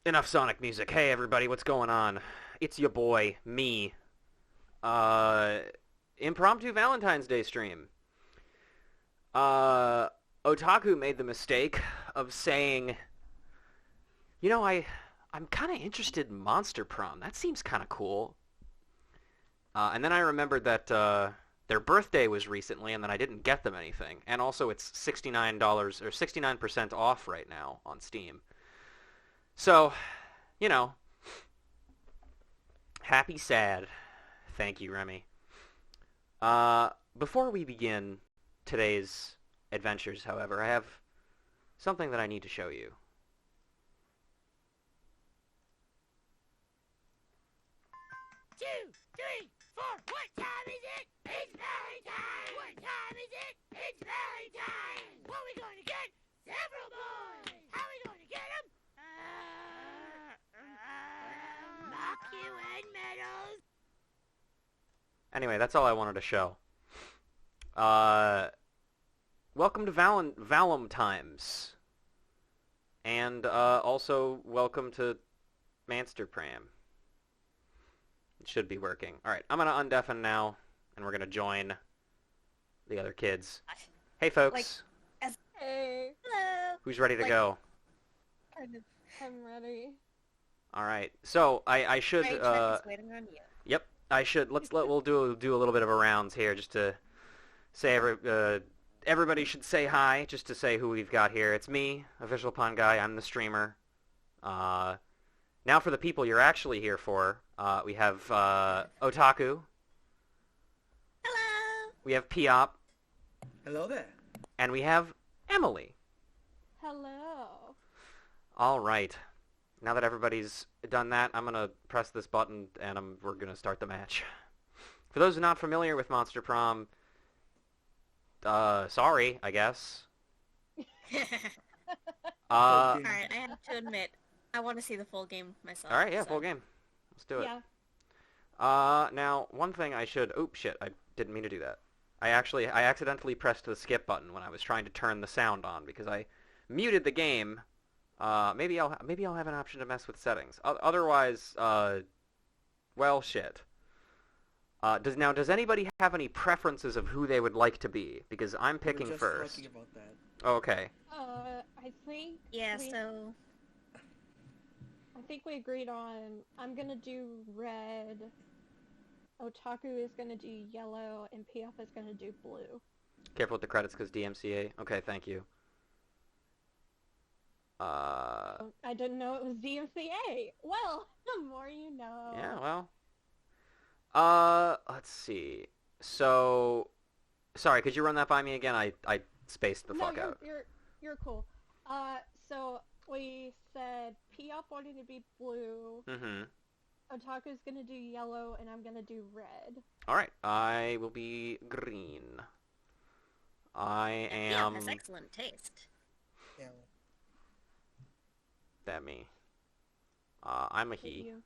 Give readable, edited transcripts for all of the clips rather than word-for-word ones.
Enough Sonic music. Hey everybody, what's going on? It's your boy, me. Uh, Impromptu Valentine's Day stream. Uh, Otaku made the mistake of saying, I'm kind of interested in Monster Prom. That seems kind of cool. And then I remembered that their birthday was recently, and then I didn't get them anything. And also, it's $69 or 69% off right now on Steam. So, you know, happy sad. Thank you, Remy. Before we begin today's adventures, however, I have something that I need to show you. Two, three, four. What time is it? It's Valentine. What time is it? It's Valentine. What are we going to get? Several boys. How are we going to get them? Mock you and medals. Anyway, that's all I wanted to show. Welcome to Valentimes. And also welcome to Manster Pram. It should be working. Alright, I'm going to undeafen now, and we're going to join the other kids. Hey, folks. Hey. Hello. Who's ready to go? I'm ready. Alright, so I should... Right, Trent is waiting on you. Yep, I should. We'll do a little bit of a rounds here, just to say everybody should say hi, just to say who we've got here. It's me, Official Pun Guy. I'm the streamer. Now for the people you're actually here for, we have Otaku. Hello. We have Piop, Hello there. and we have Emily. Hello. All right. Now that everybody's done that, I'm gonna press this button, and we're gonna start the match. For those who are not familiar with Monster Prom, sorry, I guess. All right, I have to admit, I want to see the full game myself. All right, yeah, so. full game. Let's do it. Yeah. Now, one thing I should... Oops, shit, I didn't mean to do that. I accidentally pressed the skip button when I was trying to turn the sound on because I muted the game. Maybe I'll have an option to mess with settings. Otherwise, well, shit. Does anybody have any preferences of who they would like to be? Because I'm picking We were just first. talking about that. Oh, okay. I think. Yeah, we, so I think we agreed on. I'm gonna do red. Otaku is gonna do yellow, and PF is gonna do blue. Careful with the credits because DMCA. Okay, thank you. I didn't know it was DMCA. Well, the more you know. Yeah, well. Let's see. So, sorry, could you run that by me again? I spaced the fuck out. You're cool. So we said Piop wanted to be blue. Mm-hmm. Otaku's gonna do yellow, and I'm gonna do red. Alright, I will be green. I yeah, am... has excellent taste. Yeah. That me. I'm a he. You.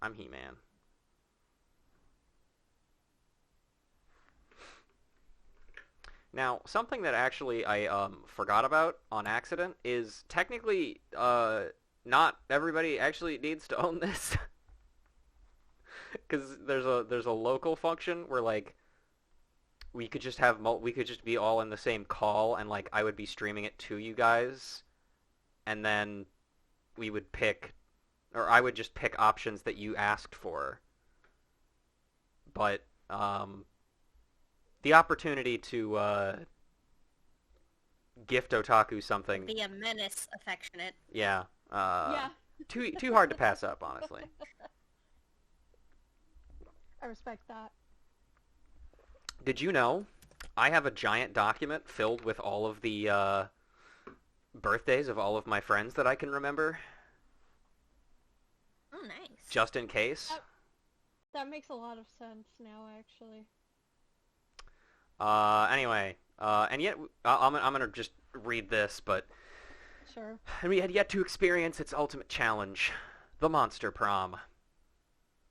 I'm He-Man. Now, something that actually I forgot about on accident is technically not everybody actually needs to own this. Because there's a local function where like we could just be all in the same call, and like I would be streaming it to you guys, and then we would pick, or I would just pick options that you asked for. But the opportunity to gift Otaku something, Be a menace, affectionate. yeah, Yeah. too hard to pass up, honestly. I respect that. Did you know I have a giant document filled with all of the birthdays of all of my friends that I can remember, Oh, nice. just in case? That makes a lot of sense now, actually. Anyway, and yet I'm gonna just read this, but Sure. and we had yet to experience its ultimate challenge, the Monster Prom.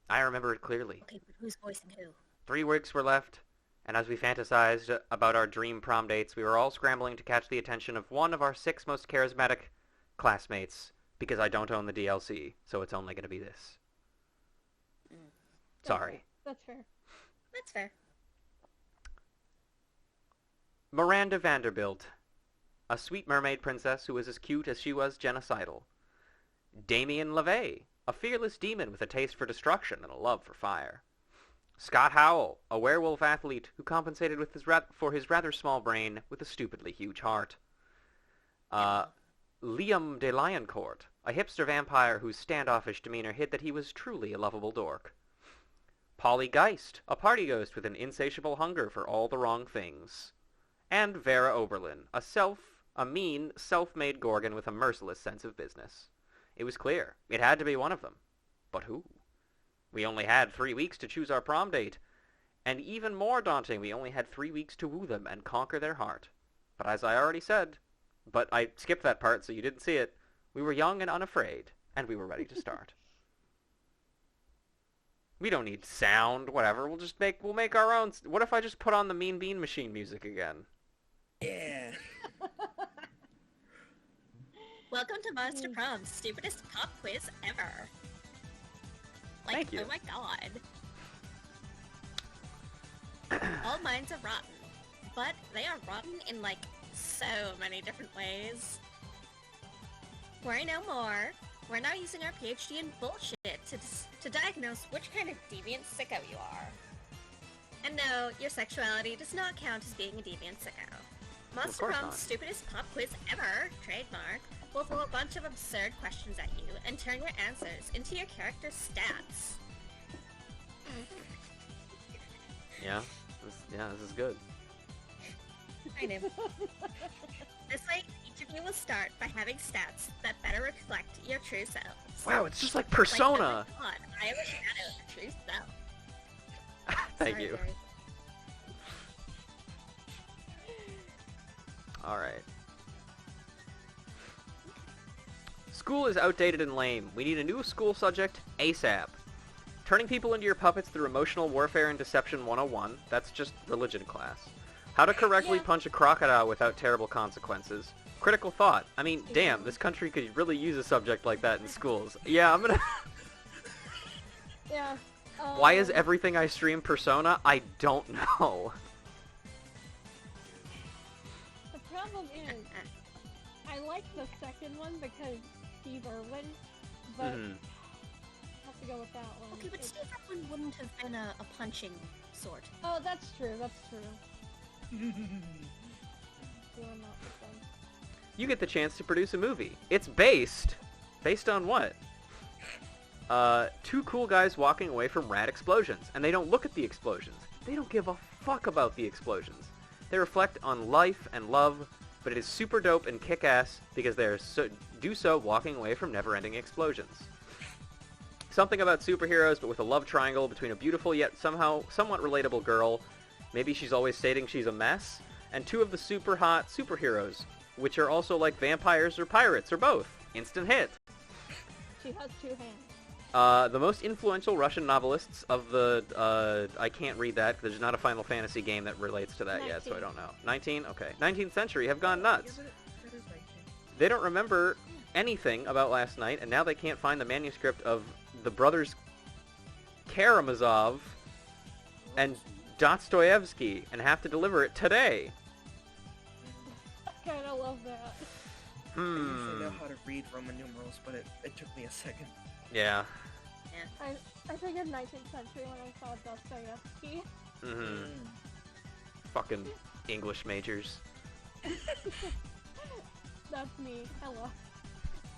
I remember it clearly. Okay, but who's voicing who? 3 weeks were left, and as we fantasized about our dream prom dates, we were all scrambling to catch the attention of one of our 6 most charismatic classmates, because I don't own the DLC, so it's only going to be this. Sorry. That's fair. That's fair. Miranda Vanderbilt, a sweet mermaid princess who was as cute as she was genocidal. Damien LaVey, a fearless demon with a taste for destruction and a love for fire. Scott Howell, a werewolf athlete who compensated with for his rather small brain with a stupidly huge heart. Liam de Lioncourt, a hipster vampire whose standoffish demeanor hid that he was truly a lovable dork. Polly Geist, a party ghost with an insatiable hunger for all the wrong things. And Vera Oberlin, a mean, self-made Gorgon with a merciless sense of business. It was clear. It had to be one of them. But who? We only had 3 weeks to choose our prom date. And even more daunting, we only had 3 weeks to woo them and conquer their heart. But as I already said, but I skipped that part so you didn't see it, we were young and unafraid, and we were ready to start. We don't need sound, whatever. We'll make our own. What if I just put on the Mean Bean Machine music again? Yeah. Welcome to Monster Prom's stupidest pop quiz ever. Like, Thank you. Oh my god. All minds are rotten, but they are rotten in, like, so many different ways. Worry no more. We're now using our PhD in bullshit to diagnose which kind of deviant sicko you are. And no, your sexuality does not count as being a deviant sicko. Monster course Prom's not. stupidest pop quiz ever, trademark, will throw a bunch of absurd questions at you and turn your answers into your character's stats. Yeah? This is good. I know. This way, each of you will start by having stats that better reflect your true selves. Wow, it's just like Like, oh Persona! my god, I am a shadow of the true self. Thank Sorry, you. guys. Alright. School is outdated and lame. We need a new school subject ASAP. Turning people into your puppets through emotional warfare and deception 101. That's just religion class. How to correctly punch a crocodile without terrible consequences. Critical thought. I mean, damn, this country could really use a subject like that in schools. Yeah, I'm gonna... Yeah. Why is everything I stream Persona? I don't know. The problem is, I like the second one because Steve Irwin, but Mhm. I have to go with that one. Okay, but It's- Steve Irwin wouldn't have been a punching sword. Oh, that's true, that's true. You are not the same. You get the chance to produce a movie. It's based on what? Two cool guys walking away from rad explosions, and they don't look at the explosions. They don't give a fuck about the explosions. They reflect on life and love, but it is super dope and kick-ass because they do so walking away from never-ending explosions. Something about superheroes, but with a love triangle between a beautiful yet somehow somewhat relatable girl. Maybe she's always stating she's a mess, and two of the super hot superheroes, which are also like vampires or pirates or both. Instant hit. She has two hands. The most influential Russian novelists of the, I can't read that, because there's not a Final Fantasy game that relates to that yet, so I don't know. 19? Okay. 19th century have gone nuts. They don't remember anything about last night, and now they can't find the manuscript of the brothers Karamazov and Dostoevsky, and have to deliver it today. I kinda love that. I used to know how to read Roman numerals, but it took me a second. Yeah. I figured 19th century when I saw Dostoevsky. Fucking English majors. That's me. Hello.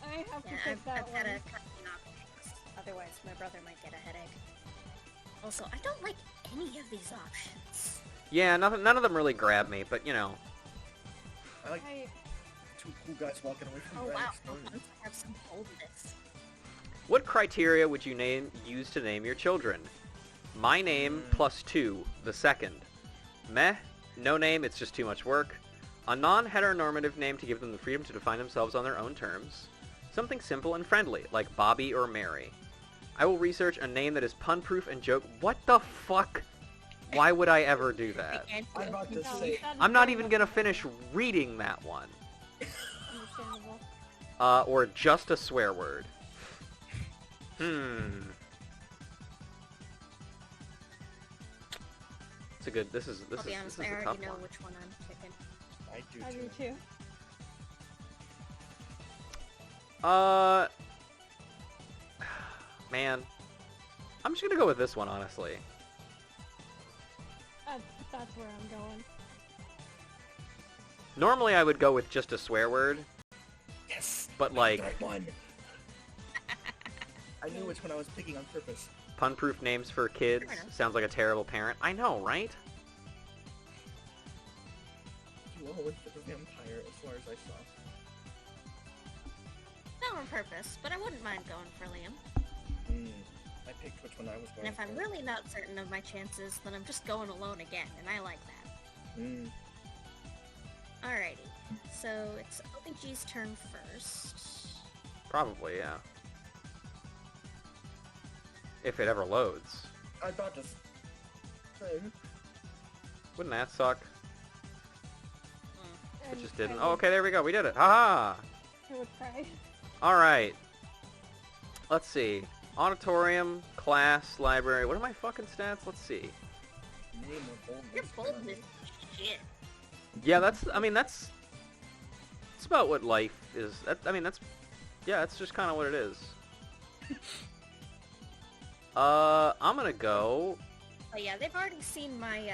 I have to Yeah, take I've that had one. a couple of things. Otherwise, my brother might get a headache. Also, I don't like any of these options. Yeah, none of them really grab me, but you know. I like I, two cool guys walking away from Oh the wow, explosion. once I have some boldness. What criteria would you use to name your children? My name plus 2, the second. Meh, no name, it's just too much work. A non-heteronormative name to give them the freedom to define themselves on their own terms. Something simple and friendly, like Bobby or Mary. I will research a name that is pun-proof and joke. What the fuck? Why would I ever do that? I'm about to no, say, that is I'm not very even much gonna finish reading that one. understandable. or just a swear word? It's a good. This is I'll be honest, this is I a tough already know one. which one I'm picking. I do I do too. too. Man, I'm just gonna go with this one, honestly. That's where I'm going. Normally, I would go with just a swear word, Yes! but like That one! I knew which one I was picking on purpose. pun-proof names for kids Fair enough. sounds like a terrible parent. I know, right? You all went for the vampire as far as I saw. Not on purpose, but I wouldn't mind going for Liam. I picked which one I was going And if I'm for. really not certain of my chances, then I'm just going alone again, and I like that. Alrighty, so it's OPG's turn first. Probably, yeah. If it ever loads. I thought this thing. Wouldn't that suck? It And just didn't. I Oh, would- okay, there we go. We did it. Haha! I would cry. Alright. Let's see. Auditorium, class, library. What are my fucking stats? Let's see. Name or boldness. Your boldness shit. Yeah, that's about what life is. That's just kind of what it is. I'm gonna go. But yeah, they've already seen my,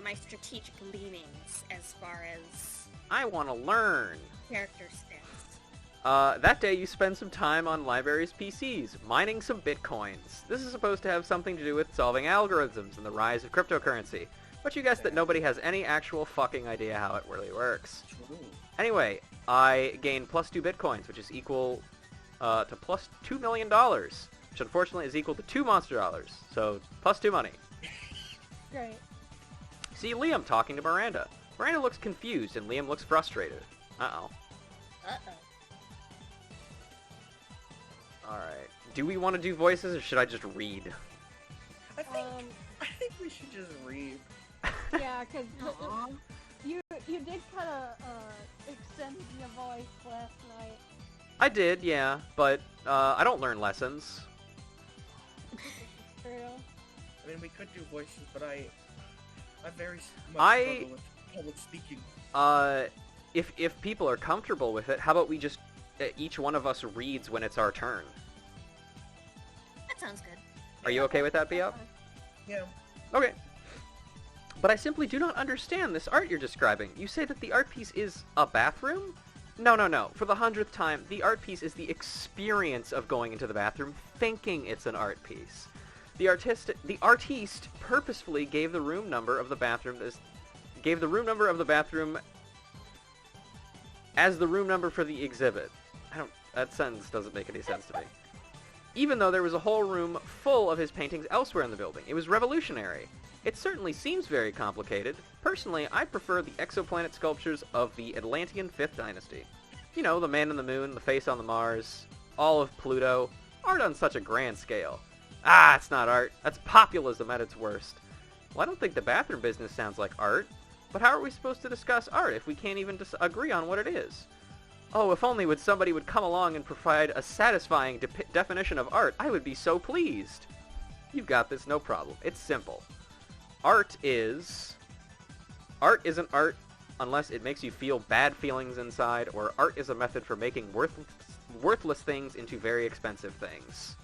my strategic leanings as far as I want to learn. character stance. That day you spend some time on library's PCs, mining some bitcoins. This is supposed to have something to do with solving algorithms and the rise of cryptocurrency. But you guessed that nobody has any actual fucking idea how it really works. True. Anyway, I gained plus 2 bitcoins, which is equal to plus $2 million, which unfortunately is equal to 2 monster dollars. So, plus 2 money. Great. See Liam talking to Miranda. Miranda looks confused and Liam looks frustrated. Uh-oh. Uh-oh. Alright. Do we want to do voices or should I just read? I think we should just read. Yeah, because Aw. you did kind of extend your voice last night. I did, yeah, but I don't learn lessons. It's true. I mean, we could do voices, but I very much I- struggle with public speaking. If people are comfortable with it, how about we just each one of us reads when it's our turn? That sounds good. Are you okay with that, Piop? Yeah. Okay. But I simply do not understand this art you're describing. You say that the art piece is a bathroom? No. For the 100th time, the art piece is the experience of going into the bathroom thinking it's an art piece. The artiste purposefully gave the room number of the bathroom as the room number for the exhibit. That sentence doesn't make any sense to me. Even though there was a whole room full of his paintings elsewhere in the building. It was revolutionary. It certainly seems very complicated. Personally, I prefer the exoplanet sculptures of the Atlantean 5th Dynasty. You know, the man in the moon, the face on the Mars, all of Pluto. Art on such a grand scale. Ah, it's not art. That's populism at its worst. Well, I don't think the bathroom business sounds like art. But how are we supposed to discuss art if we can't even agree on what it is? Oh, if only somebody would come along and provide a satisfying definition of art, I would be so pleased. You've got this, no problem. It's simple. Art isn't art unless it makes you feel bad feelings inside, or art is a method for making worthless things into very expensive things.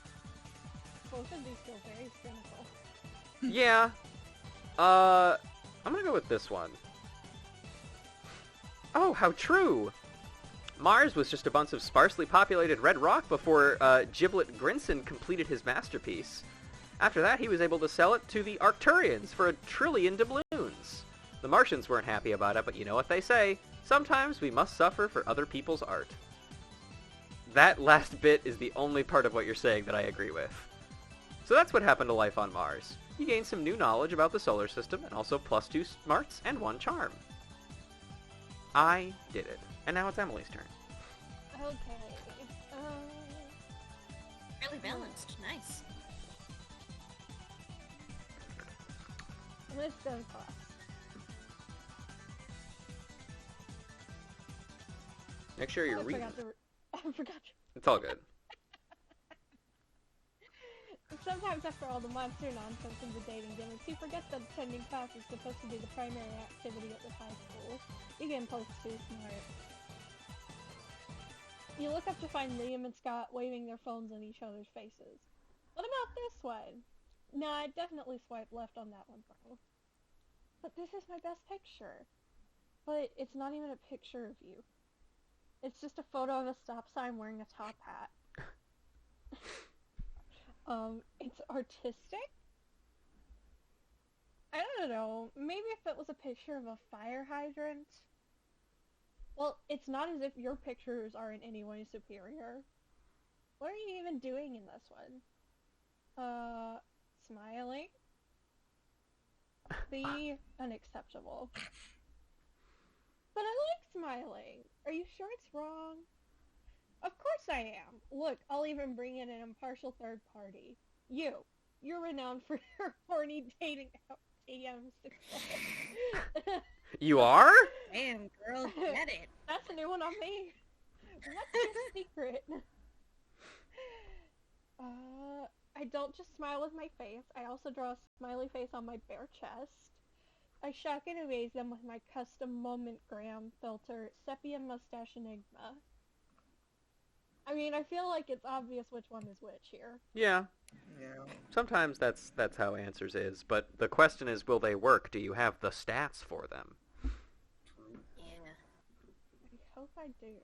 Both of these feel very cynical. Yeah. I'm gonna go with this one. Oh, how true! Mars was just a bunch of sparsely populated red rock before Giblet Grinson completed his masterpiece. After that, he was able to sell it to the Arcturians for 1 trillion doubloons. The Martians weren't happy about it, but you know what they say. Sometimes we must suffer for other people's art. That last bit is the only part of what you're saying that I agree with. So that's what happened to life on Mars. You gained some new knowledge about the solar system, and also plus 2 smarts and 1 charm. I did it. And now it's Emily's turn. Okay. Really balanced. Nice. Let's go class. Make sure you're reading. I forgot to... It's all good. Sometimes after all the monster nonsense and the dating gimmicks, you forget that attending class is supposed to be the primary activity at this high school. You get close too smart. You look up to find Liam and Scott waving their phones in each other's faces. What about this one? Nah, I definitely swiped left on that one, bro. But this is my best picture. But it's not even a picture of you. It's just a photo of a stop sign wearing a top hat. It's artistic? I don't know. Maybe if it was a picture of a fire hydrant? Well, it's not as if your pictures are in any way superior. What are you even doing in this one? Smiling? See? Unacceptable. But I like smiling. Are you sure it's wrong? Of course I am. Look, I'll even bring in an impartial third party. You're renowned for your horny dating app TMs. You are? Damn, girl, get it. That's a new one on me. What's your secret? I don't just smile with my face. I also draw a smiley face on my bare chest. I shock and amaze them with my custom Momentgram filter, Sepia Mustache Enigma. I mean, I feel like it's obvious which one is which here. Yeah. Yeah. Sometimes that's how answers is, but the question is, will they work? Do you have the stats for them? Yeah. I hope I do.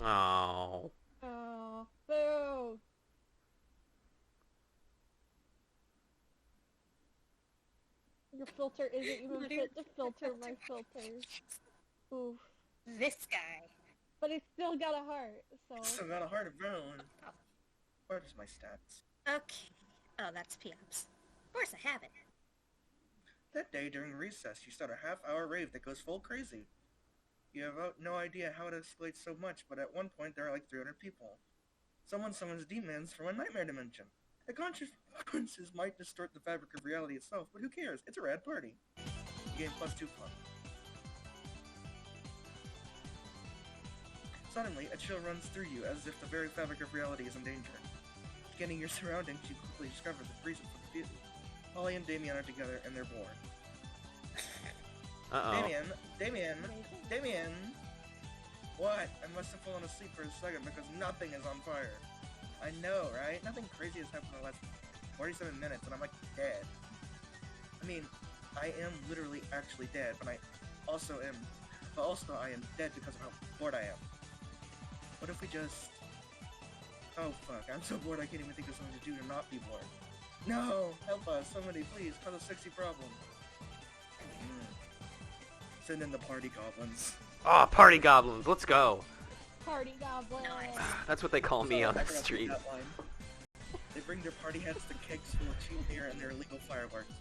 Oh. Oh, boo! Your filter isn't even fit to filter my filters. Oof. This guy. But it's still got a heart, so... Still got a heart of bone. Where's my stats? Okay. Oh, that's Piop's. Of course I have it. That day during recess, you start a half-hour rave that goes full crazy. You have no idea how it escalates so much, but at one point there are like 300 people. Someone summons demons from a nightmare dimension. The consequences might distort the fabric of reality itself, but who cares? It's a rad party. You gain +2 fun. Suddenly, a chill runs through you as if the very fabric of reality is in danger. Scanning your surroundings, you quickly discover the reason for the fear. Holly and Damien are together and they're bored. Uh-oh. Damien! What? I must have fallen asleep for a second because nothing is on fire. I know, right? Nothing crazy has happened in the last 47 minutes and I'm like dead. I mean, I am literally actually dead, but I also am dead because of how bored I am. What if we just... Oh fuck, I'm so bored I can't even think of something to do to not be bored. No! Help us, somebody please, cause a sexy problem. Send in the party goblins. Oh, party goblins, let's go. Party goblin! That's what they call me on the I forgot to street. that line. They bring their party hats to kegs full of cheap beer and their illegal fireworks.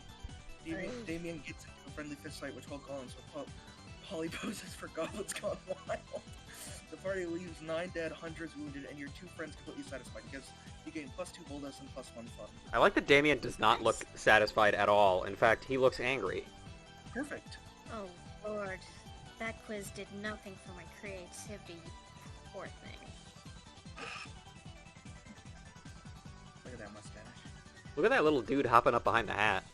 Damien gets into a friendly fistfight with 12 golems while Polly poses for goblins gone wild. The party leaves 9 dead, hundreds wounded, and your 2 friends completely satisfied because you gain +2 boldness and +1 fun. I like that Damien does not look satisfied at all. In fact, he looks angry. Perfect. Oh, Lord. That quiz did nothing for my creativity, you poor thing. Look at that mustache. Look at that little dude hopping up behind the hat.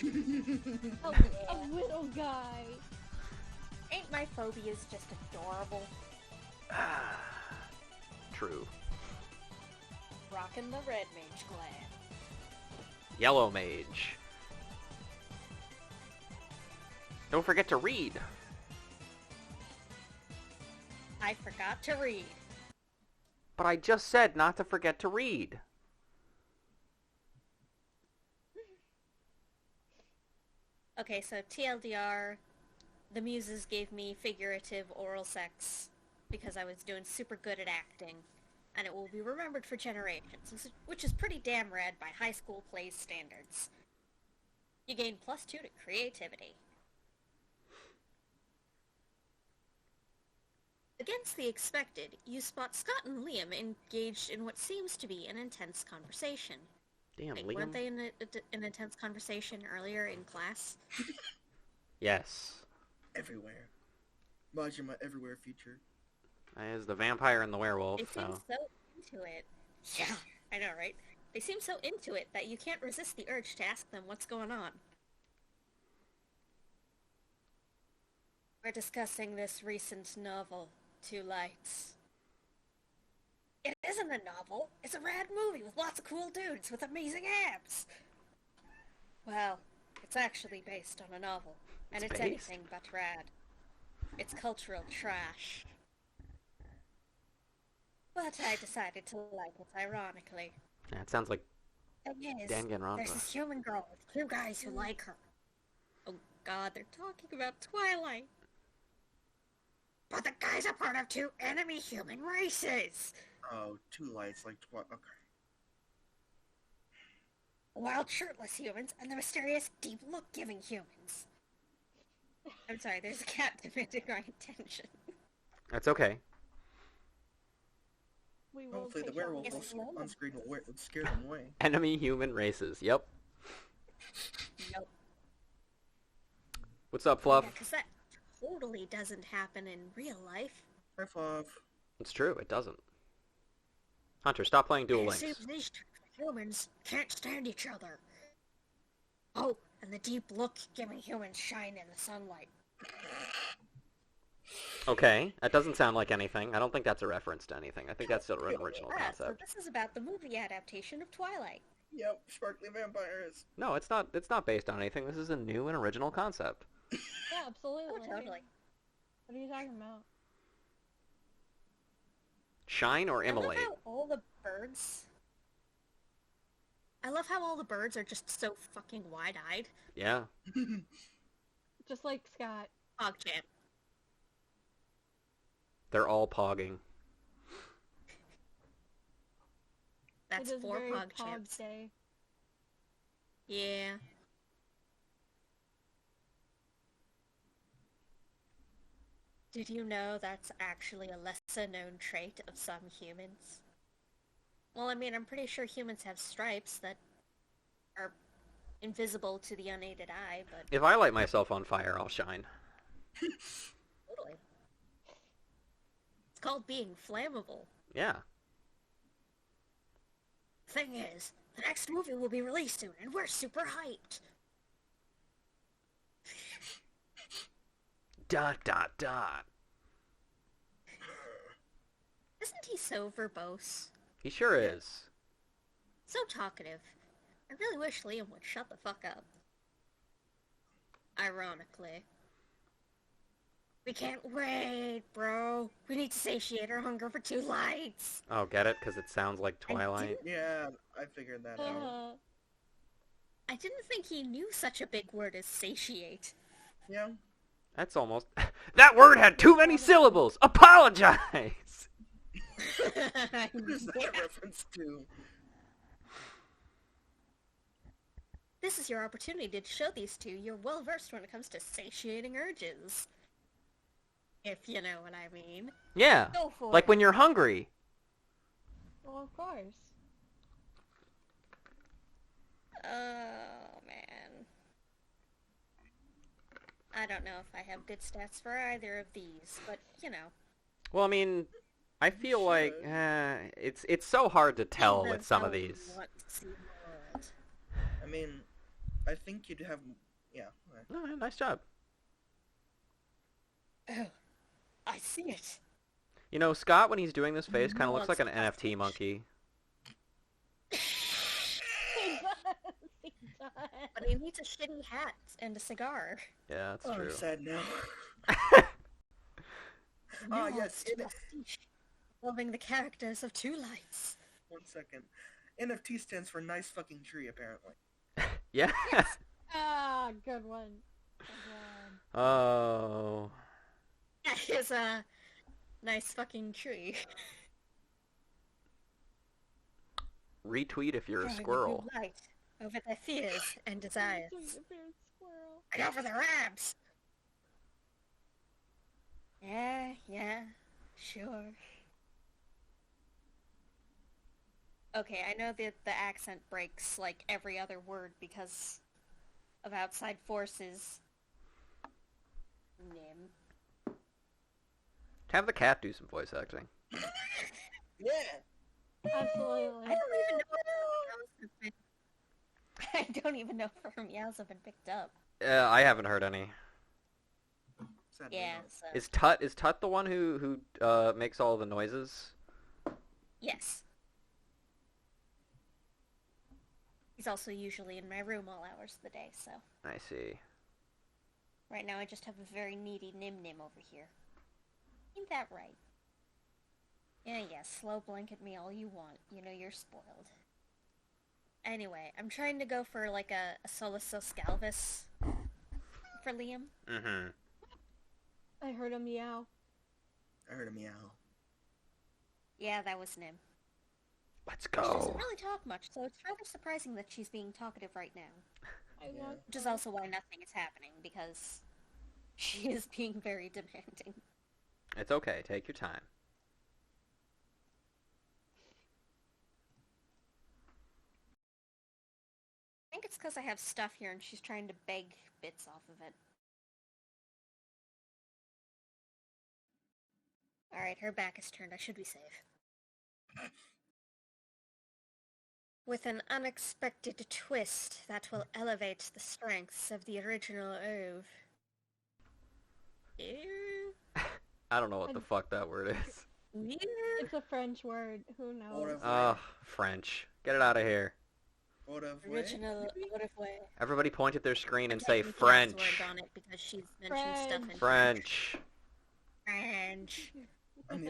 A little guy! Ain't my phobias just adorable? True. Rockin' the red mage gland. Yellow mage. Don't forget to read. I forgot to read. But I just said not to forget to read. Okay, so TLDR, the muses gave me figurative oral sex because I was doing super good at acting, and it will be remembered for generations, which is pretty damn rad by high school plays standards. You gain +2 to creativity. Against the expected, you spot Scott and Liam engaged in what seems to be an intense conversation. Damn, Like, Liam. weren't they in an intense conversation earlier in class? Yes. Everywhere. Roger my everywhere feature. Is the vampire and the werewolf, They seem so... so into it. Yeah, I know, right? They seem so into it that you can't resist the urge to ask them what's going on. We're discussing this recent novel, Two Lights. It isn't a novel. It's a rad movie with lots of cool dudes with amazing abs. Well, it's actually based on a novel, and It's it's based? anything but rad. It's cultural trash. But I decided to like it ironically. Yeah, it sounds like Thing is, Danganronpa. there's this human girl with two guys who like her. Oh god, they're talking about Twilight. But the guys are part of two enemy human races. Oh, two lights, like what? Okay. Wild shirtless humans and the mysterious deep look-giving humans. I'm sorry, there's a cat demanding our attention. That's okay. We will Hopefully the take werewolf on- on screen will scare them away. Enemy human races. Yep. Nope. What's up, Fluff? Yeah, because that totally doesn't happen in real life. Hi, Fluff. It's true, it doesn't. Hunter, stop playing Duel It Links. seems these two humans can't stand each other. Oh, and the deep look-giving humans shine in the sunlight. Okay, that doesn't sound like anything. I don't think that's a reference to anything. I think that's still an original Ah, so concept. this is about the movie adaptation of Twilight. Yep, sparkly vampires. No, it's not. It's not based on anything. This is a new and original concept. Yeah, absolutely. Oh, totally. What are you talking about? Shine or I love immolate? how all the birds... I love how all the birds are just so fucking wide-eyed. Yeah. Just like Scott. Pog Gang. They're all pogging. That's it is 4 very Pog Pog Champs. Day. Yeah. Did you know that's actually a lesser-known trait of some humans? Well, I mean, I'm pretty sure humans have stripes that are invisible to the unaided eye, but If I light myself on fire, I'll shine. totally. It's called being flammable. Yeah. Thing is, the next movie will be released soon, and we're super hyped. Dot dot dot. Isn't he so verbose? He sure is. So talkative. I really wish Liam would shut the fuck up. Ironically. We can't wait, bro. We need to satiate our hunger for two lights. Oh, get it? Because it sounds like Twilight. Yeah, I figured that out. I didn't think he knew such a big word as satiate. Yeah. That's almost... That word had too many syllables! Apologize! Who's that a reference to? This is your opportunity to show these two you're well versed when it comes to satiating urges. If you know what I mean. Yeah. Go for Like it. when you're hungry. Well, of course. Oh, man. I don't know if I have good stats for either of these, but, you know. Well, I mean, I feel like it's so hard to tell with some of these. I mean, I think you'd have... Yeah. Oh, yeah, nice job. Oh, I see it. You know, Scott, when he's doing this face, kind of looks like an Monster. NFT monkey. He does. He does. But he needs a shitty hat and a cigar. Yeah, that's Oh, true. I'm sad now. Nuanced yes, it- pastiche, involving the characters of Two Lights. 1 second. NFT stands for nice fucking tree, apparently. Yeah. Ah, good one. Good one. Oh. That is a nice fucking tree. Retweet if you're a Throwing new squirrel. light over their fears and desires. Sweet appearance squirrel. And over their abs. Yeah, sure. Okay, I know that the accent breaks like every other word because of outside forces. Nim. Have the cat do some voice acting. Yeah. Absolutely. I don't even know if her meows have been... I don't even know if her meows have been picked up. I haven't heard any. Sadly Yeah, not. so... Is Tut the one who makes all the noises? Yes. He's also usually in my room all hours of the day, so... I see. Right now I just have a very needy Nim-Nim over here. Ain't that right? Yeah, slow blanket me all you want. You know you're spoiled. Anyway, I'm trying to go for like a Solosus Galvis for Liam. Mm-hmm. I heard a meow. I heard a meow. Yeah, that was Nim. Let's She doesn't go. really talk much, so it's rather surprising that she's being talkative right now. I Yeah. want Which is also why nothing is happening, because she is being very demanding. It's okay. Take your time. I think it's because I have stuff here and she's trying to beg bits off of it. Alright, her back is turned. I should be safe. With an unexpected twist that will elevate the strengths of the original Ove. Ew. I don't know what the fuck that word is. Weird. It's a French word. Who knows? Ugh, French. Get it out of here. Original out of way. Everybody point at their screen and I'm say taking Pia's French. word on it because she's mentioned stuff in French. French. I'm the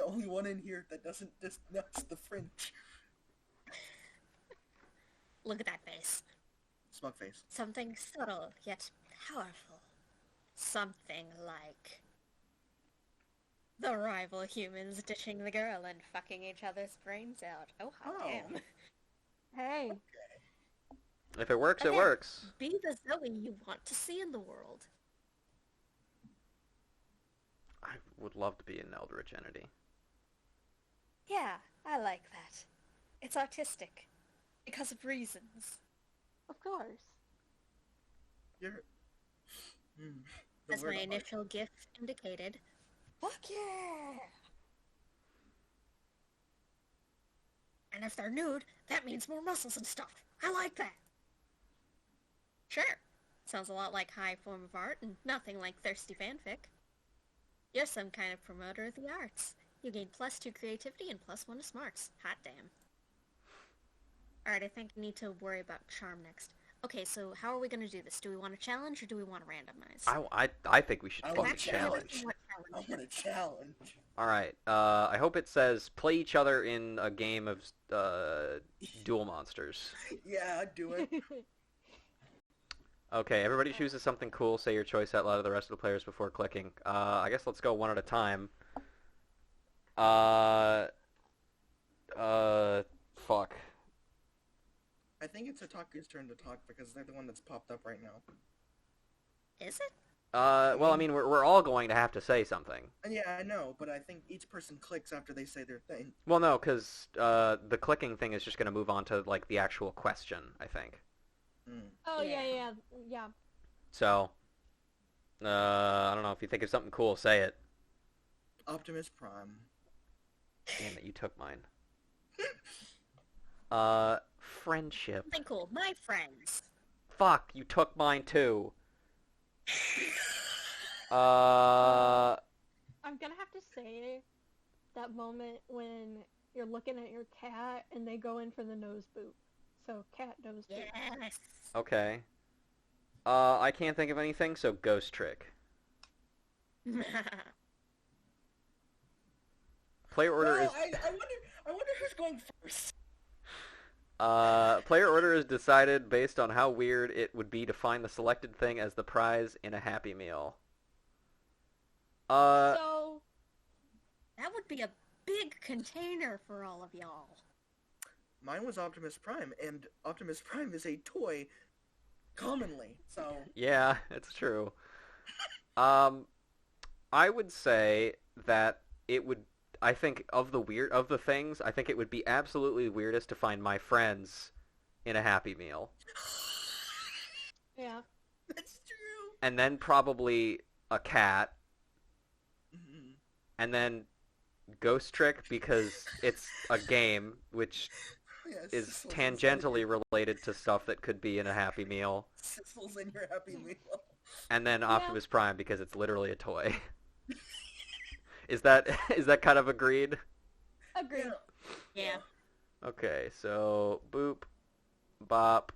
only one in here that doesn't discuss the French. Look at that face. Smug face. Something subtle, yet powerful. Something like... the rival humans ditching the girl and fucking each other's brains out. Oh, hot Oh. damn. Hey. If it works, it Okay. works. Be the Zoe you want to see in the world. I would love to be an Eldritch entity. Yeah, I like that. It's artistic. Because of reasons. Of course. You're... As my initial gift indicated. Fuck yeah! And if they're nude, that means more muscles and stuff. I like that. Sure. Sounds a lot like high form of art and nothing like thirsty fanfic. You're some kind of promoter of the arts. You gain +2 creativity and +1 to smarts. Hot damn. Alright, I think I need to worry about charm next. Okay, so how are we gonna do this? Do we want to challenge or do we want to randomize? I think we should I fucking want to challenge. challenge. I want a challenge. Alright, I hope it says play each other in a game of Duel Monsters. Yeah, I'd do it. Okay, everybody chooses something cool. Say your choice out loud to the rest of the players before clicking. I guess let's go one at a time. Fuck. I think it's Otaku's turn to talk because they're the one that's popped up right now. Is it? Well, I mean, we're all going to have to say something. And yeah, I know, but I think each person clicks after they say their thing. Well, no, because the clicking thing is just going to move on to, like, the actual question, I think. Oh, Yeah. yeah. So, I don't know, if you think of something cool, say it. Optimus Prime. Damn it, you took mine. Friendship. Something cool. My friends. Fuck, you took mine too. I'm gonna have to say that moment when you're looking at your cat and they go in for the nose boot. So, cat nose boot. Yes. Okay. I can't think of anything, so Ghost Trick. Player order is... I wonder who's going first. Player order is decided based on how weird it would be to find the selected thing as the prize in a Happy Meal. So, That would be a big container for all of y'all. Mine was Optimus Prime, and Optimus Prime is a toy commonly, so... Yeah, it's true. I would say that it would... I think of the things, I think it would be absolutely weirdest to find my friends in a Happy Meal. yeah. That's true. And then probably a cat. Mhm. and then Ghost Trick because it's a game which Yes, is sizzles tangentially related to stuff that could be in a Happy Meal, sizzles in your Happy Meal. and then Yeah. Optimus Prime because it's literally a toy. Is that kind of agreed? Agreed. Yeah. Okay, so boop, bop,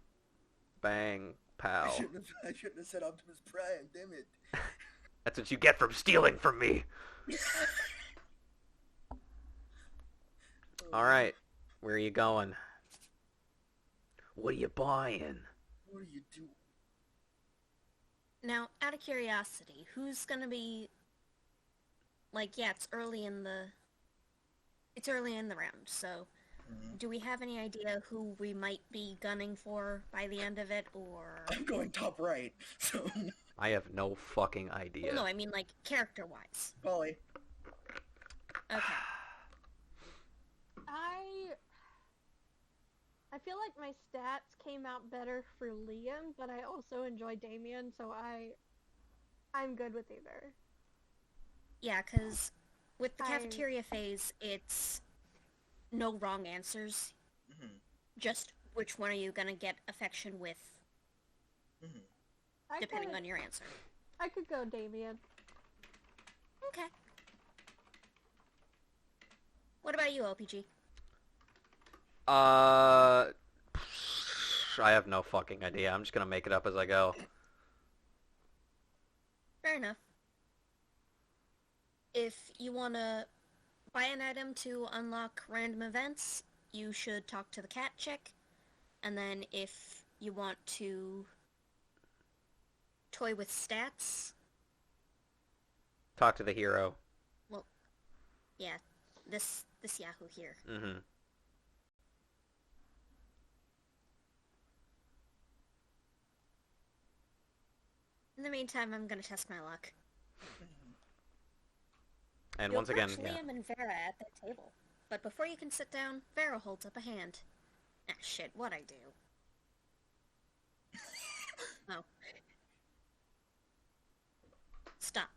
bang, pow. I shouldn't have said Optimus Prime, damn it. That's what you get from stealing from me. All right, where are you going? What are you buying? What are you doing? Now, out of curiosity, who's gonna be... Like, yeah, it's early in the round, so do we have any idea who we might be gunning for by the end of it, or... I'm going top right, so... I have no fucking idea. Well, no, I mean, like, character-wise. Polly. Okay. I feel like my stats came out better for Liam, but I also enjoy Damien, so I'm good with either. Yeah, because with the I- cafeteria phase, it's no wrong answers. Mm-hmm. Just which one are you gonna get affection with, Mm-hmm. depending on your answer. I could go Damien. Okay. What about you, OPG? I have no fucking idea. I'm just gonna make it up as I go. Fair enough. If you want to buy an item to unlock random events, you should talk to the cat chick. And then if you want to toy with stats, Talk to the hero. yeah, this Yahoo here. Mm-hmm. In the meantime, I'm gonna test my luck. And You'll once again, approach yeah. Liam and Vera at their table, but before you can sit down, Vera holds up a hand. Ah, shit, what'd I do? Oh. Stop.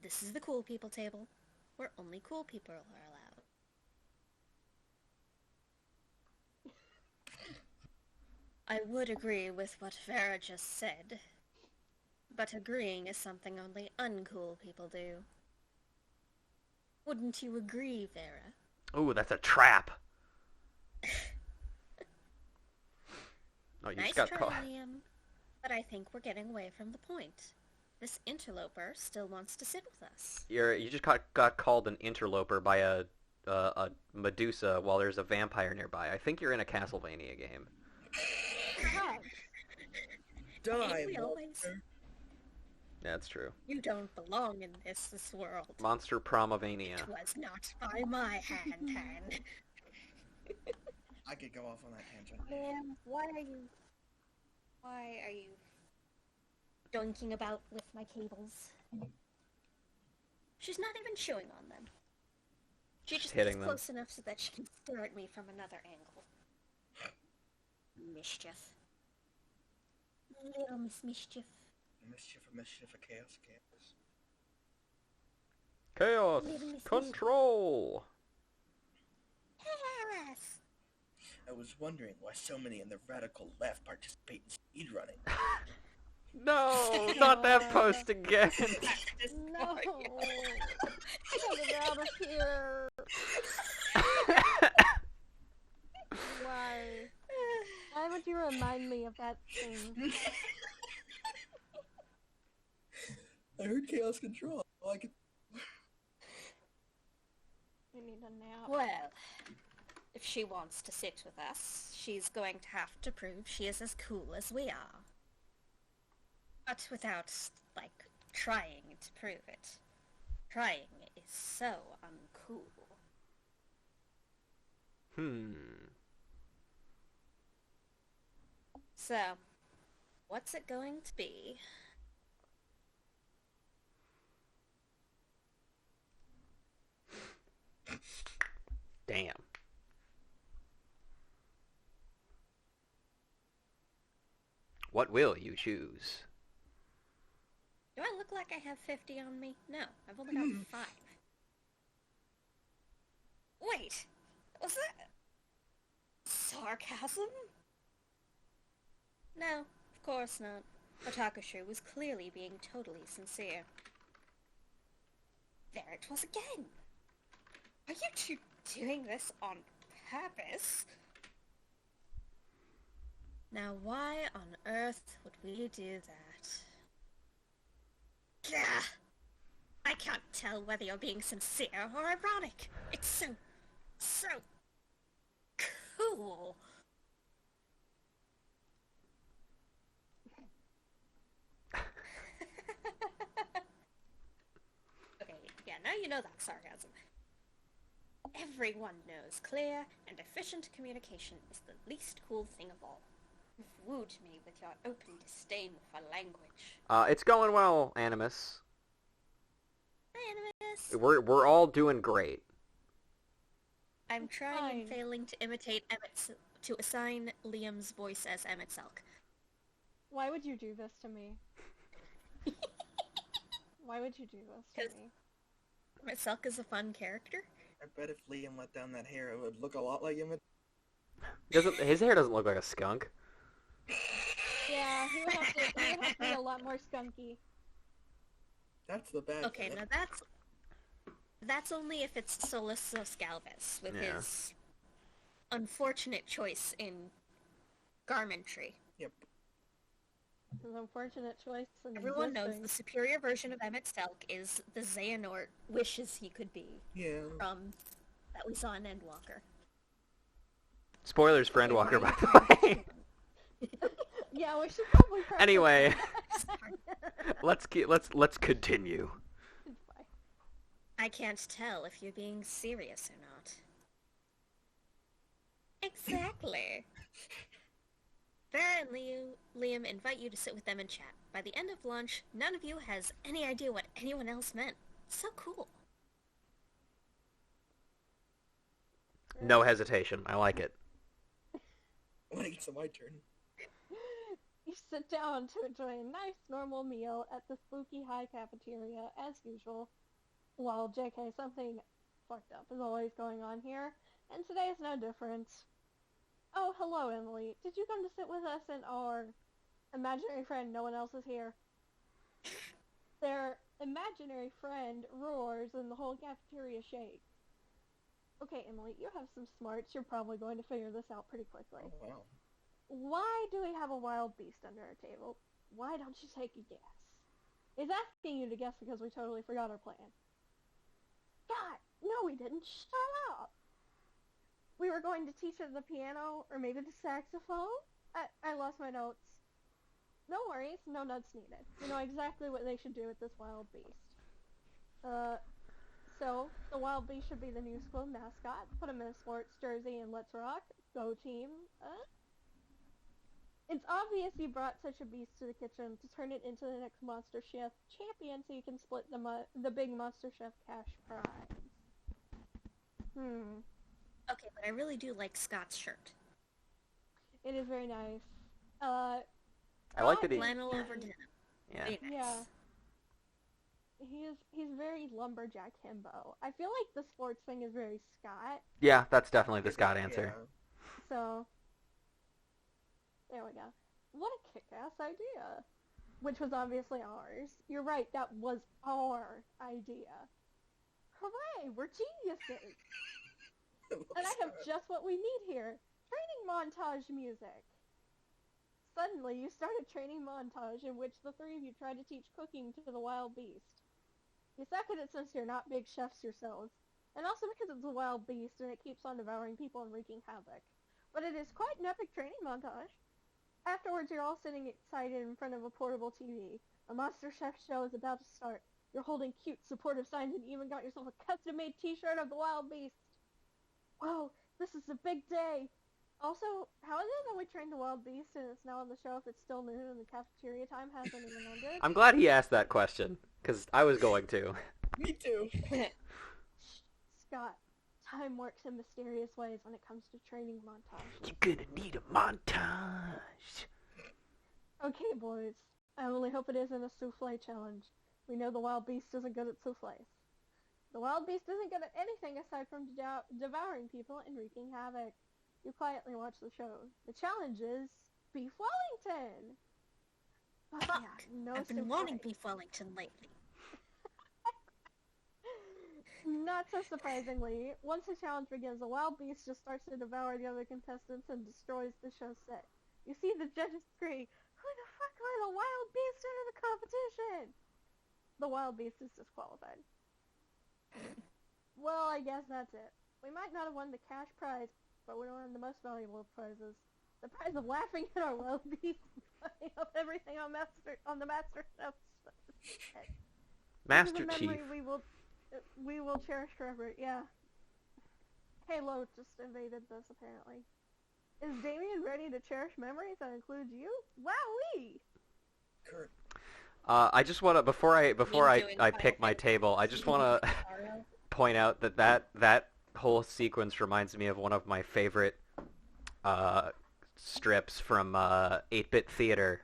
This is the cool people table, where only cool people are allowed. I would agree with what Vera just said, but agreeing is something only uncool people do. Wouldn't you agree, Vera? Ooh, that's a trap. Oh, you Nice just got try, caught. Liam. But I think we're getting away from the point. This interloper still wants to sit with us. You just got called an interloper by a Medusa while there's a vampire nearby. I think you're in a Castlevania game. God. Die, Ain't we always? monster. That's true. You don't belong in this world. Monster Promavania. It was not by my hand. I could go off on that tangent. Liam, why are you doinking about with my cables? She's not even chewing on them. She just hitting gets them. close enough so that she can stare at me from another angle. Mischief. Little Miss Mischief. Mischief, a chaos, chaos. Chaos Little Miss control. Yes! I was wondering why so many in the radical left participate in speedrunning. No, not that post again. No! Get it out of here! Why? Why would you remind me of that thing? I heard chaos control. I could... You need a nap. Well, if she wants to sit with us, she's going to have to prove she is as cool as we are. But without, like, trying to prove it. Trying is so uncool. So, what's it going to be? Damn. What will you choose? Do I look like I have 50 on me? No, I've only got 5. Wait, was that sarcasm? No, of course not. Otaku was clearly being totally sincere. There it was again! Are you two doing this on purpose? Now why on earth would we do that? Gah! I can't tell whether you're being sincere or ironic. It's so cool. Okay, yeah, now you know that's sarcasm. Everyone knows clear and efficient communication is the least cool thing of all. You've wooed me with your open disdain for language. It's going well, Animus. Hi, Animus. We're all doing great. I'm trying fine. and failing to imitate to assign Liam's voice as Emmett Selk. Why would you do this to me? Why would you do this to 'Cause- me? Emmett Selk is a fun character. I bet if Liam let down that hair, it would look a lot like him. His hair doesn't look like a skunk. Yeah, he would have to be a lot more skunky. That's the bad Okay, thing. now that's only if it's Solus Galvez with Yeah. his unfortunate choice in garmentry. Yep. It's an unfortunate choice. In Everyone knows the existing. superior version of Emmett Selk is the Xehanort wishes he could be Yeah. that we saw in Endwalker. Spoilers for Endwalker, by the way. Yeah, we should probably. preface Anyway, that. let's continue. It's fine. I can't tell if you're being serious or not. Exactly. Vera and Liam invite you to sit with them and chat. By the end of lunch, none of you has any idea what anyone else meant. So cool. No hesitation. I like it. When it gets to my turn. You sit down to enjoy a nice normal meal at the spooky high cafeteria as usual. Well, JK, something fucked up is always going on here, and today is no different. Oh, hello, Emily. Did you come to sit with us and our imaginary friend? No one else is here. Their imaginary friend roars and the whole cafeteria shakes. Okay, Emily, you have some smarts. You're probably going to figure this out pretty quickly. Oh, wow. Why do we have a wild beast under our table? Why don't you take a guess? He's asking you to guess because we totally forgot our plan. God, no we didn't. Shut up! We were going to teach her the piano, or maybe the saxophone? I lost my notes. No worries, no notes needed. You know exactly what they should do with this wild beast. So, the wild beast should be the new school mascot. Put him in a sports jersey and let's rock. Go team. It's obvious you brought such a beast to the kitchen to turn it into the next Monster Chef champion so you can split the big Monster Chef cash prize. Okay, but I really do like Scott's shirt. It is very nice. I like that he. Flannel over denim. Yeah. Very nice. Yeah. He's very lumberjack himbo. I feel like the sports thing is very Scott, Yeah, that's definitely the Scott answer. so there we go. What a kick-ass idea. Which was obviously ours. You're right, that was our idea. Hooray, we're geniuses! And I have just what we need here. Training montage music. Suddenly, you start a training montage in which the three of you try to teach cooking to the wild beast. You suck at it since you're not big chefs yourselves, and also because it's a wild beast and it keeps on devouring people and wreaking havoc. But it is quite an epic training montage. Afterwards, you're all sitting excited in front of a portable TV. A Monster Chef show is about to start. You're holding cute, supportive signs and even got yourself a custom-made t-shirt of the wild beast. Whoa, this is a big day. Also, how is it that we trained the wild beast and it's now on the show if it's still noon and the cafeteria time hasn't even ended? I'm glad he asked that question, because I was going to. Me too. Scott, time works in mysterious ways when it comes to training montages. You're gonna need a montage. Okay, boys, I only hope it isn't a souffle challenge. We know the wild beast isn't good at souffles. The wild beast isn't good at anything aside from devouring people and wreaking havoc. You quietly watch the show. The challenge is Beef Wellington! But Fuck! yeah, no I've been souffle. wanting Beef Wellington lately. Not so surprisingly, once the challenge begins, the wild beast just starts to devour the other contestants and destroys the show's set. You see the judges scream, "Who the fuck let a wild beast into the competition?" The wild beast is disqualified. Well, I guess that's it. We might not have won the cash prize, but we won the most valuable prizes. The prize of laughing at our wild beast and fucking up everything on the Master Chef's set. Master This is a Chief. memory we will cherish forever. Yeah. Halo just invaded this apparently. Is Damien ready to cherish memories that include you? Wowee! Kurt. I just want to before I doing pick my Final table, I just want to point out that whole sequence reminds me of one of my favorite strips from 8-Bit Theater,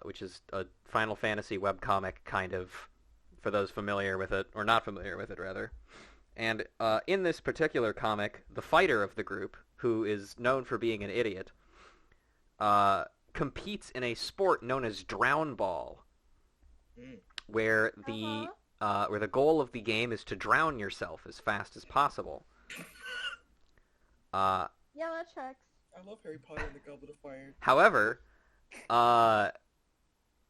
which is a Final Fantasy webcomic kind of, for those familiar with it, or not familiar with it rather. And in this particular comic, the fighter of the group, who is known for being an idiot, competes in a sport known as Drown Ball, where the goal of the game is to drown yourself as fast as possible. Yeah, that checks. I love Harry Potter and the Goblet of Fire. However,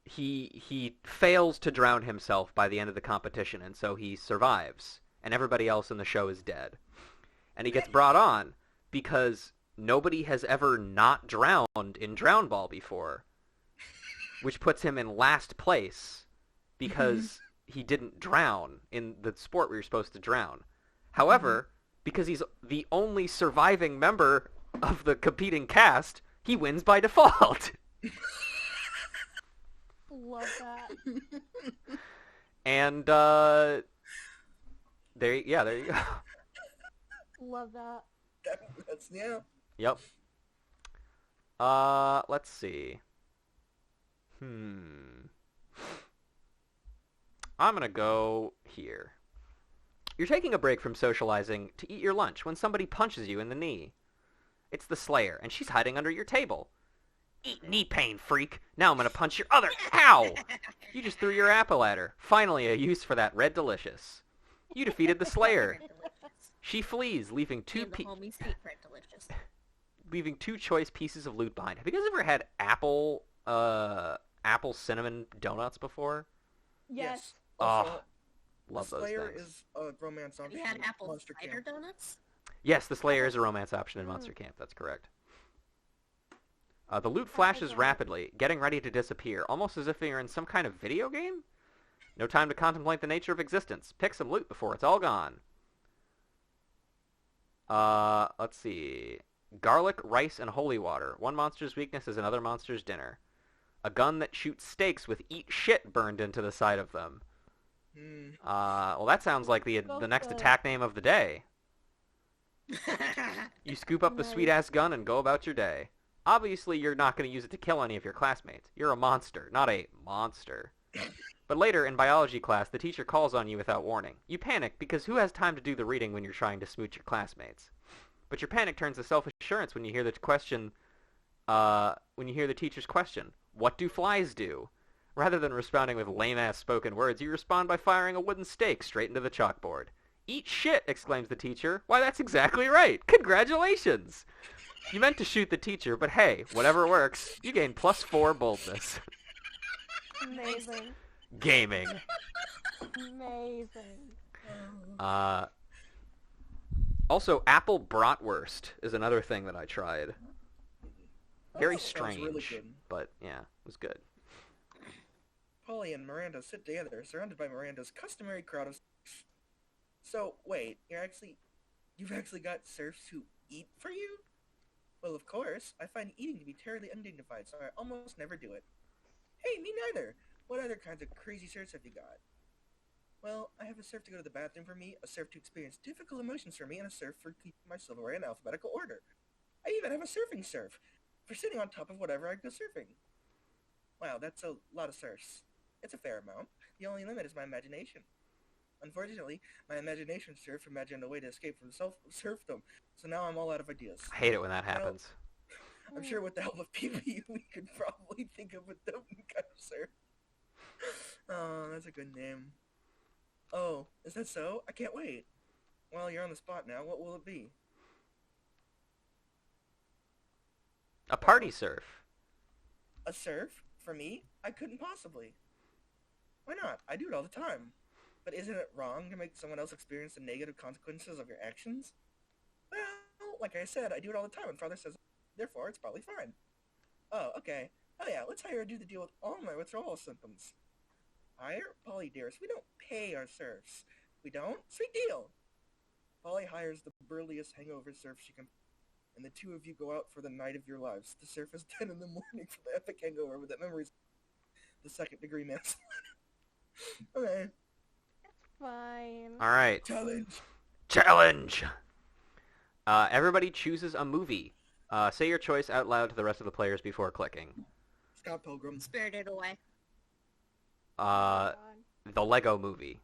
he fails to drown himself by the end of the competition, and so he survives, and everybody else in the show is dead. And he gets brought on because nobody has ever not drowned in Drown Ball before, which puts him in last place because he didn't drown in the sport where you're supposed to drown. However, because he's the only surviving member of the competing cast, he wins by default. Love that. And there you go. Love that. That's, yeah. Yep. Let's see. I'm gonna go here. You're taking a break from socializing to eat your lunch when somebody punches you in the knee. It's the Slayer, and she's hiding under your table. Eat knee pain, freak. Now I'm gonna punch your other... Ow! You just threw your apple at her. Finally a use for that Red Delicious. You defeated the Slayer. She flees, leaving two choice pieces of loot behind. Have you guys ever had apple cinnamon donuts before? Yes. Oh, love those Slayer things. is a romance option. You had in apple Monster cider Camp. donuts? Yes, the Slayer is a romance option in Monster Camp. That's correct. The loot flashes rapidly, getting ready to disappear, almost as if you're in some kind of video game? No time to contemplate the nature of existence. Pick some loot before it's all gone. Let's see. Garlic, rice, and holy water. One monster's weakness is another monster's dinner. A gun that shoots stakes with eat shit burned into the side of them. Well, that sounds like the next attack name of the day. You scoop up the sweet-ass gun and go about your day. Obviously, you're not going to use it to kill any of your classmates. You're a monster, not a monster. But later, in biology class, the teacher calls on you without warning. You panic, because who has time to do the reading when you're trying to smooch your classmates? But your panic turns to self-assurance when you hear the teacher's question, what do flies do? Rather than responding with lame-ass spoken words, you respond by firing a wooden stake straight into the chalkboard. Eat shit, exclaims the teacher. Why, that's exactly right. Congratulations. You meant to shoot the teacher, but hey, whatever works. You gain +4 boldness. Amazing. Gaming. Amazing. Also, apple bratwurst is another thing that I tried. Very That sounds strange, really good. but yeah, it was good. Polly and Miranda sit together, surrounded by Miranda's customary crowd of... So, wait, you've actually got serfs who eat for you? Well, of course, I find eating to be terribly undignified, so I almost never do it. Hey, me neither! What other kinds of crazy serfs have you got? Well, I have a serf to go to the bathroom for me, a serf to experience difficult emotions for me, and a serf for keeping my silverware in alphabetical order. I even have a surfing serf for sitting on top of whatever I go surfing. Wow, that's a lot of surfs. It's a fair amount. The only limit is my imagination. Unfortunately, my imagination surf imagined a way to escape from serfdom, so now I'm all out of ideas. I hate it when that Well, happens. I'm sure with the help of PB, we could probably think of a dope kind of surf. Oh, that's a good name. Oh, is that so? I can't wait. Well, you're on the spot now. What will it be? A party surf. A surf? For me? I couldn't possibly. Why not? I do it all the time. But isn't it wrong to make someone else experience the negative consequences of your actions? Well, like I said, I do it all the time, and Father says, therefore, it's probably fine. Oh, okay. Oh yeah, let's hire a dude to deal with all my withdrawal symptoms. Hire? Polly, dearest, we don't pay our serfs. We don't? Sweet deal. Polly hires the burliest hangover surf she can, and the two of you go out for the night of your lives. The surf is 10 in the morning for the epic hangover, but that memory's the second-degree manslaughter. Okay. Fine. Alright. Challenge. Challenge! Everybody chooses a movie. Say your choice out loud to the rest of the players before clicking. Scott Pilgrim. Spirited Away. Oh The Lego Movie.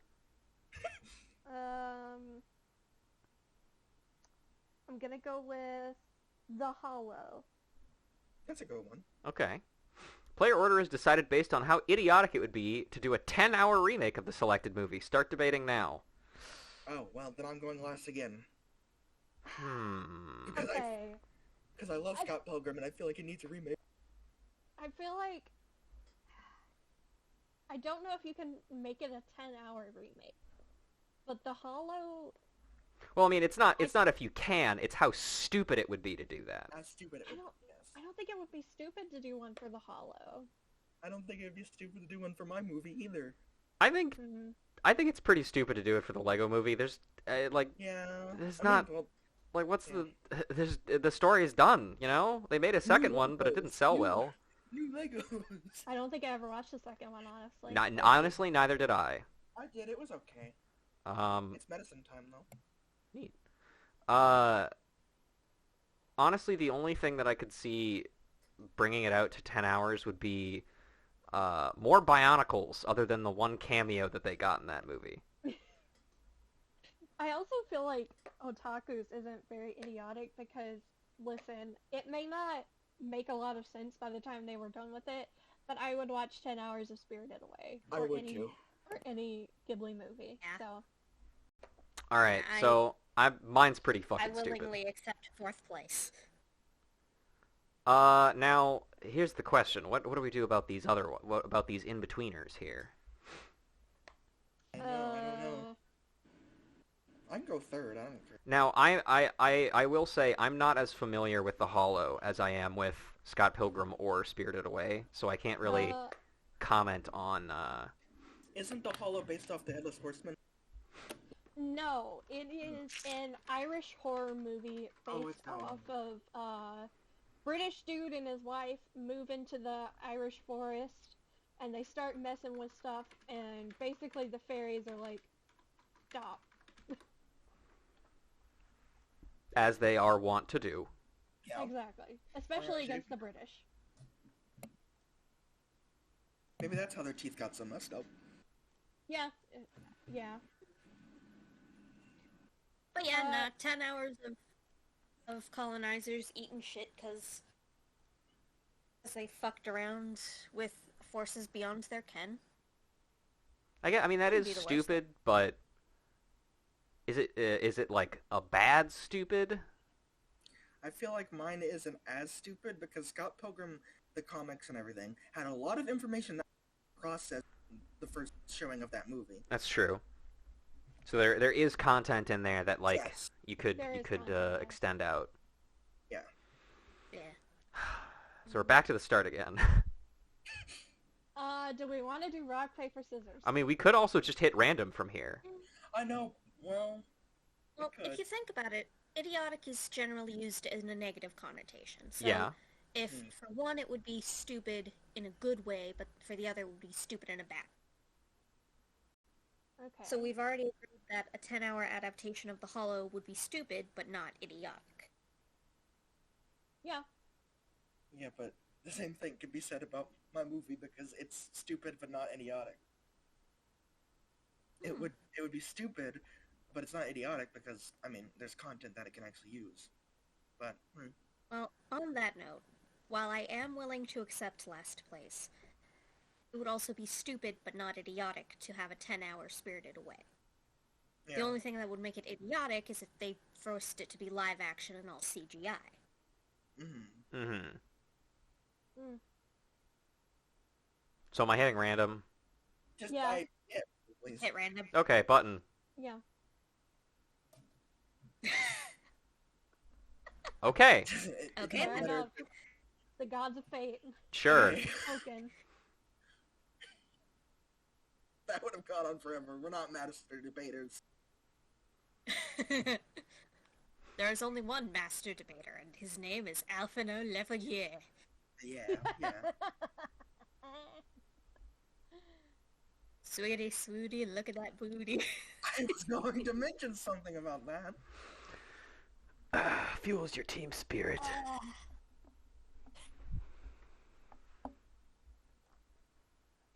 I'm gonna go with The Hollow. That's a good one. Okay. Player order is decided based on how idiotic it would be to do a 10-hour remake of the selected movie. Start debating now. Oh, well, then I'm going last again. Hmm. Okay. Because I love Scott Pilgrim, and I feel like it needs a remake. I feel like I don't know if you can make it a 10-hour remake, but The Hollow. Well, I mean, it's not if you can, it's how stupid it would be to do that. How stupid it I would don't. be, yes. I don't think it would be stupid to do one for The Hollow. I don't think it'd be stupid to do one for my movie either. I think it's pretty stupid to do it for the Lego Movie. There's Yeah. there's I not mean, well, like what's yeah. the story is done, you know? They made a second New one, but it didn't Legos. sell well. New Legos. I don't think I ever watched the second one, honestly. Honestly, neither did I. I did. It was okay. It's medicine time, though. Neat. Honestly, the only thing that I could see bringing it out to 10 hours would be more Bionicles, other than the one cameo that they got in that movie. I also feel like Otakus isn't very idiotic because, listen, it may not make a lot of sense by the time they were done with it, but I would watch 10 hours of Spirited Away. I would too. Or any Ghibli movie. Yeah. So. Alright, so mine's pretty I fucking stupid. willingly accept 4th place. Now, here's the question. What do we do about these what about these in-betweeners here? I don't know. I can go third. I don't care. Now, I will say I'm not as familiar with The Hollow as I am with Scott Pilgrim or Spirited Away, so I can't really comment on, Isn't The Hollow based off the Headless Horseman? No, it is an Irish horror movie based off of British dude and his wife move into the Irish forest and they start messing with stuff and basically the fairies are like, stop. as they are wont to do. Yeah. Exactly. Especially against the British. Maybe that's how their teeth got so messed up. Yeah. Yeah. But yeah, no, 10 hours of colonizers eating shit because they fucked around with forces beyond their ken. I mean that is Be the worst. stupid, but is it like a bad stupid? I feel like mine isn't as stupid because Scott Pilgrim, the comics and everything, had a lot of information that processed the first showing of that movie. That's true. So there is content in there that like Yes. you could There is content, yeah. extend out. Yeah. So we're back to the start again. Do we want to do rock, paper, scissors? I mean, we could also just hit random from here. I know. Well, Well, could. if you think about it, idiotic is generally used in a negative connotation. So Yeah. if for one it would be stupid in a good way, but for the other it would be stupid in a bad. Okay. So we've already agreed that a 10-hour adaptation of The Hollow would be stupid, but not idiotic. Yeah. yeah, but the same thing could be said about my movie because it's stupid but not idiotic. It would be stupid, but it's not idiotic because I mean there's content that it can actually use. But Well, on that note, while I am willing to accept last place, it would also be stupid but not idiotic to have a 10-hour Spirited Away. yeah. The only thing that would make it idiotic is if they forced it to be live action and all CGI. Mm-hmm. Mm. So am I hitting random? Just Yeah. please. Hit random. Okay, button. Yeah. Okay, Okay, It's then. better- About the gods of fate. sure. Spoken. That would have gone on forever. We're not master debaters. There is only one master debater, and his name is Alphino Lefoyer. Yeah, yeah. Sweetie, swooty, look at that booty. I was going to mention something about that. Fuels your team spirit.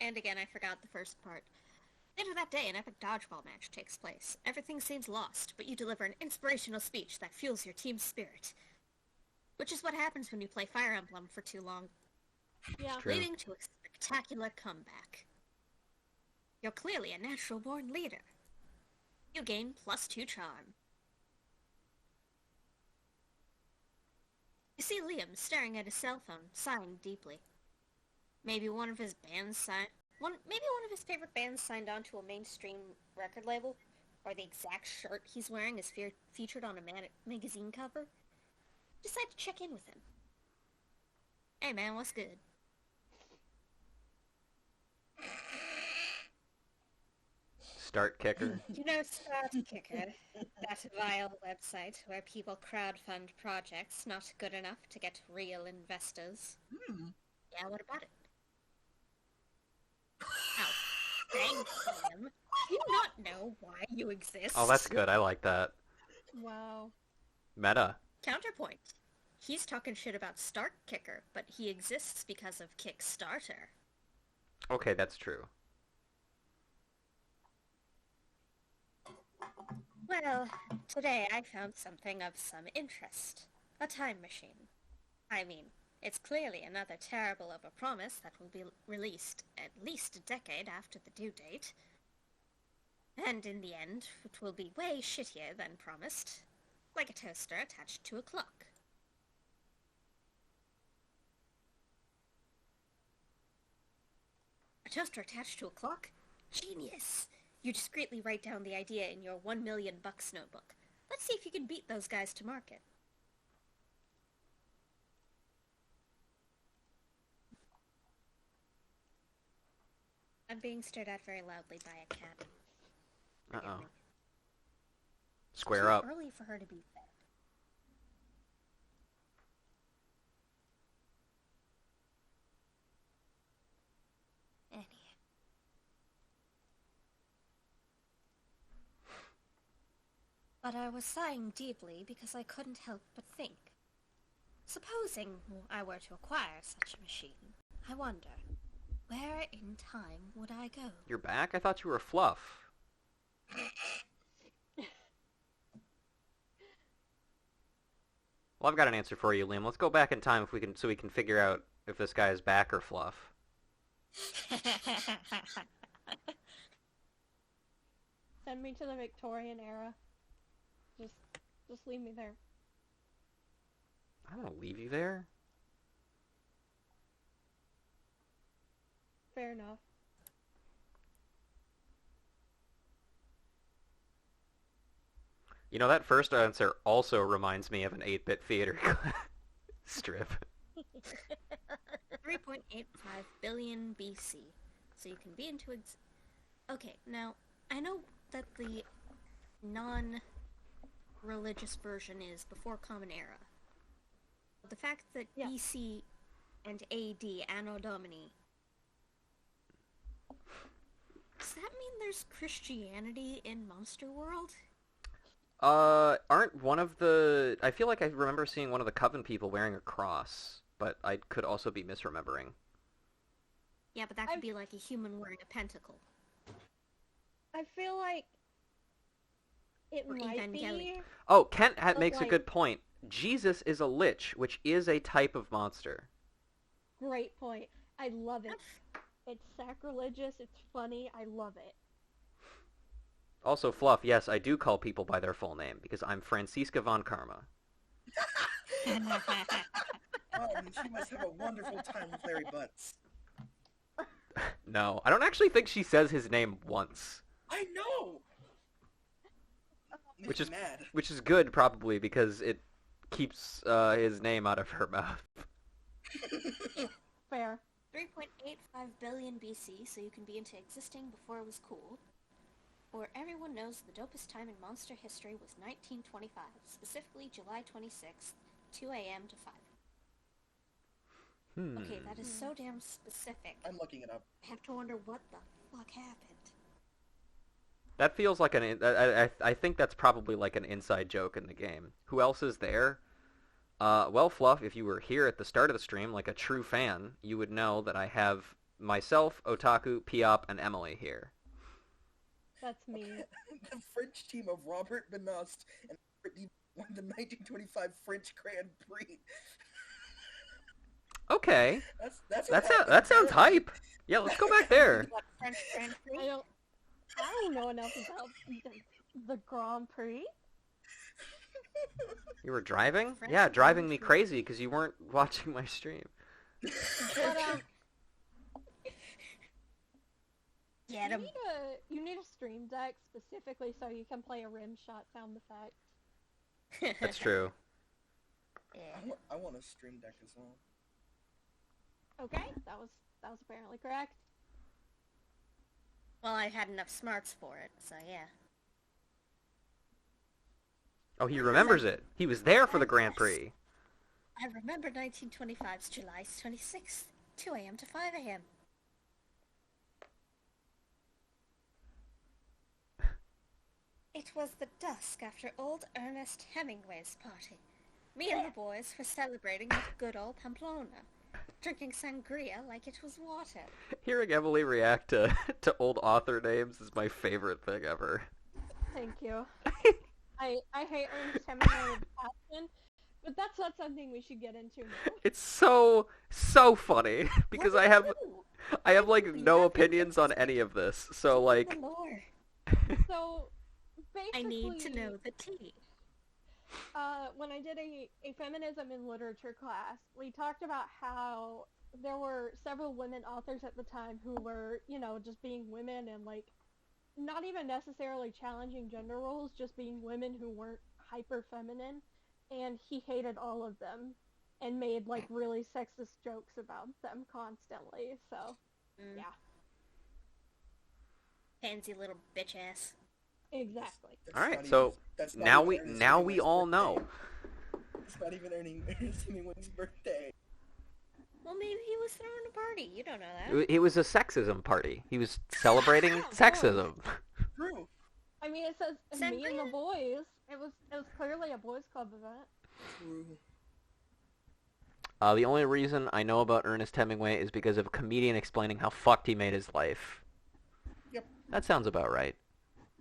And again, I forgot the first part. Later that day, an epic dodgeball match takes place. Everything seems lost, but you deliver an inspirational speech that fuels your team's spirit. Which is what happens when you play Fire Emblem for too long, Yeah. True. leading to a spectacular comeback. You're clearly a natural-born leader. You gain +2 charm. You see Liam staring at his cell phone, sighing deeply. Maybe one of his favorite bands signed on to a mainstream record label, or the exact shirt he's wearing is featured on a magazine cover. Decide to check in with him. Hey man, what's good? Start kicker. You know Start Kicker, that vile website where people crowdfund projects not good enough to get real investors. Yeah, what about it? Oh, thanks, Liam. Do you not know why you exist? Oh, that's good. I like that. Wow. Meta. Counterpoint. He's talking shit about Start Kicker, but he exists because of Kickstarter. Okay, that's true. Well, today I found something of some interest. A time machine. I mean, it's clearly another terrible of a promise that will be released at least a decade after the due date. And in the end, it will be way shittier than promised. Like a toaster attached to a clock. A toaster attached to a clock? Genius! You discreetly write down the idea in your $1 million notebook. Let's see if you can beat those guys to market. I'm being stared at very loudly by a cat. Forgive Uh-oh. me. Square Too up. early for her to be fed. Annie. But I was sighing deeply because I couldn't help but think. Supposing I were to acquire such a machine, I wonder, where in time would I go? You're back? I thought you were Fluff. Well, I've got an answer for you, Liam. Let's go back in time if we can, so we can figure out if this guy is back or Fluff. Send me to the Victorian era. Just leave me there. I don't want to leave you there. Fair enough. You know, that first answer also reminds me of an 8-bit theater strip. 3.85 billion BC. So you can be into Okay, now, I know that the non-religious version is before Common Era. But the fact that Yeah. BC and AD, Anno Domini, does that mean there's Christianity in Monster World? Aren't one of the... I feel like I remember seeing one of the Coven people wearing a cross. but I could also be misremembering. Yeah, but that could be like a human wearing a pentacle. I feel like it Or might be. Evangelion. Oh, Kent But, makes a like- good point. Jesus is a lich, which is a type of monster. Great point. I love it. It's sacrilegious. It's funny. I love it. Also, Fluff, yes, I do call people by their full name, because I'm Francisca von Karma. She must have a wonderful time with Larry Butts. No, I don't actually think she says his name once. I know! Makes Which me is- mad. Which is good, probably, because it keeps his name out of her mouth. Fair. 3.85 billion BC, so you can be into existing before it was cool. Or everyone knows the dopest time in monster history was 1925, specifically July 26th, 2 a.m. to 5. Okay, that is so damn specific. I'm looking it up. I have to wonder what the fuck happened. That feels like I think that's probably like an inside joke in the game. Who else is there? Well, Fluff, if you were here at the start of the stream, like a true fan, you would know that I have myself, Otaku, Piop, and Emily here. That's me. The French team of Robert Benost and Brittany won the 1925 French Grand Prix. Okay, That's that sounds hype. Yeah, let's go back there. What, French Grand Prix? I don't know enough about the Grand Prix. You were driving? French Yeah, driving Grand me Prix. crazy because you weren't watching my stream. But Get him. you need a stream deck specifically so you can play a rim shot sound effect. That's true. Yeah. I want a stream deck as well. Okay, that was apparently correct. Well, I had enough smarts for it, so yeah. Oh, he remembers it. He was there for the Grand Prix. I remember 1925's July 26th, 2 a.m. to 5 a.m. It was the dusk after old Ernest Hemingway's party. Me and the boys were celebrating with good old Pamplona, drinking sangria like it was water. Hearing Emily react to old author names is my favorite thing ever. Thank you. I hate Ernest Hemingway with passion, but that's not something we should get into now. It's so funny because I have like no opinions on any of this. So like The lore. So, basically, I need to know the tea. when I did a feminism in literature class, we talked about how there were several women authors at the time who were, just being women and, like, not even necessarily challenging gender roles, just being women who weren't hyper feminine, and he hated all of them and made, like, really sexist jokes about them constantly, so, Mm. yeah, Pansy little bitch ass. exactly. That's all right, not so even- that's not now even we Ernest now we Hemingway's all birthday. know. It's not even Ernest Hemingway's birthday. Well, maybe he was throwing a party. You don't know that. It was a sexism party. He was celebrating sexism. True. I mean, it says me and the Sangria? boys. It was clearly a boys club event. True. The only reason I know about Ernest Hemingway is because of a comedian explaining how fucked he made his life. Yep. That sounds about right.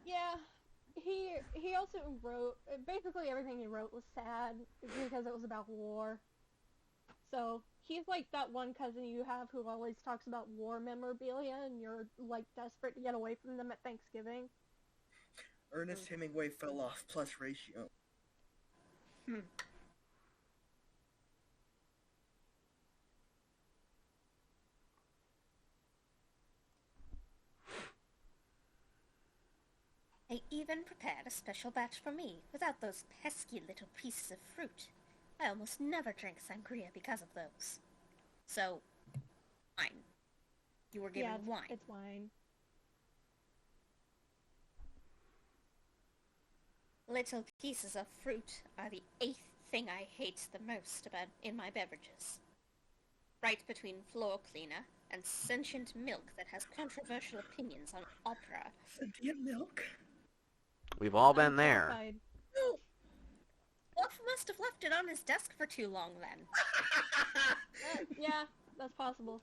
Yeah, he also wrote, basically everything he wrote was sad because it was about war. So, he's like that one cousin you have who always talks about war memorabilia and you're like desperate to get away from them at Thanksgiving. Ernest Hemingway fell off plus ratio. I even prepared a special batch for me, without those pesky little pieces of fruit. I almost never drink sangria because of those. So, wine. You were given Yeah, wine. it's wine. Little pieces of fruit are the 8th thing I hate the most about in my beverages. Right between floor cleaner and sentient milk that has controversial opinions on opera. Sentient milk? We've all been I'm there. terrified. Wolf must have left it on his desk for too long then. Yeah, that's possible.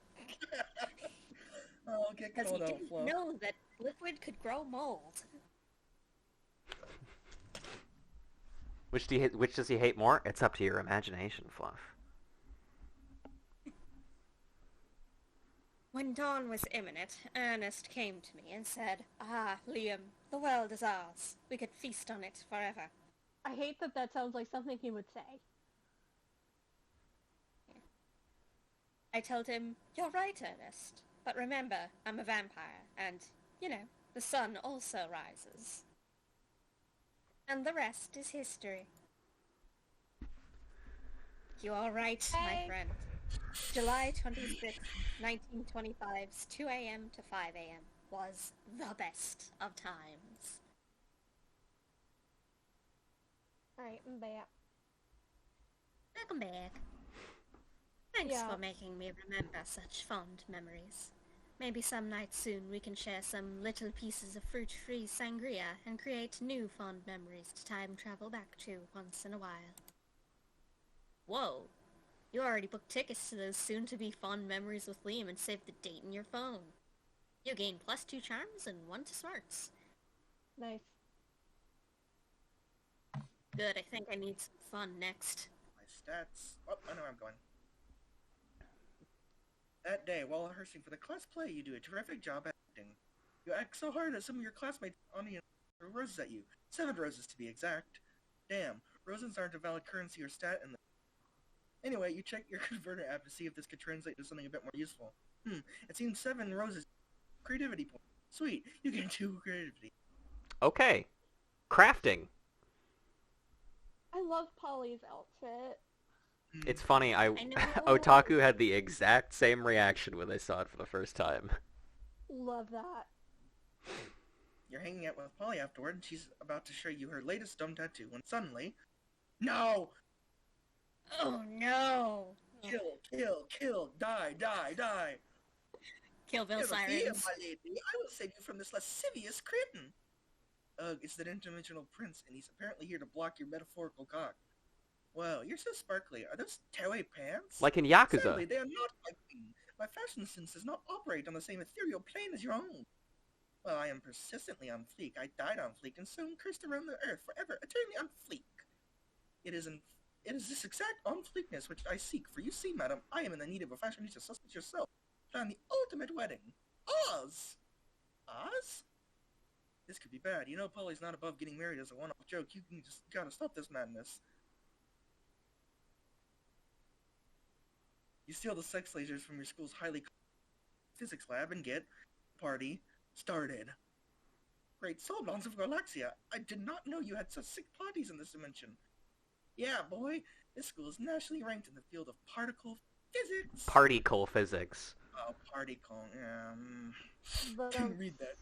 Oh, get Because called he out, didn't Fluff. know that liquid could grow mold. Which does he hate more? It's up to your imagination, Fluff. When dawn was imminent, Ernest came to me and said, "Ah, Liam, the world is ours. We could feast on it forever." I hate that that sounds like something he would say. I told him, "You're right, Ernest. But remember, I'm a vampire, and, you know, the sun also rises." And the rest is history. You are right, my Hey. friend. July 26th, 1925's 2 a.m. to 5 a.m. was the best of times. Alright, I'm back. Welcome back. Thanks Yeah. for making me remember such fond memories. Maybe some night soon we can share some little pieces of fruit-free sangria and create new fond memories to time travel back to once in a while. Whoa! You already booked tickets to those soon-to-be fond memories with Liam and saved the date in your phone. You gain +2 charms and 1 to smarts. Nice. Good, I think I need some fun next. My stats. Oh, I know where I'm going. That day, while rehearsing for the class play, you do a terrific job acting. You act so hard that some of your classmates on the throw roses at you. 7 roses to be exact. Damn, roses aren't a valid currency or stat in the... Anyway, you check your converter app to see if this could translate to something a bit more useful. It seems 7 roses. Creativity point. Sweet, you get 2 creativity. Okay. Crafting. I love Polly's outfit. It's funny, I know. Otaku had the exact same reaction when they saw it for the first time. Love that. You're hanging out with Polly afterward, and she's about to show you her latest dumb tattoo, when suddenly... No! Oh no! Kill, kill, kill, die, die, die! Kill Bill Never fear, Sirens. my lady. I will save you from this lascivious cretin. Ugh, it's that interdimensional prince, and he's apparently here to block your metaphorical cock. Wow, you're so sparkly. Are those tearaway pants? Like in Yakuza. Sadly, they are not like me. My fashion sense does not operate on the same ethereal plane as your own. Well, I am persistently on fleek. I died on fleek and soon cursed around the earth forever, eternally on fleek. It is this exact on fleekness which I seek, for you see, madam, I am in the need of a fashionista such as yourself. Plan the ultimate wedding. Oz! Oz? This could be bad. You know Polly's not above getting married as a one-off joke. You can just gotta stop this madness. You steal the sex lasers from your school's highly physics lab and get party started. Great Solons of Galaxia, I did not know you had such sick parties in this dimension. Yeah, boy, this school is nationally ranked in the field of particle physics. Particle physics. Oh, particle, yeah. But, Didn't read that.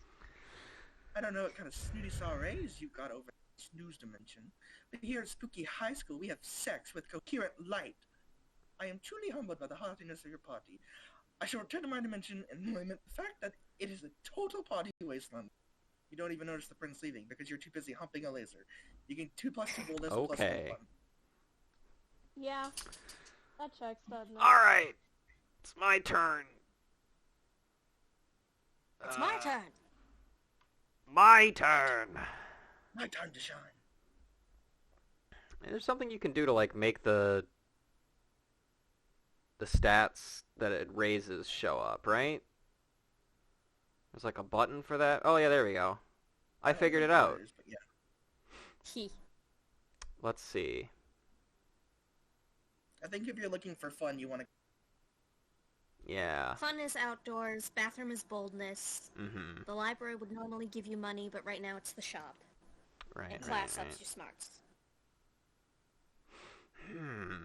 I don't know what kind of snooty soirees you got over in the snooze dimension, but here at Spooky High School we have sex with coherent light. I am truly humbled by the haughtiness of your party. I shall return to my dimension and lament the fact that it is a total party wasteland. You don't even notice the prince leaving because you're too busy humping a laser. You gain 2 + 2 boldness plus 1 Okay. fun. yeah. That checks, doesn't it? Alright. It's my turn. It's my turn. My turn. My time to shine. There's something you can do to, like, make the stats that it raises show up, right? There's like a button for that. Oh yeah, there we go. I figured it out. But yeah. He. Let's see. I think if you're looking for fun, you want to... Yeah. Fun is outdoors, bathroom is boldness. Mm-hmm. The library would normally give you money, but right now it's the shop. Right, And class right, ups your smarts. Hmm.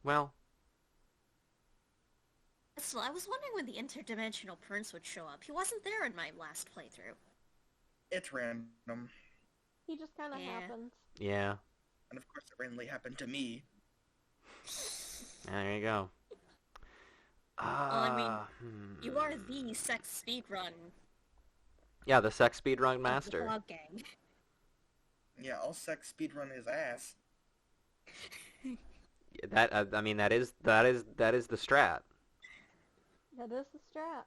Well, Still, I was wondering when the interdimensional prince would show up. He wasn't there in my last playthrough. It's random. He just kind of Yeah. happens. yeah. And of course it randomly happened to me. There you go. I mean, You are the sex speedrun Yeah, the sex speedrun of the master. Pog Gang. Yeah, all sex speedrun is ass. That I mean that is the strat. That is the strat.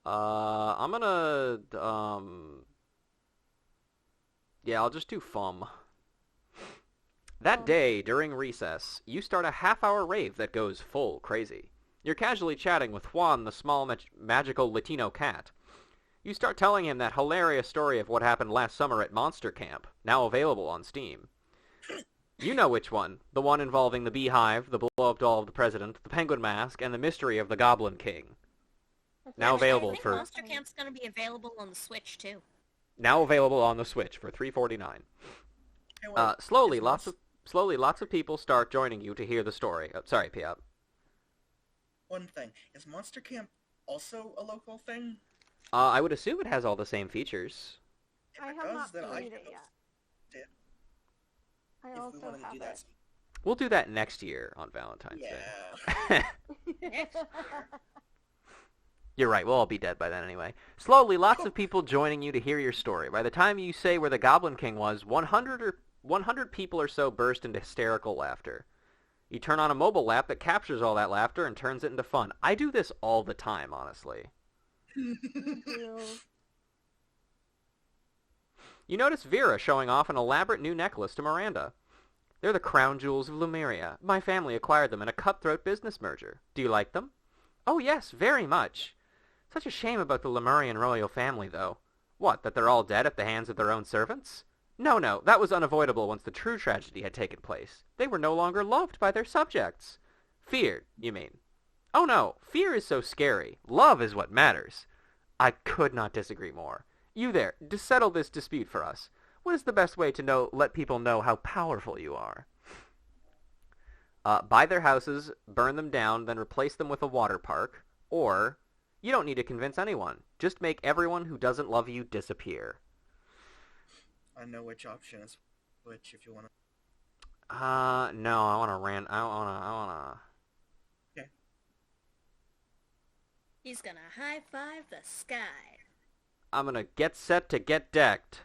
I'm gonna yeah, I'll just do fum. That day, during recess, you start a half-hour rave that goes full crazy. You're casually chatting with Juan, the small magical Latino cat. You start telling him that hilarious story of what happened last summer at Monster Camp, now available on Steam. You know which one. The one involving the beehive, the blow-up doll of the president, the penguin mask, and the mystery of the Goblin King. Now Actually, I available think for... Monster Camp's gonna be available on the Switch too. Now available on the Switch for $3.49. Hey, wait, Slowly, is lots of people start joining you to hear the story. Oh, sorry, Piop. one thing. Is Monster Camp also a local thing? I would assume it has all the same features. If I it have does, not then I played can it go yet. it I if we also wanted to have do that. it. We'll do that next year on Valentine's Yeah. Day. You're right, we'll all be dead by then anyway. Slowly, lots of people joining you to hear your story. By the time you say where the Goblin King was, 100 people or so burst into hysterical laughter. You turn on a mobile app that captures all that laughter and turns it into fun. I do this all the time, honestly. Ew. You notice Vera showing off an elaborate new necklace to Miranda. They're the crown jewels of Lemuria. My family acquired them in a cutthroat business merger. Do you like them? Oh yes, very much. Such a shame about the Lemurian royal family, though. What, that they're all dead at the hands of their own servants? No, that was unavoidable once the true tragedy had taken place. They were no longer loved by their subjects. Feared, you mean? Oh no, fear is so scary. Love is what matters. I could not disagree more. You there, to settle this dispute for us. What is the best way to let people know how powerful you are? Buy their houses, burn them down, then replace them with a water park. Or, you don't need to convince anyone. Just make everyone who doesn't love you disappear. I know which option is which if you want to. No, I want to rant. I want Okay. He's gonna high five the sky. I'm gonna get set to get decked.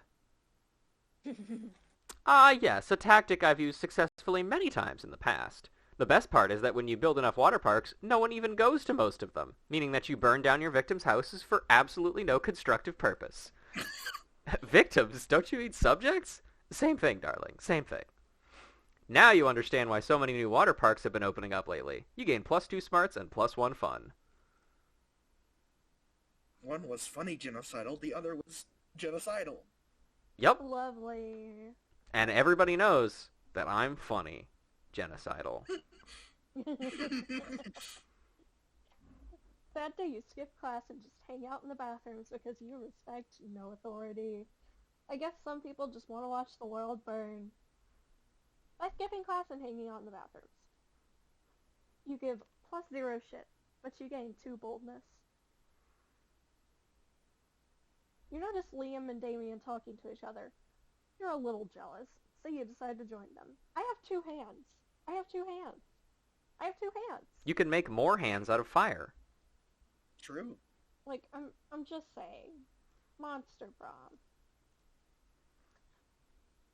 Yes, a tactic I've used successfully many times in the past. The best part is that when you build enough water parks, no one even goes to most of them, meaning that you burn down your victims' houses for absolutely no constructive purpose. Victims? Don't you mean subjects? Same thing, darling. Same thing. Now you understand why so many new water parks have been opening up lately. You gain +2 smarts and +1 fun. One was funny genocidal, the other was genocidal. Yep, Lovely. and everybody knows that I'm funny. Genocidal. That day you skip class and just hang out in the bathrooms because you respect no authority. I guess some people just want to watch the world burn. By skipping class and hanging out in the bathrooms. You give +0 shit, but you gain 2 boldness. You notice Liam and Damien talking to each other. You're a little jealous, so you decide to join them. I have 2 hands. I have 2 hands. I have 2 hands. You can make more hands out of fire. True. Like, I'm just saying. Monster Prom.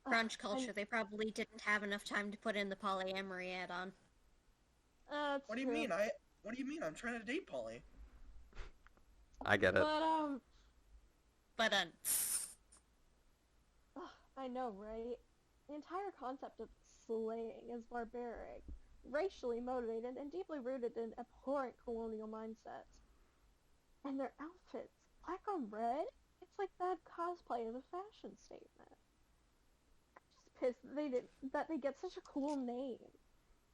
Crunch culture, they probably didn't have enough time to put in the polyamory add-on. That's What do you true. mean? What do you mean? I'm trying to date Polly. I get it. But, But, I know, right? The entire concept of slaying is barbaric, racially motivated, and deeply rooted in abhorrent colonial mindsets. And their outfits, black on red, it's like bad cosplay of a fashion statement. I'm just pissed that they get such a cool name.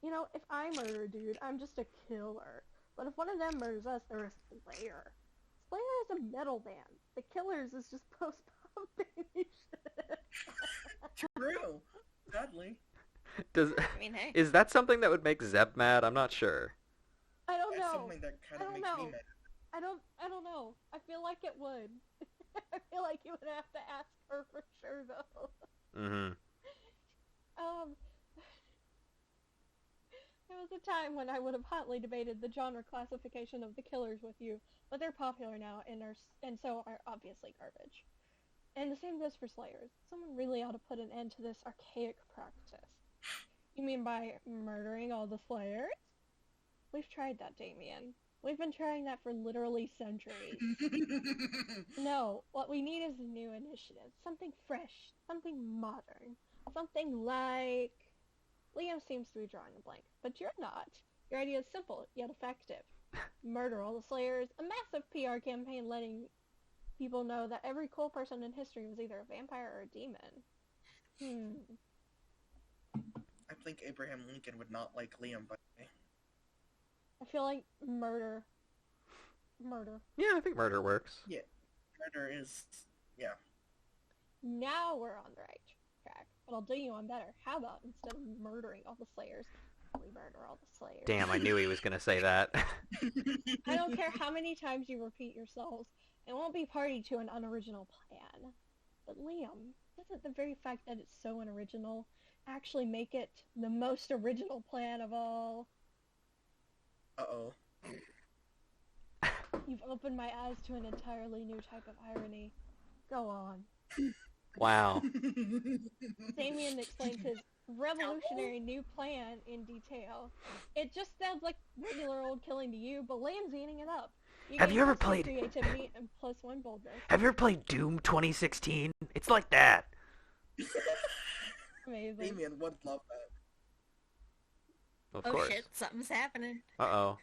You know, if I murder a dude, I'm just a killer. But if one of them murders us, they're a slayer. Slayer is a metal band. The Killers is just post-punk baby shit. True. Sadly. I mean, hey. Is that something that would make Zeb mad? I'm not sure. I don't That's know. something that kind I of don't makes know. me mad. I don't know. I feel like it would. I feel like you would have to ask her for sure, though. Mm-hmm. There was a time when I would have hotly debated the genre classification of the Killers with you, but they're popular now and so are obviously garbage. And the same goes for Slayers. Someone really ought to put an end to this archaic practice. You mean by murdering all the Slayers? We've tried that, Damien. We've been trying that for literally centuries. No, what we need is a new initiative. Something fresh. Something modern. Something like... Liam seems to be drawing a blank, but you're not. Your idea is simple, yet effective. Murder all the Slayers, a massive PR campaign letting people know that every cool person in history was either a vampire or a demon. I think Abraham Lincoln would not like Liam, by the way. I feel like murder. Yeah, I think murder works. Yeah. Murder is... yeah. Now we're on the right track. But I'll do you one better. How about instead of murdering all the Slayers, we murder all the Slayers? Damn, I knew he was gonna say that. I don't care how many times you repeat yourselves. It won't be party to an unoriginal plan. But Liam, doesn't the very fact that it's so unoriginal actually make it the most original plan of all? Uh-oh. You've opened my eyes to an entirely new type of irony. Go on. Wow. Damien explains his revolutionary new plan in detail. It just sounds like regular old killing to you, but Liam's eating it up. Have gain you ever plus two played- creativity and +1 boldness. Have you ever played Doom 2016? It's like that. Amazing. Damien would love that. Of Oh course. shit, something's happening. Uh-oh.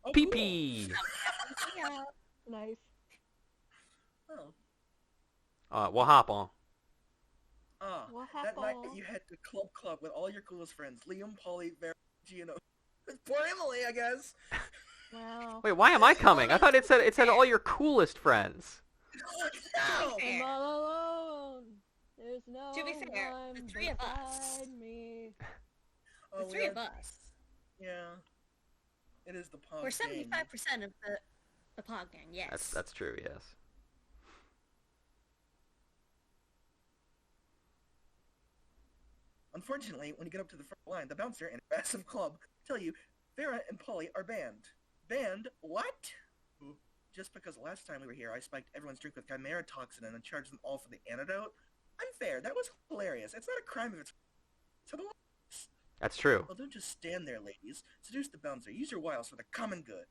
Oh, Pee cool. pee. Yeah. Nice. Oh. We'll hop on. Ah, What that night happened? you had to club with all your coolest friends. Liam, Polly, Vera, Gino. Poor Emily, I guess. Wow. Wait, why am I coming? I thought it said all your coolest friends. No! I'm all alone. There's no To be fair, one the three of us. beside me. Oh, The we three are- of us. Yeah. It is the Pog We're Gang. 75% of the Pog Gang, yes. That's true, yes. Unfortunately, when you get up to the front line, the bouncer in a massive club tell you Vera and Polly are banned. Banned? What? Just because last time we were here, I spiked everyone's drink with chimera toxin and then charged them all for the antidote? Unfair. That was hilarious. It's not a crime if it's... So the... That's true. Well, don't just stand there, ladies. Seduce the bouncer. Use your wiles for the common good.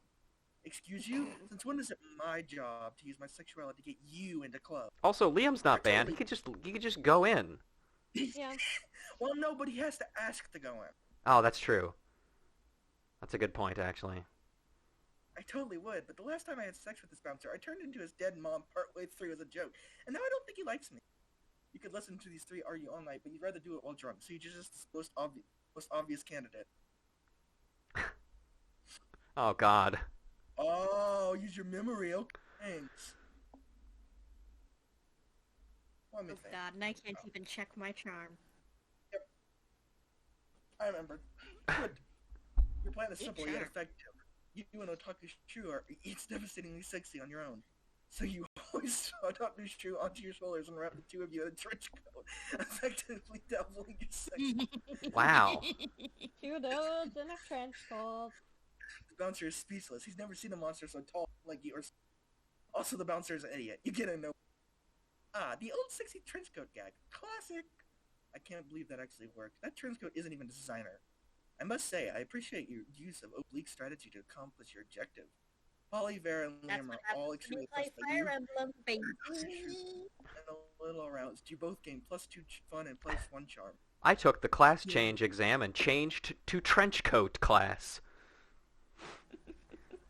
Excuse you? Since when is it my job to use my sexuality to get you into club? Also, Liam's not banned. He could just go in. Yeah. Well, no, but he has to ask to go in. Oh, that's true. That's a good point, actually. I totally would, but the last time I had sex with this bouncer, I turned into his dead mom partway through as a joke, and now I don't think he likes me. You could listen to these three argue all night, but you'd rather do it while drunk, so you just the most obvious candidate. Oh, God. Oh, use your memory, okay. Thanks. Let me Oh think. god, and I can't even check my charm. I remember. Good. Your plan is Good simple yet charm. effective. You and Otaku Shu are each devastatingly sexy on your own. So you hoist Otaku Shu onto your shoulders and wrap the two of you in a trench coat, effectively doubling your sex. Wow. 2 dudes in a trench coat. The bouncer is speechless. He's never seen a monster so tall like you. Also, the bouncer is an idiot. You get a no. Ah, the old sexy trench coat gag. Classic. I can't believe that actually worked. That trench coat isn't even a designer. I must say, I appreciate your use of oblique strategy to accomplish your objective. Polly, Vera, and That's Liam what are all happens when extremely you play impressed by you. Fire Emblem, baby. And a little aroused. You both gain +2 fun and +1 charm. I took the class change exam and changed to trench coat class.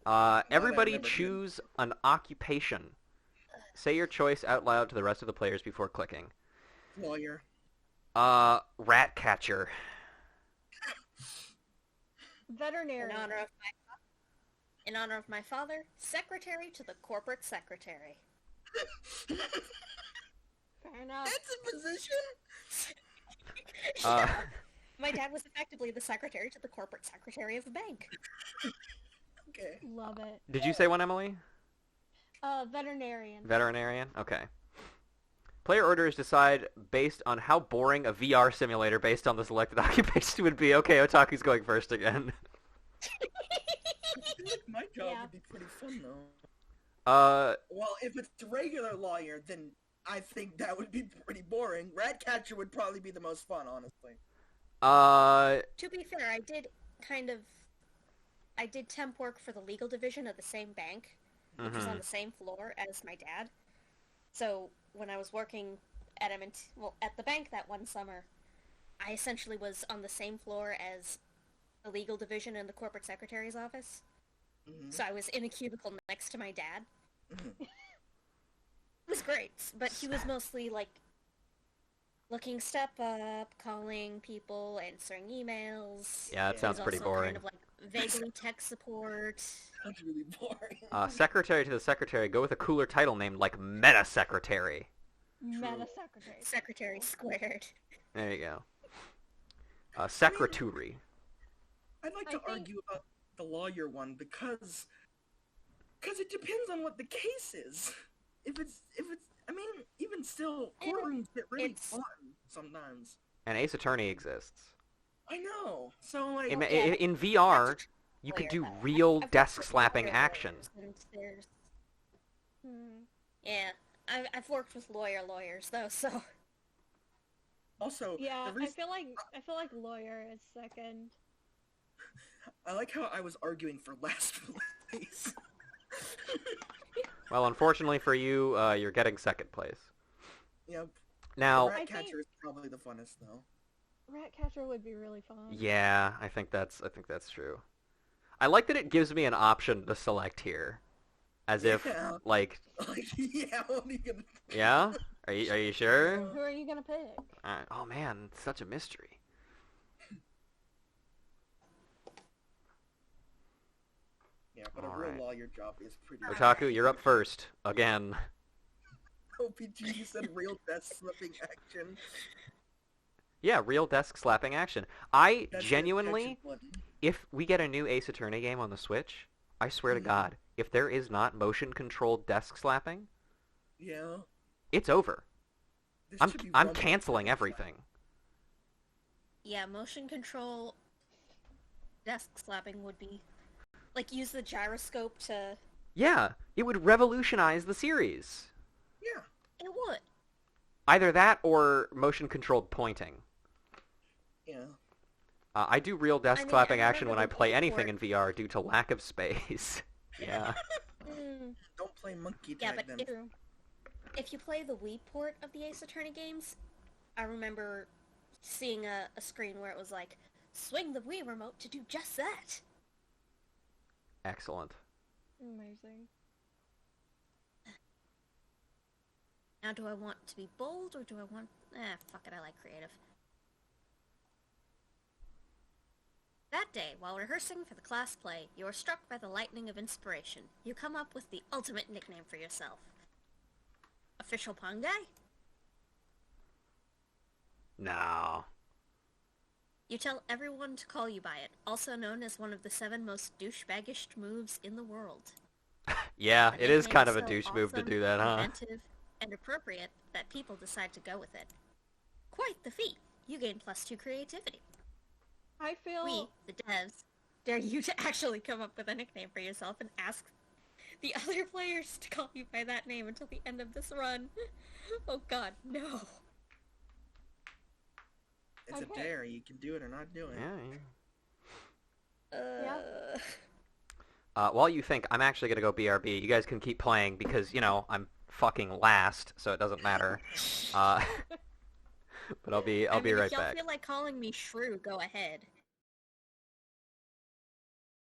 Everybody never did. choose an occupation. Say your choice out loud to the rest of the players before clicking. Lawyer. Rat catcher. Veterinarian. In honor of my father, secretary to the corporate secretary. Fair enough. That's a position? My dad was effectively the secretary to the corporate secretary of a bank. Okay. Love it. Did you say one, Emily? Veterinarian. Veterinarian? Okay. Player orders decide based on how boring a VR simulator based on the selected occupation would be. Okay, Otaku's going first again. I feel like my job Yeah. would be pretty fun, though. Uh, Well, if it's a regular lawyer, then I think that would be pretty boring. Rat catcher would probably be the most fun, honestly. Uh, To be fair, I did temp work for the legal division of the same bank, which was on mhm. the same floor as my dad. So when I was working at M&T, well, at the bank that one summer, I essentially was on the same floor as the legal division in the corporate secretary's office. Hmm. So I was in a cubicle next to my dad. Hmm. It was great, but he was mostly like looking stuff up, calling people, answering emails. Yeah, it He Yeah, was sounds pretty also kind boring. of like vaguely tech support. sounds really boring. Secretary to the secretary, go with a cooler title named like Meta Secretary. Meta secretary. Secretary squared. There you go. I mean, Secretary. I'd like I to think argue about the lawyer one because it depends on what the case is. If it's I mean, even still, And courtrooms get really it's fun sometimes. And Ace Attorney exists. I know. So like, In, well, yeah, in that's VR, you a could lawyer do though. real I've worked desk with slapping lawyer action. lawyers, and there's Hmm. yeah, I've worked with lawyers though, so also Yeah, the reason I feel like lawyer is second. I like how I was arguing for last place. Well, unfortunately for you, you're getting second place. Yep. Now, The I Ratcatcher think is probably the funnest though. Ratcatcher would be really fun. yeah, I think that's true. I like that it gives me an option to select here, as if Yeah. like, Like, yeah, what are you gonna... yeah, are you sure? Who are you gonna pick? Oh man, it's such a mystery. Yeah, but All a real right, lawyer job is pretty... Otaku, you're up first again. OPG, you said real death slipping action. Yeah, real desk slapping action. I That's an objection genuinely, button. if we get a new Ace Attorney game on the Switch, I swear to Mhm. God, if there is not motion controlled desk slapping, Yeah. it's over. This I'm should be I'm rumble canceling style. everything. yeah, motion control desk slapping would be like use the gyroscope to Yeah, it would revolutionize the series. Yeah. it would. Either that or motion controlled pointing. Yeah. I do real desk I mean, slapping I action when I remember the play Wii anything port. in VR due to lack of space. Yeah. Mm, Don't play monkey Yeah, tag but then. true. if you play the Wii port of the Ace Attorney games, I remember seeing a screen where it was like, swing the Wii remote to do just that. Excellent. Amazing. Now, do I want to be bold or do I want... fuck it, I like creative. That day, while rehearsing for the class play, you are struck by the lightning of inspiration. You come up with the ultimate nickname for yourself. Official Pong Guy? No. You tell everyone to call you by it, also known as one of the 7 most douchebaggish moves in the world. Yeah, The it is nickname kind of a so douche move to awesome, do that, huh? inventive, and appropriate that people decide to go with it. Quite the feat. You gain +2 creativity. I feel We, the devs, dare you to actually come up with a nickname for yourself and ask the other players to call you by that name until the end of this run. Oh god, no. It's Okay. a dare. You can do it or not do it. Yeah. While you think, I'm actually gonna go BRB. You guys can keep playing because I'm fucking last, so it doesn't matter. Uh, but I'll be I mean, right if y'all back. feel like calling me Shrew, go ahead.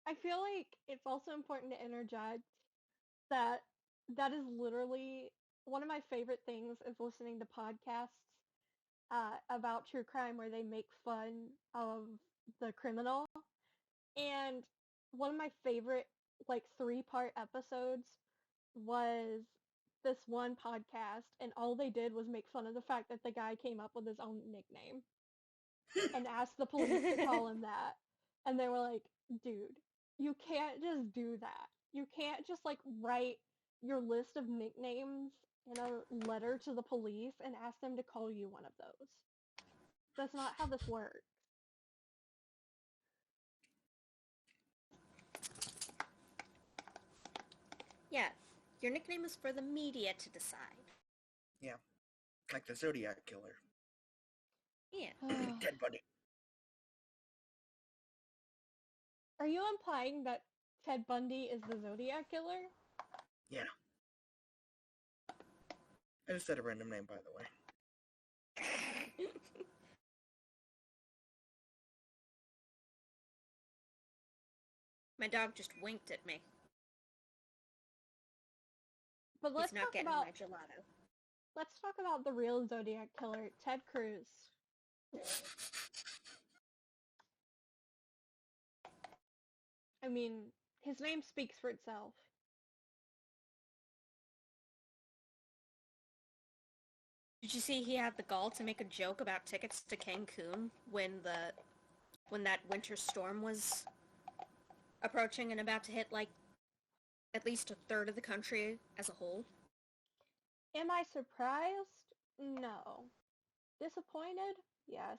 I feel like it's also important to interject that that is literally one of my favorite things is listening to podcasts about true crime where they make fun of the criminal. And one of my favorite like 3-part episodes was this one podcast, and all they did was make fun of the fact that the guy came up with his own nickname and asked the police to call him that. And they were like, dude, you can't just do that. You can't just like write your list of nicknames in a letter to the police and ask them to call you one of those. That's not how this works. Yeah, your nickname is for the media to decide. Yeah. Like the Zodiac Killer. Yeah. Dead Buddy. Are you implying that Ted Bundy is the Zodiac Killer? Yeah. I just said a random name, by the way. My dog just winked at me. But let's He's not talk getting about my gelato. let's talk about the real Zodiac Killer, Ted Cruz. I mean, his name speaks for itself. Did you see he had the gall to make a joke about tickets to Cancun when that winter storm was approaching and about to hit, like, at least a third of the country as a whole? Am I surprised? No. Disappointed? Yes.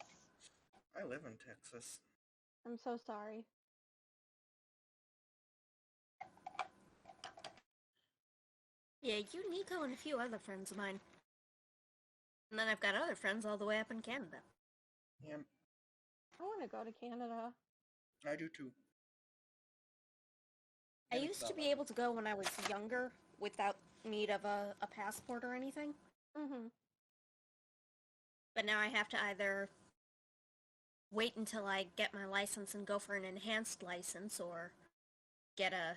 I live in Texas. I'm so sorry. Yeah, you, Nico, and a few other friends of mine. And then I've got other friends all the way up in Canada. Yeah, I want to go to Canada. I do too. I And used to be Bella. able to go when I was younger without need of a passport or anything. Mm-hmm. But now I have to either wait until I get my license and go for an enhanced license or get a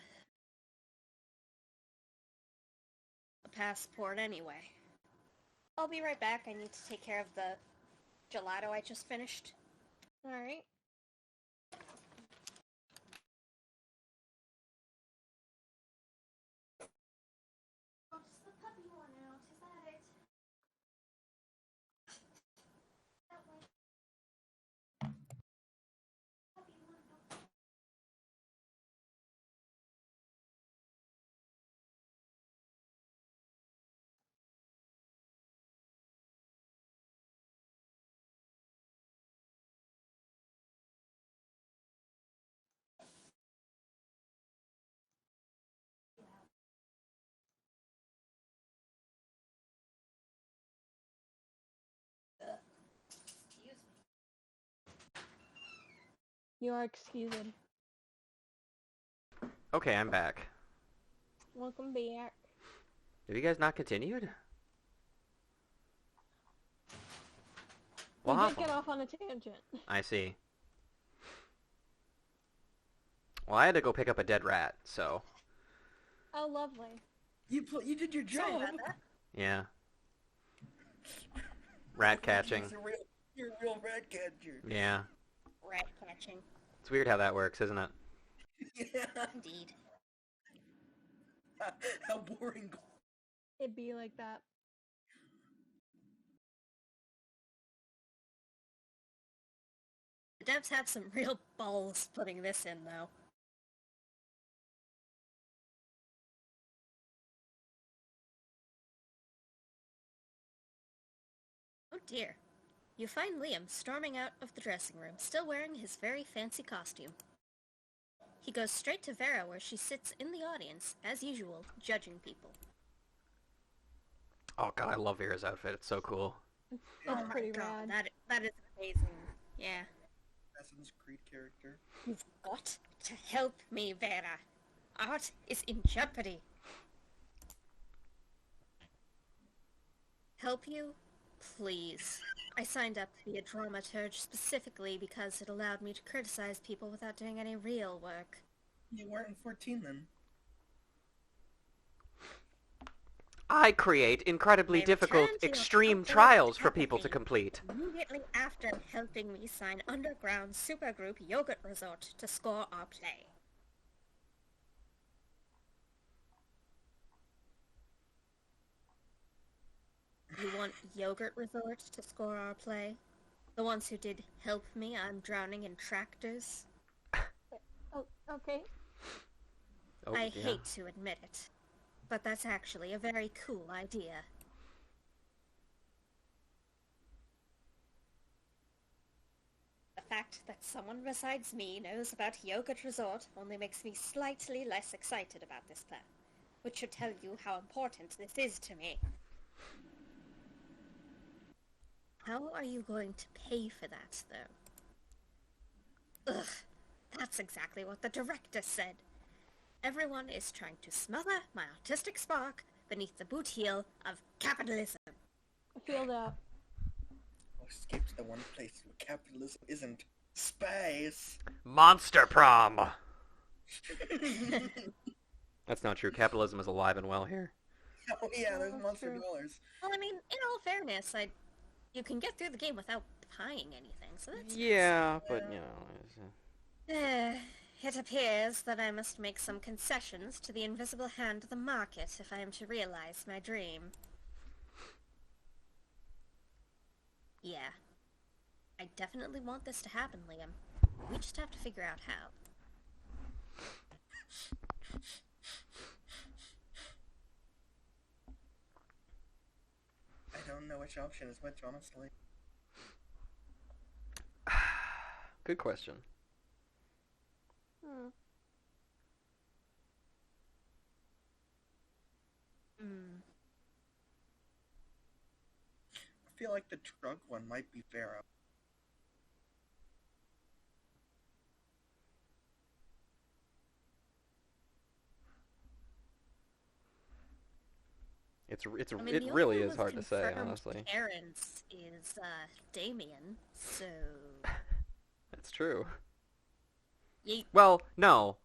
passport anyway. I'll be right back. I need to take care of the gelato I just finished. Alright. Oh, just the puppy one out. Is that it? That way. Puppy one out. Excuse me. You are excused. Okay, I'm back. Welcome back. Have you guys not continued? We What did get happened? off on a tangent. I see. Well, I had to go pick up a dead rat, so Oh, lovely. You did your Sorry job. about that. yeah. Rat catching. You're a real rat catcher. Yeah. Rat catching. It's weird how that works, isn't it? Yeah. Indeed. How boring. It'd be like that. The devs had some real balls putting this in, though. Oh dear. You find Liam storming out of the dressing room, still wearing his very fancy costume. He goes straight to Vera, where she sits in the audience, as usual, judging people. Oh god, I love Vera's outfit. It's so cool. It's Oh pretty my god, rad. that is amazing. Yeah. Assassin's Creed character. You've got to help me, Vera. Art is in jeopardy. Help you? Please. I signed up to be a dramaturge specifically because it allowed me to criticize people without doing any real work. You weren't in 14 then. I create incredibly I difficult, returned to your extreme outdoor trials for people to photography complete. Immediately after helping me sign underground supergroup Yogurt Resort to score our play. You want Yogurt Resort to score our play? The ones who did Help Me, I'm Drowning in Tractors? Oh, okay. Oh, I yeah. hate to admit it, but that's actually a very cool idea. The fact that someone besides me knows about Yogurt Resort only makes me slightly less excited about this plan, which should tell you how important this is to me. How are you going to pay for that, though? Ugh. That's exactly what the director said. Everyone is trying to smother my artistic spark beneath the boot heel of capitalism. I feel that. I'll escape to the one place where capitalism isn't space. Monster prom! That's not true. Capitalism is alive and well here. Oh yeah, there's That's monster true. dollars. Well, I mean, in all fairness, you can get through the game without buying anything, so that's Yeah, but, you know... nice. It appears that I must make some concessions to the invisible hand of the market if I am to realize my dream. Yeah. I definitely want this to happen, Liam. We just have to figure out how. I don't know which option is which, honestly. Good question. I feel like the truck one might be fairer. I mean, It the really only is one hard to with say, confirmed honestly. parents is, Damien, so... That's true. Yeet. Well, no.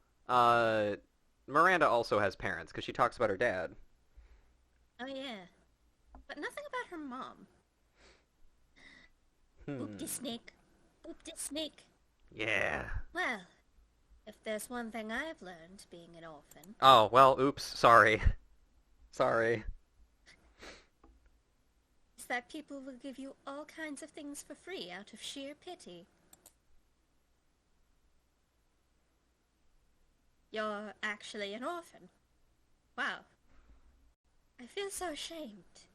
Miranda also has parents, because she talks about her dad. Oh yeah. But nothing about her mom. Boop de snake. Boop de snake. Yeah. Well, if there's one thing I've learned being an orphan, Oh, well, oops, sorry. Sorry. is that people will give you all kinds of things for free out of sheer pity. You're actually an orphan. Wow. I feel so ashamed.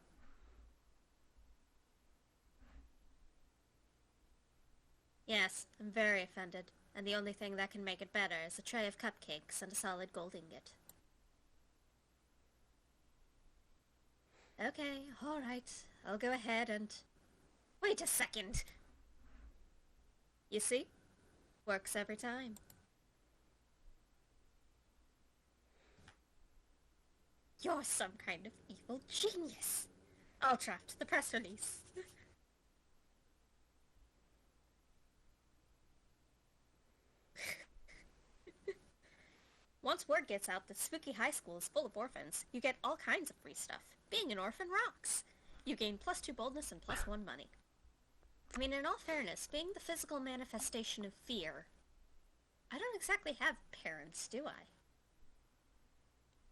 Yes, I'm very offended, and the only thing that can make it better is a tray of cupcakes and a solid gold ingot. Okay, alright, I'll go ahead and... Wait a second! You see? Works every time. You're some kind of evil genius! I'll draft the press release. Once word gets out that Spooky High School is full of orphans, you get all kinds of free stuff. Being an orphan rocks. You gain +2 boldness and +1 money. I mean, in all fairness, being the physical manifestation of fear, I don't exactly have parents, do I?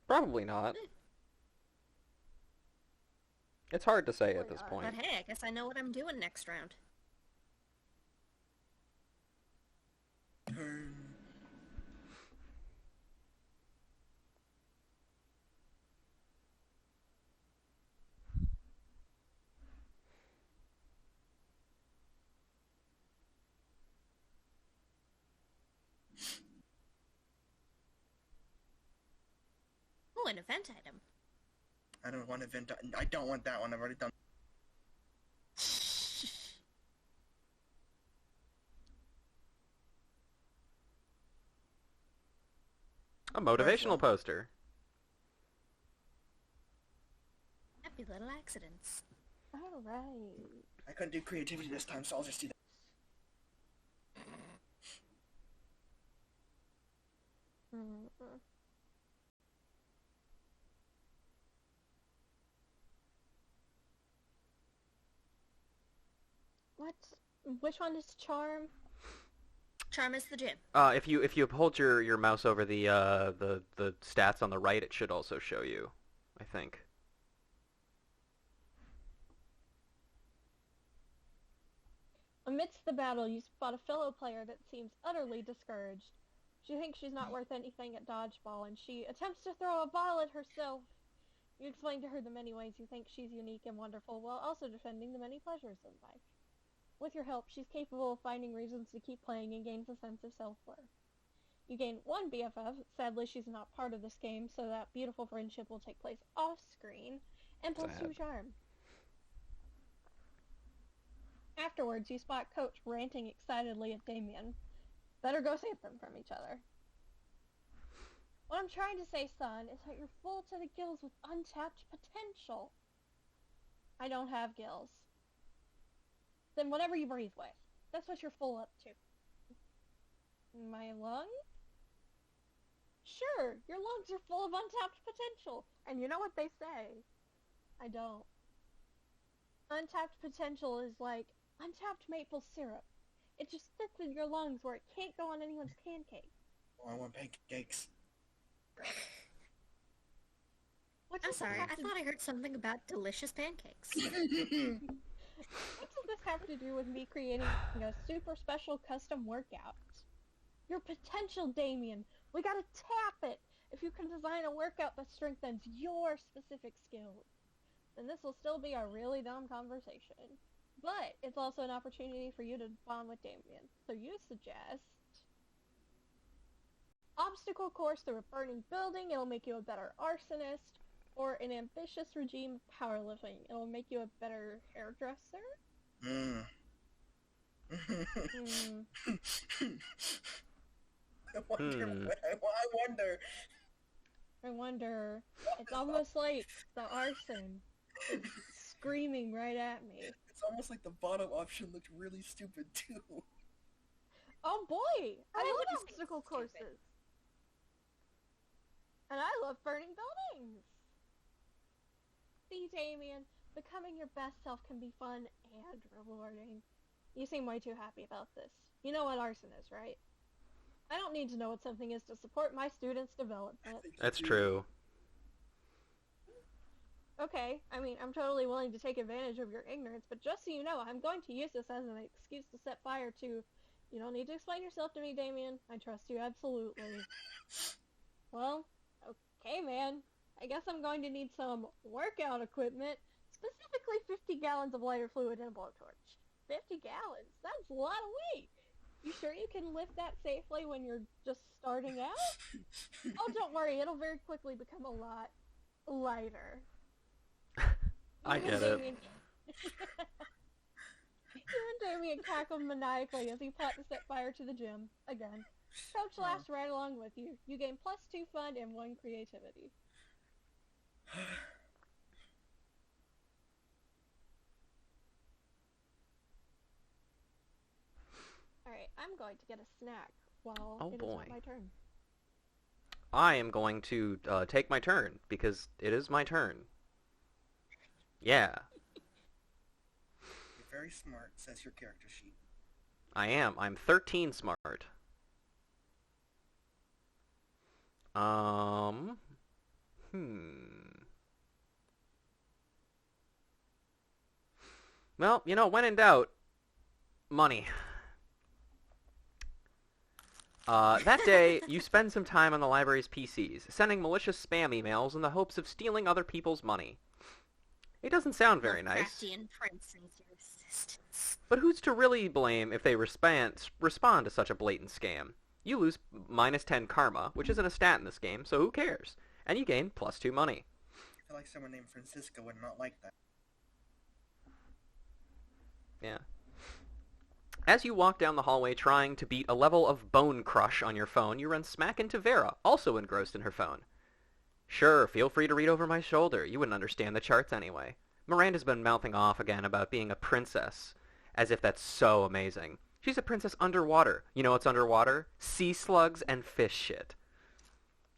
Probably not. It's hard to say at this point. But hey, I guess I know what I'm doing next round. Turn. Ooh, an event item. I don't want event. I don't want that one. I've already done. A motivational poster. Happy little accidents. Alright. I couldn't do creativity this time, so I'll just do that. What? Which one is charm? Charm is the gym. If you hold your mouse over the stats on the right, it should also show you, I think. Amidst the battle, you spot a fellow player that seems utterly discouraged. She thinks she's not worth anything at dodgeball, and she attempts to throw a ball at herself. You explain to her the many ways you think she's unique and wonderful, while also defending the many pleasures of life. With your help, she's capable of finding reasons to keep playing and gains a sense of self-worth. You gain one BFF, sadly she's not part of this game, so that beautiful friendship will take place off-screen, and +2 Sad. charm. Afterwards, you spot Coach ranting excitedly at Damien. Better go save them from each other. What I'm trying to say, son, is that you're full to the gills with untapped potential. I don't have gills. Then whatever you breathe with, that's what you're full up to. My lungs? Sure, your lungs are full of untapped potential. And you know what they say? I don't. Untapped potential is like untapped maple syrup. It just sits in your lungs where it can't go on anyone's pancake. Oh, I want pancakes. What I'm does this sorry, have I to- thought I heard something about delicious pancakes. What does this have to do with me creating a super special custom workout? Your potential, Damien. We gotta tap it. If you can design a workout that strengthens your specific skills, then this will still be a really dumb conversation. But it's also an opportunity for you to bond with Damien. So you suggest obstacle course through a burning building. It'll make you a better arsonist. Or an ambitious regime of powerlifting. It'll make you a better hairdresser. I wonder. I wonder. It's almost like the arson is screaming right at me. It's almost like the bottom option looked really stupid too. Oh boy! I Oh, love it is obstacle stupid. courses. And I love burning buildings. See, Damien, becoming your best self can be fun and rewarding. You seem way too happy about this. You know what arson is, right? I don't need to know what something is to support my students' development. That's true. Okay, I mean, I'm totally willing to take advantage of your ignorance, but just so you know, I'm going to use this as an excuse to set fire to... You don't need to explain yourself to me, Damien. I trust you absolutely. Well, okay, man. I guess I'm going to need some workout equipment, specifically 50 gallons of lighter fluid and a blowtorch. 50 gallons? That's a lot of weight. You sure you can lift that safely when you're just starting out? Oh, don't worry. It'll very quickly become a lot lighter. I You and get it. Damien- You and Damien cackle maniacally as he plot to set fire to the gym. Again. Coach laughs right along with you. You gain +2 fun and 1 creativity. Alright, I'm going to get a snack while Oh, it is boy. not my turn. I am going to take my turn, because it is my turn. Yeah, You're very smart, says your character sheet. I am. I'm 13 smart. Well, you know, when in doubt, money. That day, you spend some time on the library's PCs, sending malicious spam emails in the hopes of stealing other people's money. It doesn't sound very nice, Lovecraftian princes, your assistants. but who's to really blame if they respond to such a blatant scam? You lose -10 karma, which isn't a stat in this game, so who cares? And you gain +2 money. I feel like someone named Francisco would not like that. Yeah. As you walk down the hallway trying to beat a level of Bone Crush on your phone, you run smack into Vera, also engrossed in her phone. Sure, feel free to read over my shoulder. You wouldn't understand the charts anyway. Miranda's been mouthing off again about being a princess, as if that's so amazing. She's a princess underwater. You know what's underwater? Sea slugs and fish shit.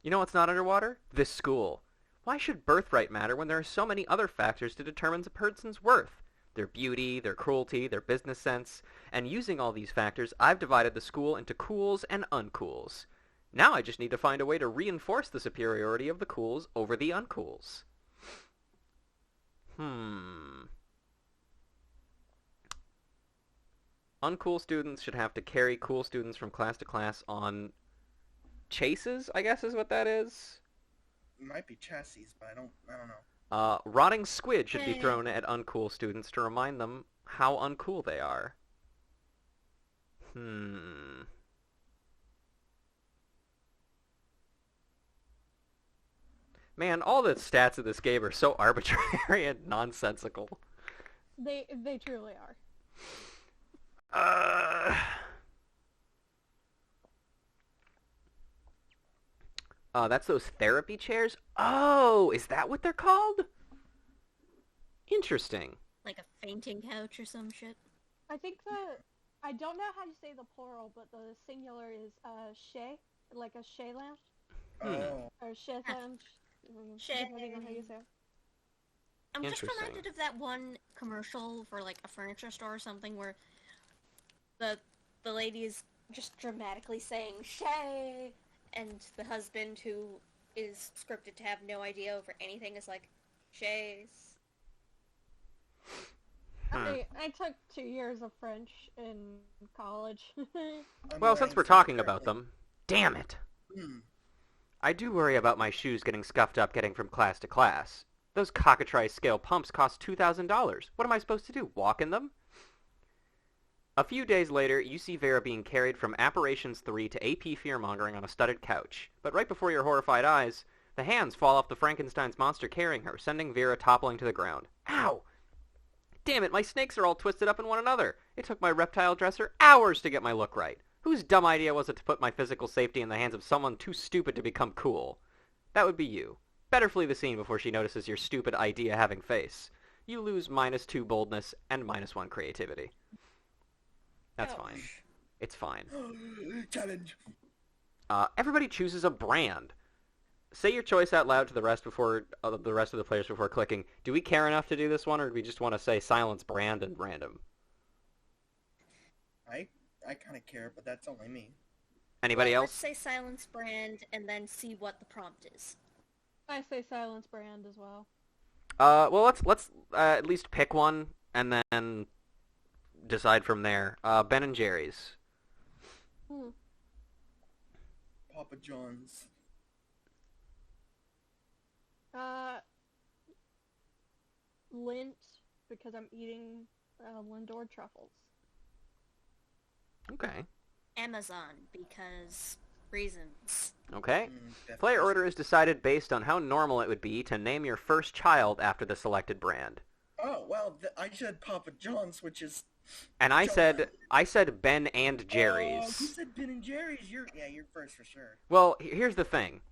You know what's not underwater? This school. Why should birthright matter when there are so many other factors to determine a person's worth? Their beauty, their cruelty, their business sense, and using all these factors, I've divided the school into cools and uncools. Now I just need to find a way to reinforce the superiority of the cools over the uncools. Uncool students should have to carry cool students from class to class on chases, I guess is what that is. It might be chassis, but I don't know. Rotting squid should be Hey. thrown at uncool students to remind them how uncool they are. Man, all the stats of this game are so arbitrary and nonsensical. They truly are. That's those therapy chairs? Oh, is that what they're called? Interesting. Like a fainting couch or some shit. I think I don't know how to say the plural, but the singular is shay, like a shay lounge Oh. or shay lounge. Shay. Depending on how you say it. I'm just Interesting. reminded of that one commercial for like a furniture store or something where the lady is just dramatically saying Shay, and the husband, who is scripted to have no idea over anything, is like Shays. I took 2 years of French in college. Well, since we're talking about them, damn it. Hmm. I do worry about my shoes getting scuffed up getting from class to class. Those cockatrice scale pumps cost $2,000. What am I supposed to do, walk in them? A few days later, you see Vera being carried from Apparitions 3 to AP fearmongering on a studded couch. But right before your horrified eyes, the hands fall off the Frankenstein's monster carrying her, sending Vera toppling to the ground. Ow! Damn it, my snakes are all twisted up in one another. It took my reptile dresser hours to get my look right. Whose dumb idea was it to put my physical safety in the hands of someone too stupid to become cool? That would be you. Better flee the scene before she notices your stupid idea-having face. You lose -2 boldness and -1 creativity. That's fine. It's fine. Challenge. Everybody chooses a brand. Say your choice out loud to the rest of the players before clicking. Do we care enough to do this one, or do we just want to say silence brand and random? I kind of care, but that's only me. Anybody Let's else? say silence brand and then see what the prompt is. I say silence brand as well. Well, let's at least pick one and then decide from there. Ben and Jerry's. Papa John's. Lint, because I'm eating Lindor truffles. Okay. Amazon, because reasons. Okay. Definitely. Player order is decided based on how normal it would be to name your first child after the selected brand. Oh well, I said Papa John's, which is. And I John. said Ben and Oh, Jerry's. you said Ben and Jerry's. You're first for sure. Well, here's the thing.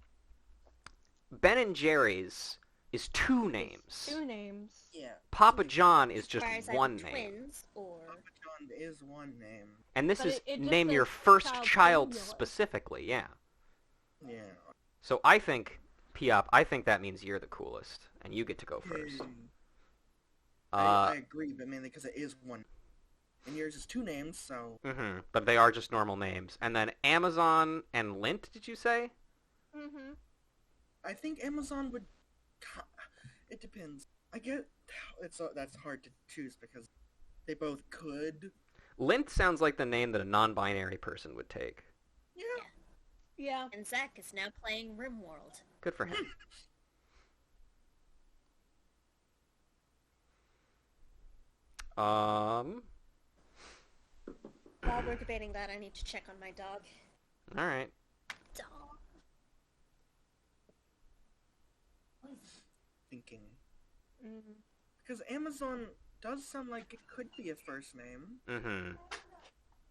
Ben and Jerry's is 2 names. 2 names. Yeah. Papa John is just As far as one either name. twins or Papa John is one name. And this But is it just name your says first child child singular. specifically, yeah. Yeah. So I think, Piop, I think that means you're the coolest, and you get to go first. Hey. I agree, but mainly because it is one. And yours is 2 names, so. But they are just normal names. And then Amazon and Lint, did you say? Mm-hmm. I think Amazon would. It depends. I get that's hard to choose because they both could. Lint sounds like the name that a non-binary person would take. Yeah. Yeah. and Zach is now playing RimWorld. Good for him. While we're debating that, I need to check on my dog. Alright. Dog. Thinking. Mm-hmm. Because Amazon does sound like it could be a first name,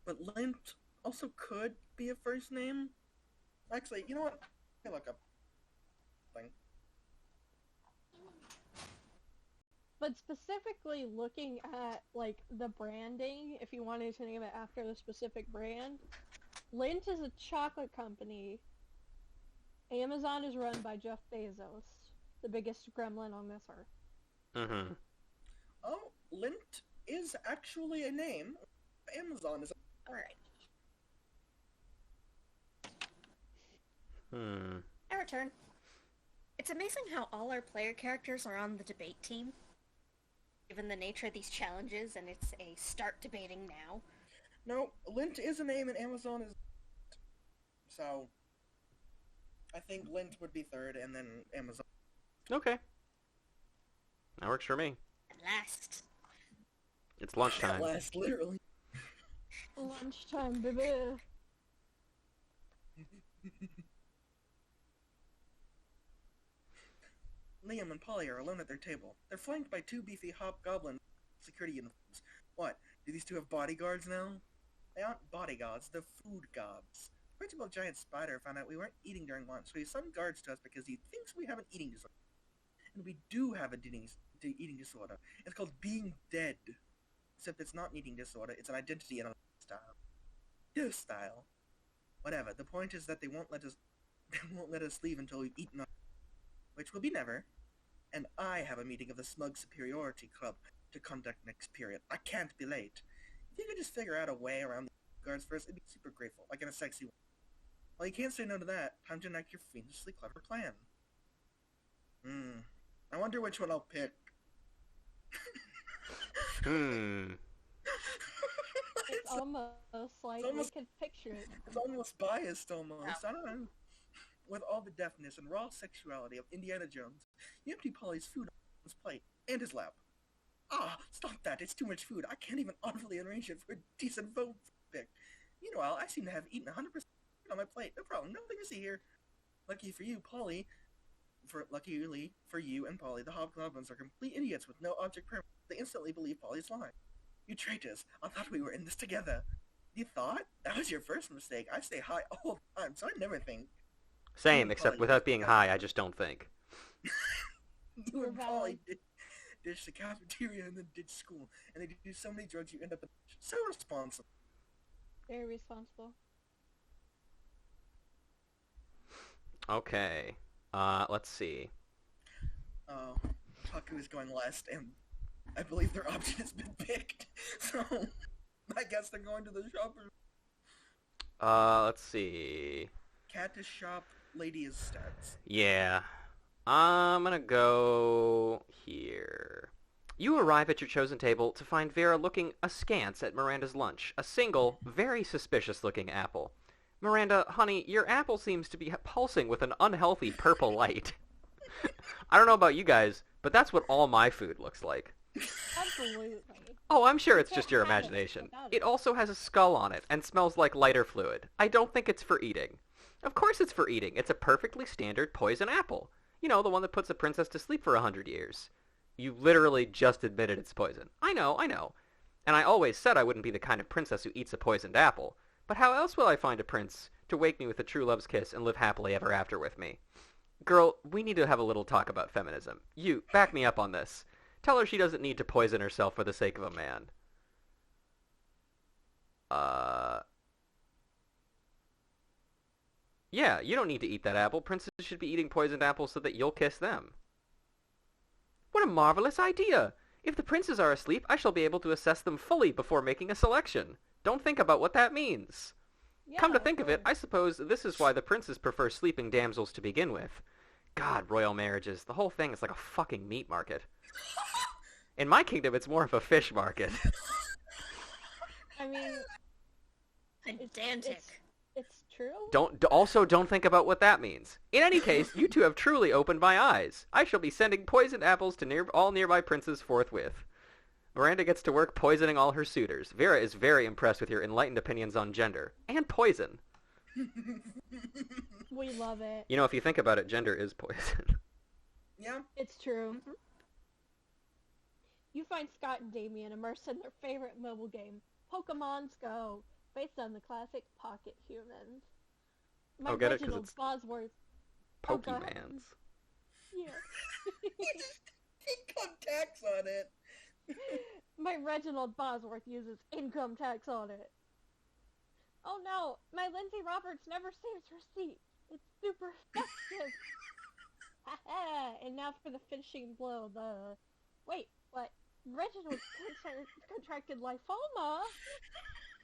but Lint also could be a first name. Actually, you know what? I look up. Thing. But specifically looking at, like, the branding, if you wanted to name it after the specific brand, Lindt is a chocolate company. Amazon is run by Jeff Bezos, the biggest gremlin on this earth. Oh, Lint is actually a name. Amazon is. Alright. Hmm. Our turn. It's amazing how all our player characters are on the debate team. Given the nature of these challenges, and it's a start debating now. No, Lint is a name and Amazon is. So. I think Lint would be third and then Amazon. Okay. That works for me. At last. It's lunchtime. At last, literally. Lunchtime, baby. Liam and Polly are alone at their table. They're flanked by 2 beefy hobgoblin security uniforms. What? Do these 2 have bodyguards now? They aren't bodyguards, they're food guards. principal giant spider found out we weren't eating during lunch, so he sent guards to us because he thinks we have an eating disorder. And we do have an eating disorder. It's called being dead. Except it's not an eating disorder, it's an identity and a lifestyle. Their style. Whatever. The point is that they won't let us leave until we've eaten our, which will be never. And I have a meeting of the Smug Superiority Club to conduct next period. I can't be late. If you could just figure out a way around the guards first, I'd be super grateful, like in a sexy way. Well, you can't say no to that. Time to enact your fiendishly clever plan. I wonder which one I'll pick. It's almost like we can picture it. It's almost biased, almost. I don't know. With all the deftness and raw sexuality of Indiana Jones, you empty Polly's food on his plate and his lap. Ah, stop that. It's too much food. I can't even audibly arrange it for a decent vote pick. Meanwhile, I seem to have eaten 100% on my plate. No problem. Nothing to see here. Luckily for you and Polly, the hobgoblins are complete idiots with no object permanence. They instantly believe Polly's lying. You traitors, I thought we were in this together. You thought? That was your first mistake. I stay high all the time, so I never think. Same, except without being high, I just don't think. You and Polly ditch the cafeteria and then ditch school, and they do so many drugs you end up so responsible. Very responsible. Okay. Let's see. Oh, Otaku is going last, and I believe their option has been picked. So, I guess they're going to the shopper. Let's see. Cat is shop, lady is stats. Yeah. I'm gonna go here. You arrive at your chosen table to find Vera looking askance at Miranda's lunch, a single, very suspicious-looking apple. Miranda, honey, your apple seems to be pulsing with an unhealthy purple light. I don't know about you guys, but that's what all my food looks like. Absolutely. Oh, I'm sure it's just your imagination. It also has a skull on it and smells like lighter fluid. I don't think it's for eating. Of course it's for eating. It's a perfectly standard poison apple. You know, the one that puts a princess to sleep for 100 years. You literally just admitted it's poison. I know. And I always said I wouldn't be the kind of princess who eats a poisoned apple. But how else will I find a prince to wake me with a true love's kiss and live happily ever after with me? Girl, we need to have a little talk about feminism. You, back me up on this. Tell her she doesn't need to poison herself for the sake of a man. Yeah, you don't need to eat that apple. Princes should be eating poisoned apples so that you'll kiss them. What a marvelous idea! If the princes are asleep, I shall be able to assess them fully before making a selection. Don't think about what that means. Yeah, Come to think of it, I suppose this is why the princes prefer sleeping damsels to begin with. God, royal marriages, the whole thing is like a fucking meat market. In my kingdom, it's more of a fish market. I mean, Pedantic. it's true. Don't think about what that means. In any case, you two have truly opened my eyes. I shall be sending poisoned apples to all nearby princes forthwith. Miranda gets to work poisoning all her suitors. Vera is very impressed with your enlightened opinions on gender. And poison. We love it. You know, if you think about it, gender is poison. Yeah? It's true. You find Scott and Damien immersed in their favorite mobile game, Pokemon's Go, based on the classic Pocket Humans. My get it? 'Cause Reginald it's Bosworth. Pokemans. Yeah. He got tax on it. My Reginald Bosworth uses income tax on it. Oh no, my Lindsay Roberts never saves receipts. It's super effective. And now for the finishing blow, Wait, what? Reginald contracted lymphoma?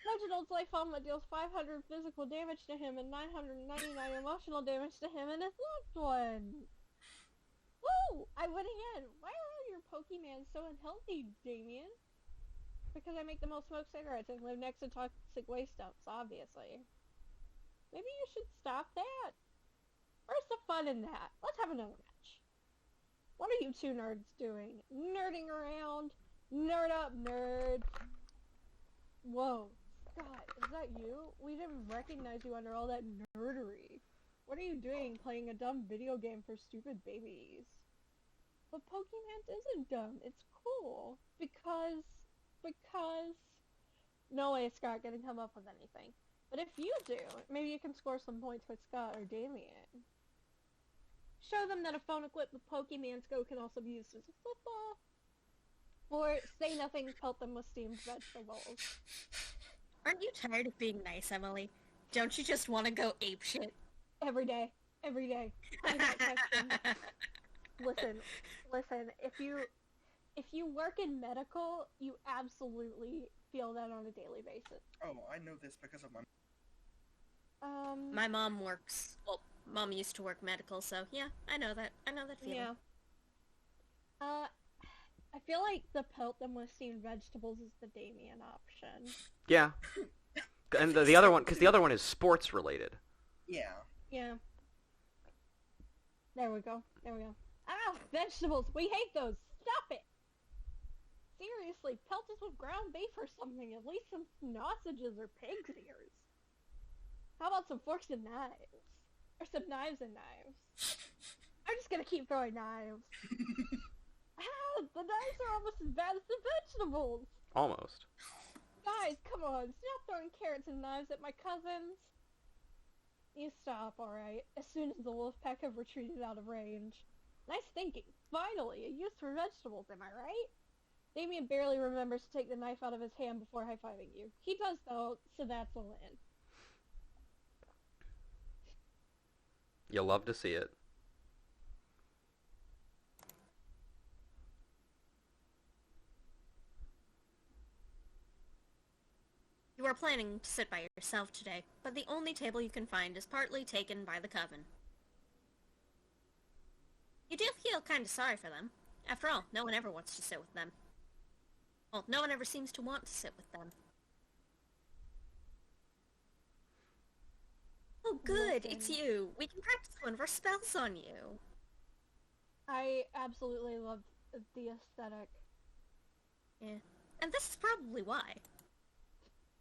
Reginald's lymphoma deals 500 physical damage to him and 999 emotional damage to him and his loved ones. Woo! I went again. Why are all your Pokemans so unhealthy, Damien? Because I make the most smoked cigarettes and live next to toxic waste dumps, obviously. Maybe you should stop that. Where's the fun in that? Let's have another match. What are you two nerds doing? Nerding around? Nerd up, nerds. Whoa. Scott, is that you? We didn't recognize you under all that nerdery. What are you doing playing a dumb video game for stupid babies? But Pokemon isn't dumb. It's cool. Because... No way is Scott gonna come up with anything. But if you do, maybe you can score some points with Scott or Damien. Show them that a phone equipped with Pokemon's Go can also be used as a football. Or say nothing, pelt them with steamed vegetables. Aren't you tired of being nice, Emily? Don't you just want to go apeshit? Every day. Every day. I got texting. Listen, if you work in medical, you absolutely feel that on a daily basis. Oh, I know this because of my... My mom works, well, Mom used to work medical, so yeah, I know that feeling. Yeah. I feel like the pelt them with steamed vegetables is the Damien option. Yeah. And the other one, because the other one is sports related. Yeah. Yeah. There we go. Ah, vegetables! We hate those! Stop it! Seriously, pelt us with ground beef or something. At least some sausages or pig's ears. How about some forks and knives? Or some knives and knives? I'm just gonna keep throwing knives. Ah, the knives are almost as bad as the vegetables! Almost. Guys, come on, stop throwing carrots and knives at my cousins. You stop, alright, as soon as the wolf pack have retreated out of range. Nice thinking. Finally, a use for vegetables, am I right? Damien barely remembers to take the knife out of his hand before high-fiving you. He does, though, so that's a win. You'll love to see it. You are planning to sit by yourself today, but the only table you can find is partly taken by the Coven. You do feel kinda sorry for them. After all, no one ever wants to sit with them. Well, no one ever seems to want to sit with them. Oh good, it's you! We can practice one of our spells on you! I absolutely love the aesthetic. Yeah. And this is probably why.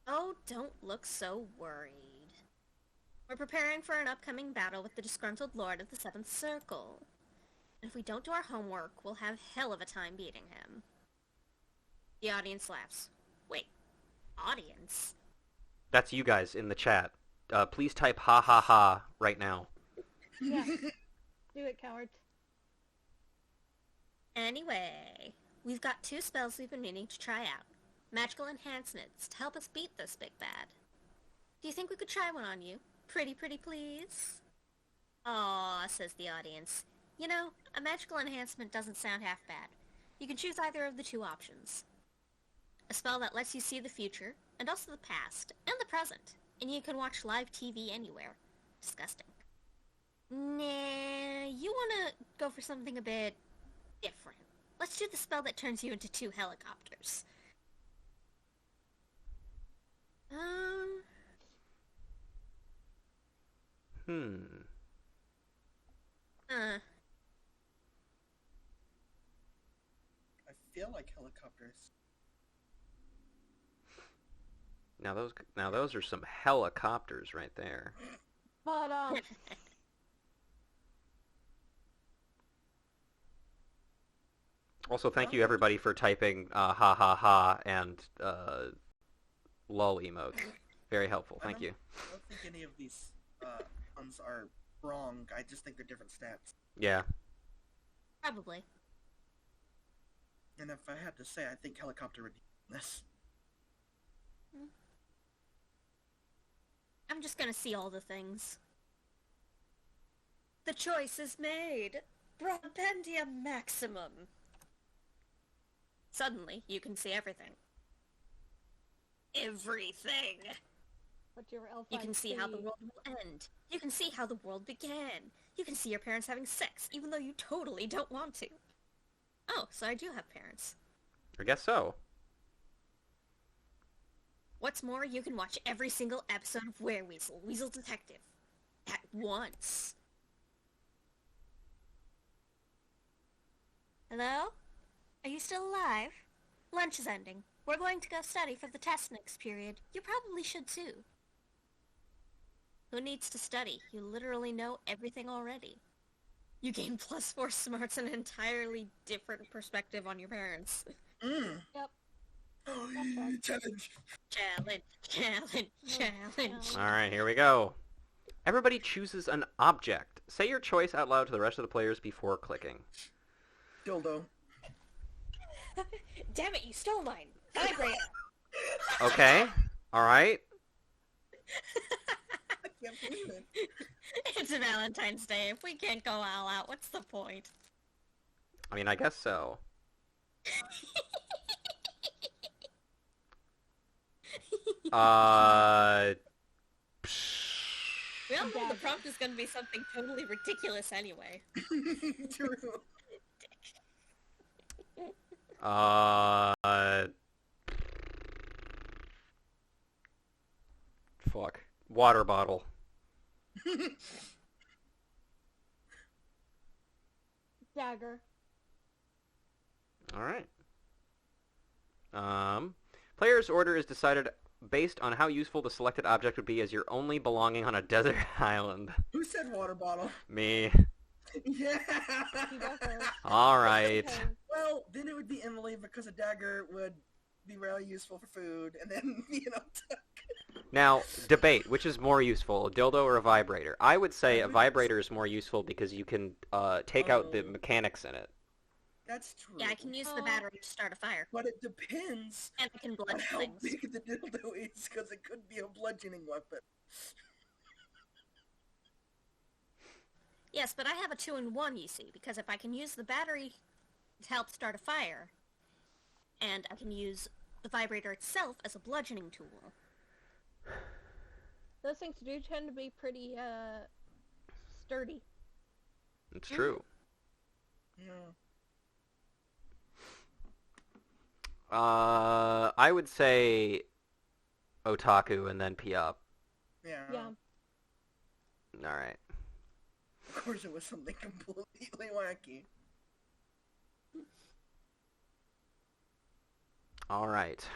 Oh, don't look so worried. We're preparing for an upcoming battle with the disgruntled Lord of the Seventh Circle. And if we don't do our homework, we'll have hell of a time beating him. The audience laughs. Wait, audience? That's you guys in the chat. Please type ha ha ha right now. Yeah. Do it, cowards. Anyway, we've got 2 spells we've been meaning to try out. Magical enhancements to help us beat this big bad. Do you think we could try one on you? Pretty please? Aw, says the audience. You know, a magical enhancement doesn't sound half bad. You can choose either of the 2 options. A spell that lets you see the future, and also the past, and the present, and you can watch live TV anywhere. Disgusting. Nah, you wanna go for something a bit different. Let's do the spell that turns you into 2 helicopters. I feel like helicopters. Now those are some helicopters right there. But, Also, thank you everybody for typing ha ha ha and lol emote. Very helpful. Thank you. I don't think any of these ones are wrong. I just think they're different stats. Yeah. Probably. And if I had to say, I think helicopter would be this. I'm just gonna see all the things. The choice is made! Broadbandia maximum! Suddenly, you can see everything. Everything! what's your elf You can see how the world will end. You can see how the world began. You can see your parents having sex, even though you totally don't want to. Oh, so I do have parents. I guess so. What's more, you can watch every single episode of Weasel, Weasel Detective, at once. Hello? Are you still alive? Lunch is ending. We're going to go study for the test next period. You probably should too. Who needs to study? You literally know everything already. You gain +4 smarts and an entirely different perspective on your parents. Yep. Challenge. Challenge. Alright, here we go. Everybody chooses an object. Say your choice out loud to the rest of the players before clicking. Dildo. Damn it, you stole mine. Vibrator. Okay. Alright. I can't believe it. It's Valentine's Day. If we can't go all out, what's the point? I mean, I guess so. We all know the prompt is gonna be something totally ridiculous anyway. True. Fuck. Water bottle. Dagger. Alright. Player's order is decided based on how useful the selected object would be as you're only belonging on a desert island. Who said water bottle? Me. Yeah. You go first. Alright. Okay. Well, then it would be Emily because a dagger would be really useful for food, and then Now, debate. Which is more useful, a dildo or a vibrator? I would say a vibrator is more useful because you can take out the mechanics in it. That's true. Yeah, I can use the battery to start a fire. But it depends And I can on bludgeon how things. big the dildo is, because it could be a bludgeoning weapon. Yes, but I have a 2-in-1, you see, because if I can use the battery to help start a fire, and I can use the vibrator itself as a bludgeoning tool. Those things do tend to be pretty, sturdy. It's true. Yeah. I would say Otaku and then Piop. Yeah. Yeah. Alright. Of course it was something completely wacky. Alright.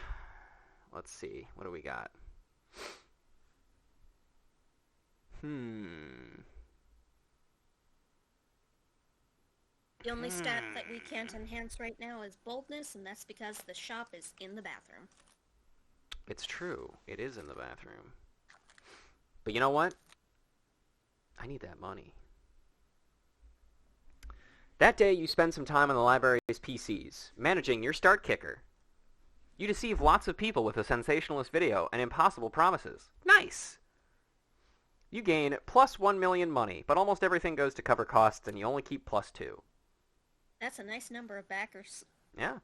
Let's see. What do we got? The only stat that we can't enhance right now is boldness, and that's because the shop is in the bathroom. It's true. It is in the bathroom. But you know what? I need that money. That day, you spend some time on the library's PCs, managing your start kicker. You deceive lots of people with a sensationalist video and impossible promises. Nice! You gain plus 1 million money, but almost everything goes to cover costs, and you only keep plus 2. That's a nice number of backers. Yeah.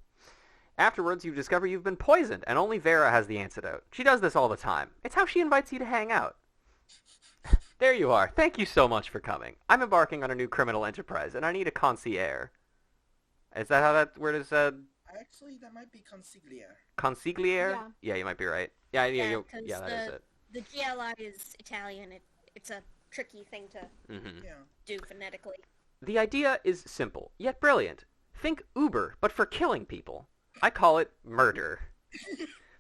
Afterwards, you discover you've been poisoned, and only Vera has the antidote. She does this all the time. It's how she invites you to hang out. There you are. Thank you so much for coming. I'm embarking on a new criminal enterprise, and I need a concierge. Is that how that word is said? Actually, that might be consiglia. Consigliere? Yeah. Yeah, you might be right. Yeah, Yeah, that is it. The GLI is Italian. It's a tricky thing to Yeah. do phonetically. The idea is simple, yet brilliant. Think Uber, but for killing people. I call it murder.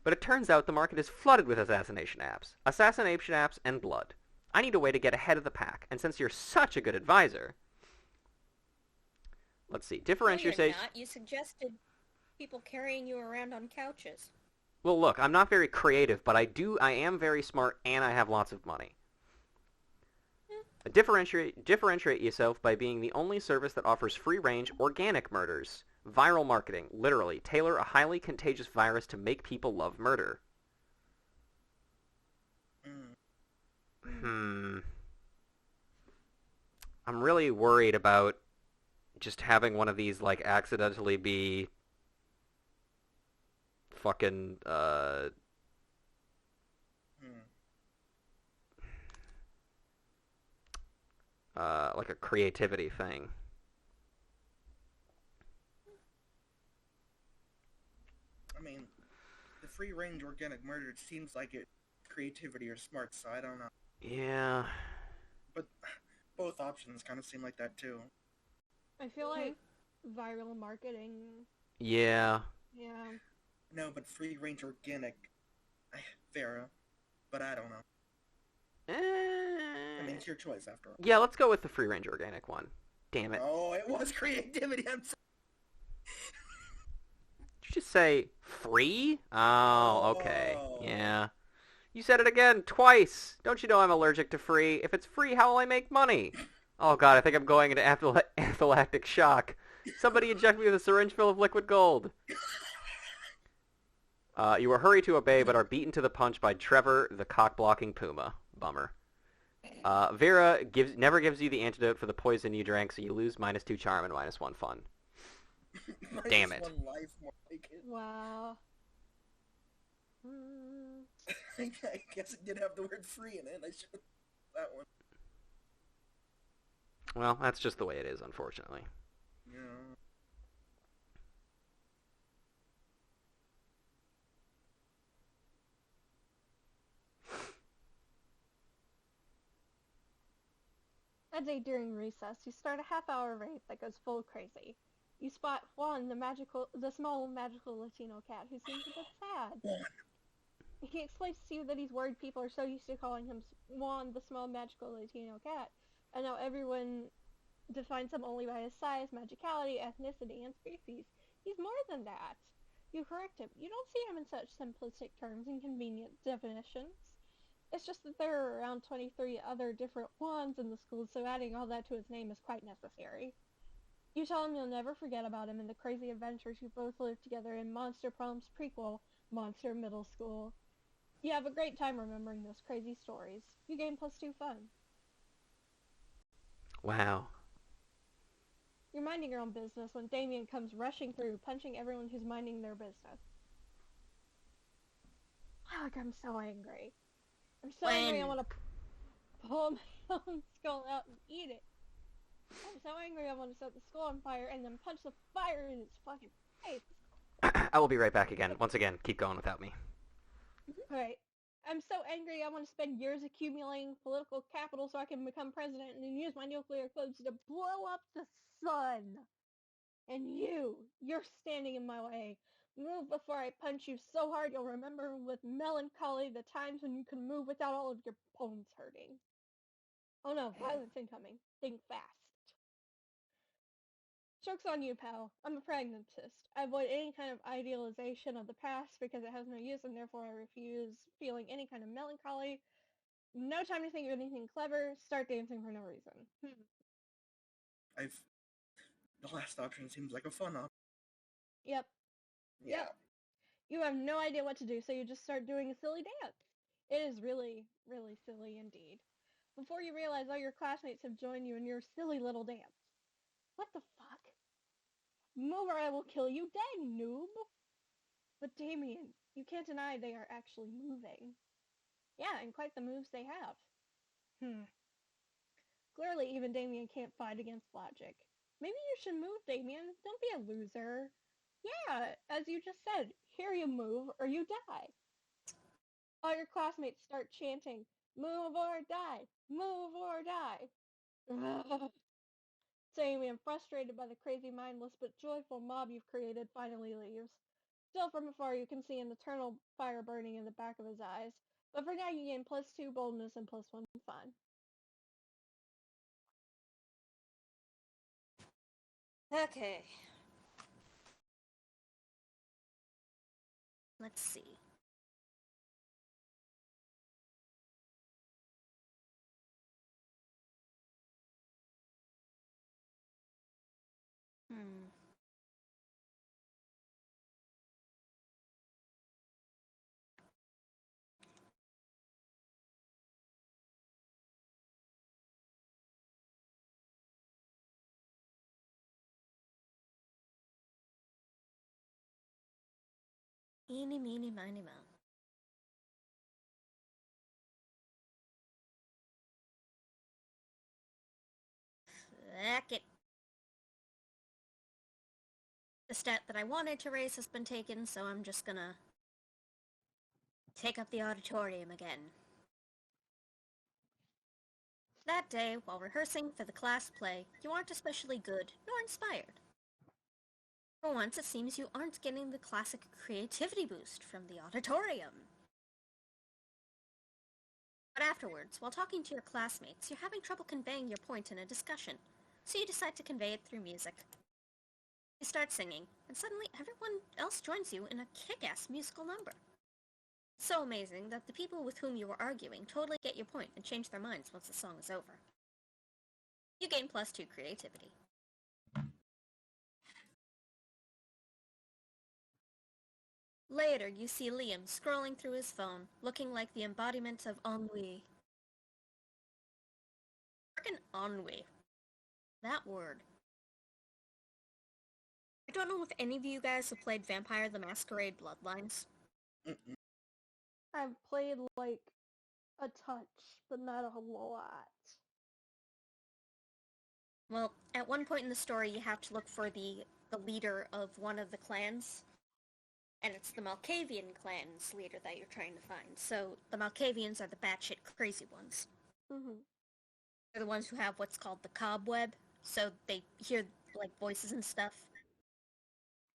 But it turns out the market is flooded with assassination apps, and blood. I need a way to get ahead of the pack, and since you're such a good advisor... Let's see, No, differentiate... you're not. You suggested people carrying you around on couches. Well, look, I'm not very creative, but I am very smart, and I have lots of money. Differentiate yourself by being the only service that offers free-range, organic murders. Viral marketing, literally. Tailor a highly contagious virus to make people love murder. I'm really worried about just having one of these, like, accidentally be fucking, like a creativity thing. I mean, the free-range organic murder, it seems like it creativity or smart, so I don't know. Yeah. But both options kind of seem like that too. I feel like viral marketing. Yeah. Yeah. No, but free-range organic, Farah, but I don't know. I mean, it's your choice after all. Yeah, let's go with the free-range organic one. Damn it. Oh, it was creativity. I'm sorry. just say free? Oh, okay. Oh. Yeah. You said it again, twice! Don't you know I'm allergic to free? If it's free, how will I make money? Oh god, I think I'm going into anaphylactic shock. Somebody inject me with a syringe full of liquid gold. You were hurried to obey, but are beaten to the punch by Trevor, the cock-blocking puma. Bummer. Vera never gives you the antidote for the poison you drank, so you lose -2 charm and -1 fun. Damn it. One life, more like it. Wow. I guess it did have the word free in it. I should that one. Well, that's just the way it is, unfortunately. Yeah. A day during recess, you start a half-hour raid that goes full crazy. You spot Juan, the small magical Latino cat, who seems a bit sad. He explains to you that he's worried people are so used to calling him Juan, the small magical Latino cat, and now everyone defines him only by his size, magicality, ethnicity, and species. He's more than that. You correct him. You don't see him in such simplistic terms and convenient definitions. It's just that there are around 23 other different Juans in the school, so adding all that to his name is quite necessary. You tell him you'll never forget about him and the crazy adventures you both lived together in Monster PROM's prequel, Monster Middle School. You have a great time remembering those crazy stories. You gain +2 fun. Wow. You're minding your own business when Damien comes rushing through, punching everyone who's minding their business. Fuck, I'm so angry. I'm so angry I want to pull my own skull out and eat it. I'm so angry I want to set the skull on fire and then punch the fire in its fucking face. I will be right back again. Once again, keep going without me. Alright. I'm so angry I want to spend years accumulating political capital so I can become president and then use my nuclear codes to blow up the sun. And you're standing in my way. Move before I punch you so hard you'll remember with melancholy the times when you could move without all of your bones hurting. Oh no, violence incoming. Think fast. Joke's on you, pal. I'm a pragmatist. I avoid any kind of idealization of the past because it has no use and therefore I refuse feeling any kind of melancholy. No time to think of anything clever. Start dancing for no reason. The last option seems like a fun option. Yep. Yeah. Yep. You have no idea what to do, so you just start doing a silly dance. It is really, really silly indeed. Before you realize all your classmates have joined you in your silly little dance. What the fuck? Move or I will kill you dead, noob! But Damien, you can't deny they are actually moving. Yeah, and quite the moves they have. Clearly even Damien can't fight against logic. Maybe you should move, Damien. Don't be a loser. Yeah, as you just said, here you move or you die. All your classmates start chanting, move or die, move or die. Damien, frustrated by the crazy, mindless, but joyful mob you've created, finally leaves. Still from afar you can see an eternal fire burning in the back of his eyes, but for now you gain +2 boldness and +1 fun. Okay. Let's see. Eeny, meeny, miny, moe. Fuck it. The stat that I wanted to raise has been taken, so I'm just gonna take up the auditorium again. That day, while rehearsing for the class play, you aren't especially good nor inspired. For once, it seems you aren't getting the classic creativity boost from the auditorium. But afterwards, while talking to your classmates, you're having trouble conveying your point in a discussion, so you decide to convey it through music. You start singing, and suddenly everyone else joins you in a kick-ass musical number. So amazing that the people with whom you were arguing totally get your point and change their minds once the song is over. You gain +2 creativity. Later, you see Liam scrolling through his phone, looking like the embodiment of ennui. Frickin' ennui. That word. I don't know if any of you guys have played Vampire the Masquerade Bloodlines. Mm-mm. I've played like a touch, but not a lot. Well, at one point in the story, you have to look for the leader of one of the clans. And it's the Malkavian clan's leader that you're trying to find. So the Malkavians are the batshit crazy ones. Mhm. They're the ones who have what's called the cobweb, so they hear like voices and stuff.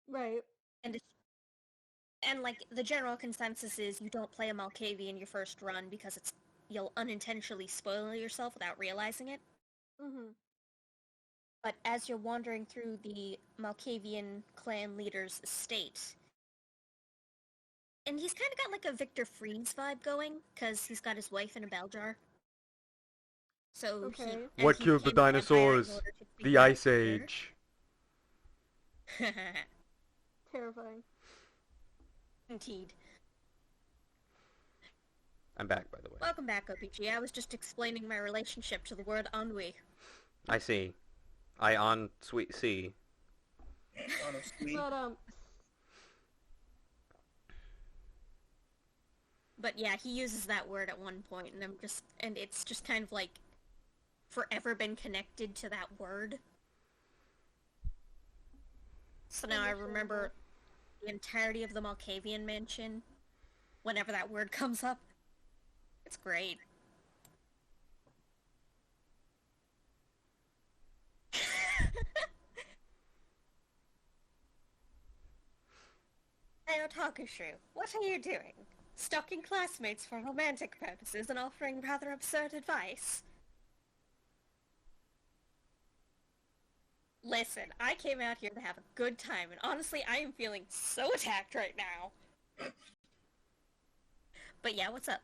Right. And like the general consensus is you don't play a Malkavian your first run because you'll unintentionally spoil yourself without realizing it. Mhm. But as you're wandering through the Malkavian clan leader's estate, and he's kind of got like a Victor Freeze vibe going, because he's got his wife in a bell jar. So Okay. What he killed the became a vampire in dinosaurs? order to The figure Ice out fear. Age. Terrifying. Indeed. I'm back, by the way. Welcome back, OPG. I was just explaining my relationship to the word ennui. I see. I on sweet see. Honestly. But yeah, he uses that word at one point, and it's just kind of like forever been connected to that word. So now I remember the entirety of the Malkavian mansion whenever that word comes up. It's great. Hey, Otaku Shrew, what are you doing? Stalking classmates for romantic purposes and offering rather absurd advice? Listen, I came out here to have a good time, and honestly, I am feeling so attacked right now. But yeah, what's up?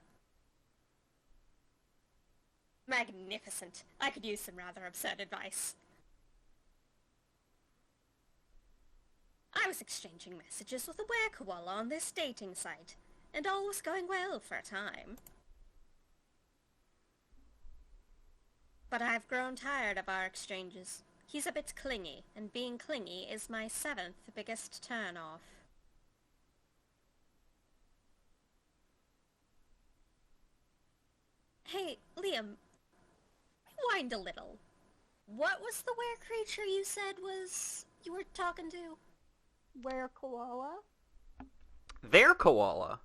Magnificent. I could use some rather absurd advice. I was exchanging messages with a were-koala on this dating site, and all was going well for a time. But I've grown tired of our exchanges. He's a bit clingy, and being clingy is my 7th biggest turn-off. Hey, Liam, rewind a little. What was the were-creature you said you were talking to? Were-koala. Their koala.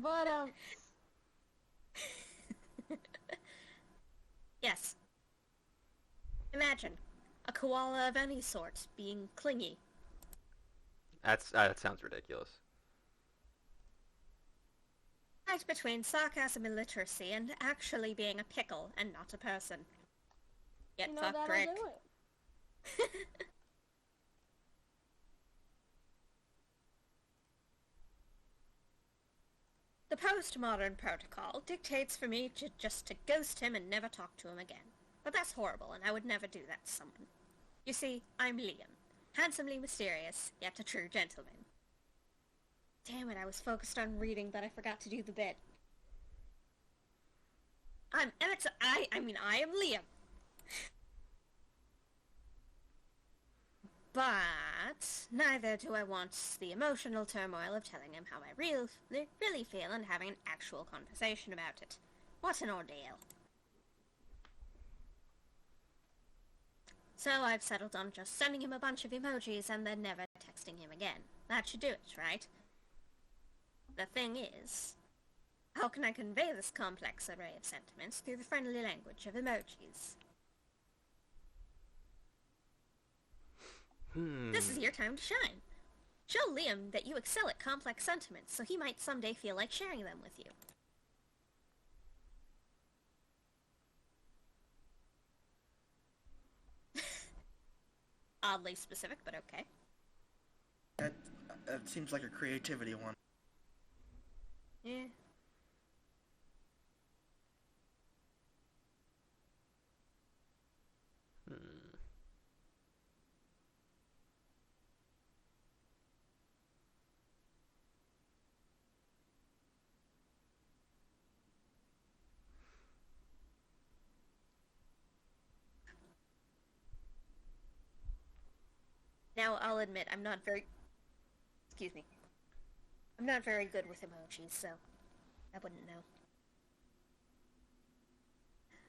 But, Yes. Imagine a koala of any sort being clingy. That sounds ridiculous. Right between sarcasm and literacy and actually being a pickle and not a person. Get fucked, that'll Rick. do it. The postmodern protocol dictates for me just to ghost him and never talk to him again. But that's horrible, and I would never do that to someone. You see, I'm Liam. Handsomely mysterious, yet a true gentleman. Damn it, I was focused on reading that I forgot to do the bit. I am Liam. But neither do I want the emotional turmoil of telling him how I really feel and having an actual conversation about it. What an ordeal. So I've settled on just sending him a bunch of emojis and then never texting him again. That should do it, right? The thing is, how can I convey this complex array of sentiments through the friendly language of emojis? This is your time to shine. Show Liam that you excel at complex sentiments, so he might someday feel like sharing them with you. oddly specific, but okay. That seems like a creativity one. Yeah. Hmm. Now, I'll admit, I'm not very good with emojis, so I wouldn't know.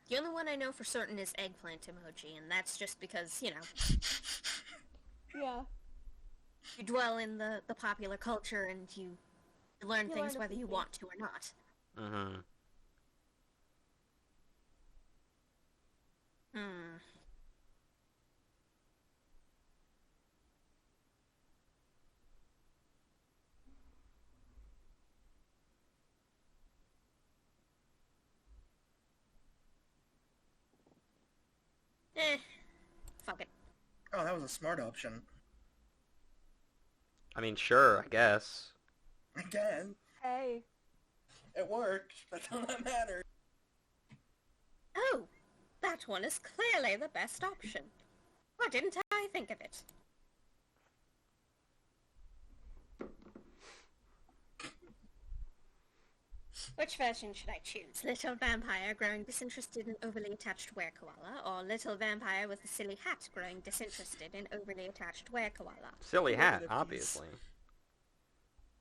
The only one I know for certain is eggplant emoji, and that's just because, you know, Yeah. you dwell in the popular culture and you learn You things learn a whether few you things. want to or not. Mm-hmm. Hmm. Fuck it. Oh, that was a smart option. I mean, sure, I guess. Again, Hey. it worked. That's all that matters. Oh, that one is clearly the best option. Why didn't I think of it? Which version should I choose? Little vampire growing disinterested and overly attached were-koala, or little vampire with a silly hat growing disinterested and overly attached were-koala? Silly hat, Negative piece. obviously.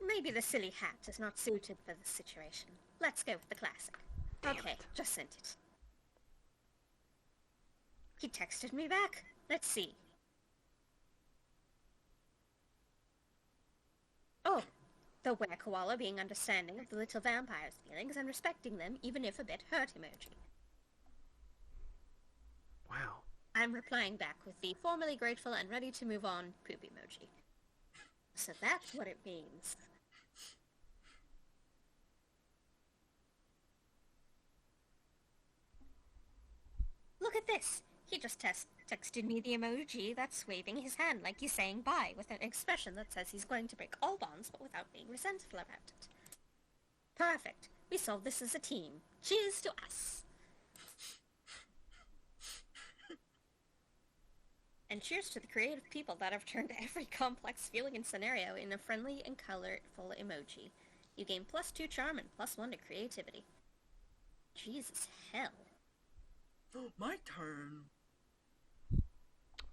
Maybe the silly hat is not suited for this situation. Let's go with the classic. Okay, just sent it. He texted me back. Let's see. Oh, the were-koala being understanding of the little vampire's feelings and respecting them even if a bit hurt emoji. Wow. I'm replying back with the formally grateful and ready to move on poop emoji. So that's what it means. Look at this! He just texted me the emoji that's waving his hand like he's saying bye, with an expression that says he's going to break all bonds but without being resentful about it. Perfect. We solved this as a team. Cheers to us! And cheers to the creative people that have turned every complex feeling and scenario in a friendly and colorful emoji. You gain +2 charm and +1 to creativity. Jesus hell. My turn.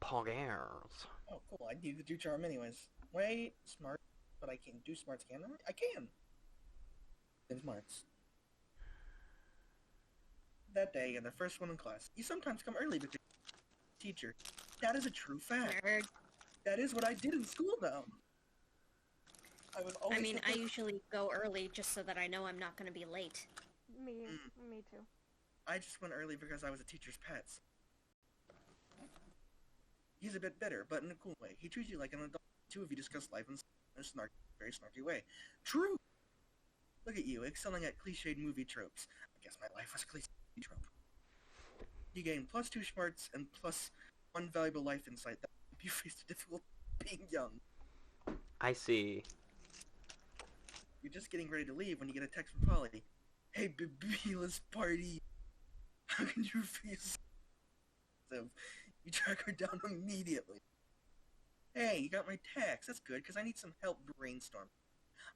Pog Gangs. Oh, cool. I need to do charm anyways. Wait, smart. But I can do smarts, can I? I can. And smarts. That day, you're the first one in class. You sometimes come early because teacher. That is a true fact. Nerd. That is what I did in school, though. I was always. I mean, I usually go early just so that I know I'm not going to be late. Me too. I just went early because I was a teacher's pet. He's a bit bitter, but in a cool way. He treats you like an adult. Two of you discuss life in a very snarky way. True! Look at you, excelling at cliched movie tropes. I guess my life was a cliched trope. You gain +2 smarts and +1 valuable life insight that help you face the difficulty of being young. I see. You're just getting ready to leave when you get a text from Polly. Hey, baby, let's party. How can you refuse? So, you track her down immediately. Hey, you got my text. That's good, because I need some help brainstorming.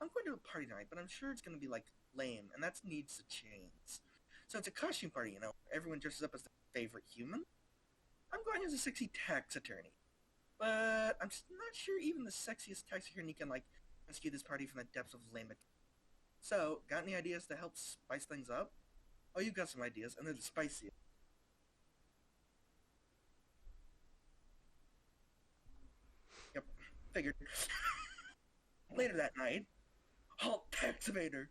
I'm going to a party tonight, but I'm sure it's going to be, like, lame, and that needs to change. So it's a costume party, you know. Everyone dresses up as their favorite human. I'm going as a sexy tax attorney. But I'm not sure even the sexiest tax attorney can, like, rescue this party from the depths of lame. So, got any ideas to help spice things up? Oh, you got some ideas, and they're the spiciest. Yep, figured. Later that night, halt tax evader.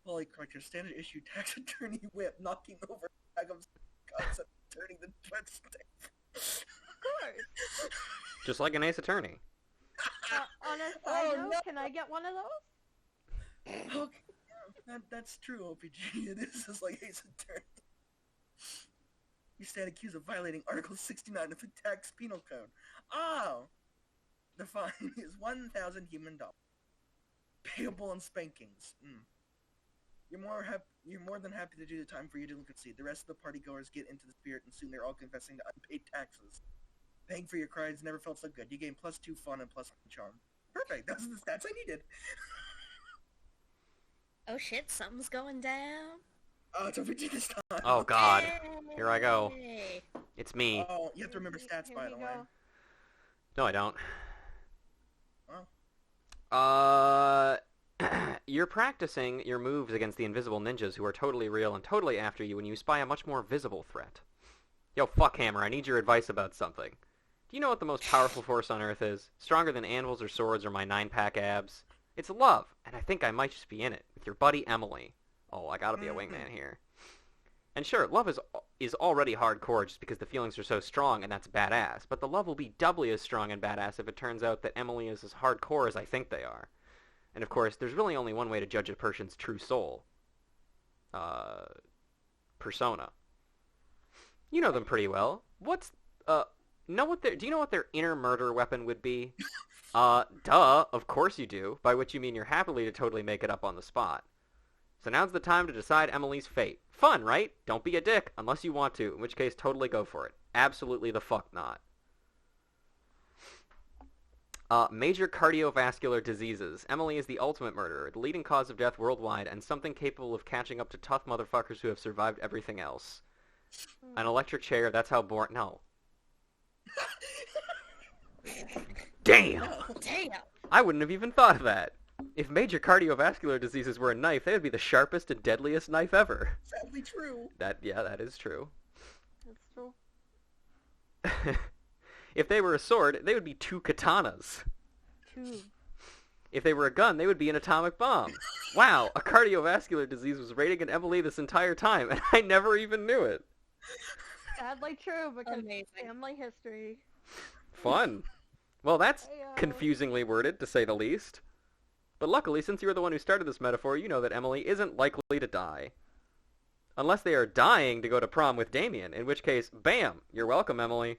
Polly cracked her standard issue tax attorney whip, knocking over a bag of cuts and turning the twist. Just like an Ace Attorney. On a side note, no. can I get one of those? Okay, yeah, that's true, OPG. It is just like Ace Attorney. You stand accused of violating Article 69 of the Tax Penal Code. Oh! The fine is 1,000 human dollars. Payable in spankings. You're more than happy to do the time for your delinquency. The rest of the partygoers get into the spirit, and soon they're all confessing to unpaid taxes. Paying for your crimes never felt so good. You gain +2 fun and +1 charm. Perfect. That's the stats I needed. Oh shit, something's going down. Oh, don't forget this time. Oh god. Yay! Here I go. It's me. Oh, you have to remember stats, Here by we the way. go. No, I don't. Oh. You're practicing your moves against the invisible ninjas who are totally real and totally after you when you spy a much more visible threat. Yo, fuckhammer, I need your advice about something. Do you know what the most powerful force on Earth is? Stronger than anvils or swords or my 9-pack abs? It's love, and I think I might just be in it, with your buddy Emily. Oh, I gotta be a wingman here. And sure, love is already hardcore just because the feelings are so strong, and that's badass, but the love will be doubly as strong and badass if it turns out that Emily is as hardcore as I think they are. And of course, there's really only one way to judge a person's true soul. Persona. You know them pretty well. Do you know what their inner murder weapon would be? Duh, of course you do, by which you mean you're happily to totally make it up on the spot. So now's the time to decide Emily's fate. Fun, right? Don't be a dick, unless you want to, in which case totally go for it. Absolutely the fuck not. Major cardiovascular diseases. Emily is the ultimate murderer, the leading cause of death worldwide, and something capable of catching up to tough motherfuckers who have survived everything else. An electric chair, that's how born... No. Damn! Damn! I wouldn't have even thought of that. If major cardiovascular diseases were a knife, they would be the sharpest and deadliest knife ever. Sadly true. That is true. That's true. If they were a sword, they would be 2 katanas. 2. If they were a gun, they would be an atomic bomb. Wow, a cardiovascular disease was raiding an Emily this entire time, and I never even knew it. Sadly true, because Amazing. family history. Fun. Well, that's Heyo. confusingly worded, to say the least. But luckily, since you were the one who started this metaphor, you know that Emily isn't likely to die. Unless they are dying to go to prom with Damien, in which case, bam, you're welcome, Emily.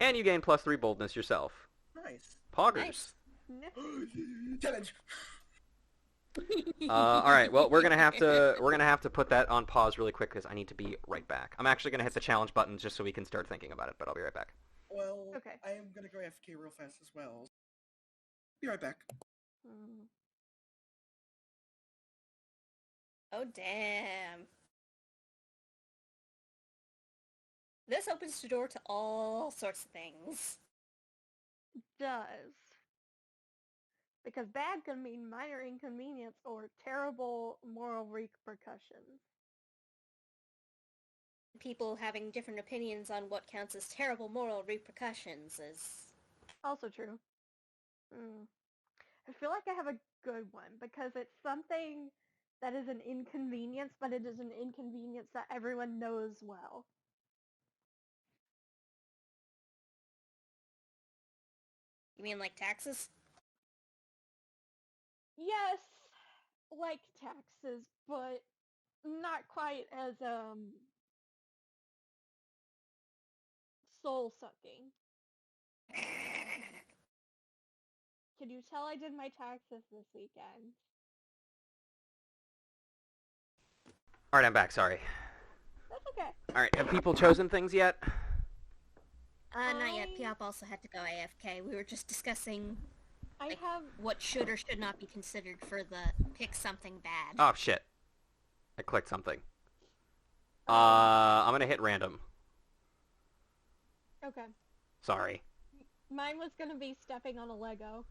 And you gain +3 boldness yourself. Nice. Poggers. Nice. Challenge. All right. Well, we're gonna have to put that on pause really quick because I need to be right back. I'm actually gonna hit the challenge button just so we can start thinking about it, but I'll be right back. Well, Okay. I am gonna go AFK real fast as well. Be right back. Mm. Oh, damn. This opens the door to all sorts of things. Does. Because bad can mean minor inconvenience or terrible moral repercussions. People having different opinions on what counts as terrible moral repercussions is... Also true. I feel like I have a good one because it's something that is an inconvenience, but it is an inconvenience that everyone knows well. You mean like taxes? Yes, like taxes, but not quite as soul sucking. Can you tell I did my taxes this weekend? All right, I'm back. Sorry. That's okay. All right, have people chosen things yet? Not yet. I- Piop also had to go AFK. We were just discussing I Like- have what should or should not be considered for the pick something bad. Oh shit! I clicked something. I'm gonna hit random. okay. Sorry. Mine was gonna be stepping on a Lego.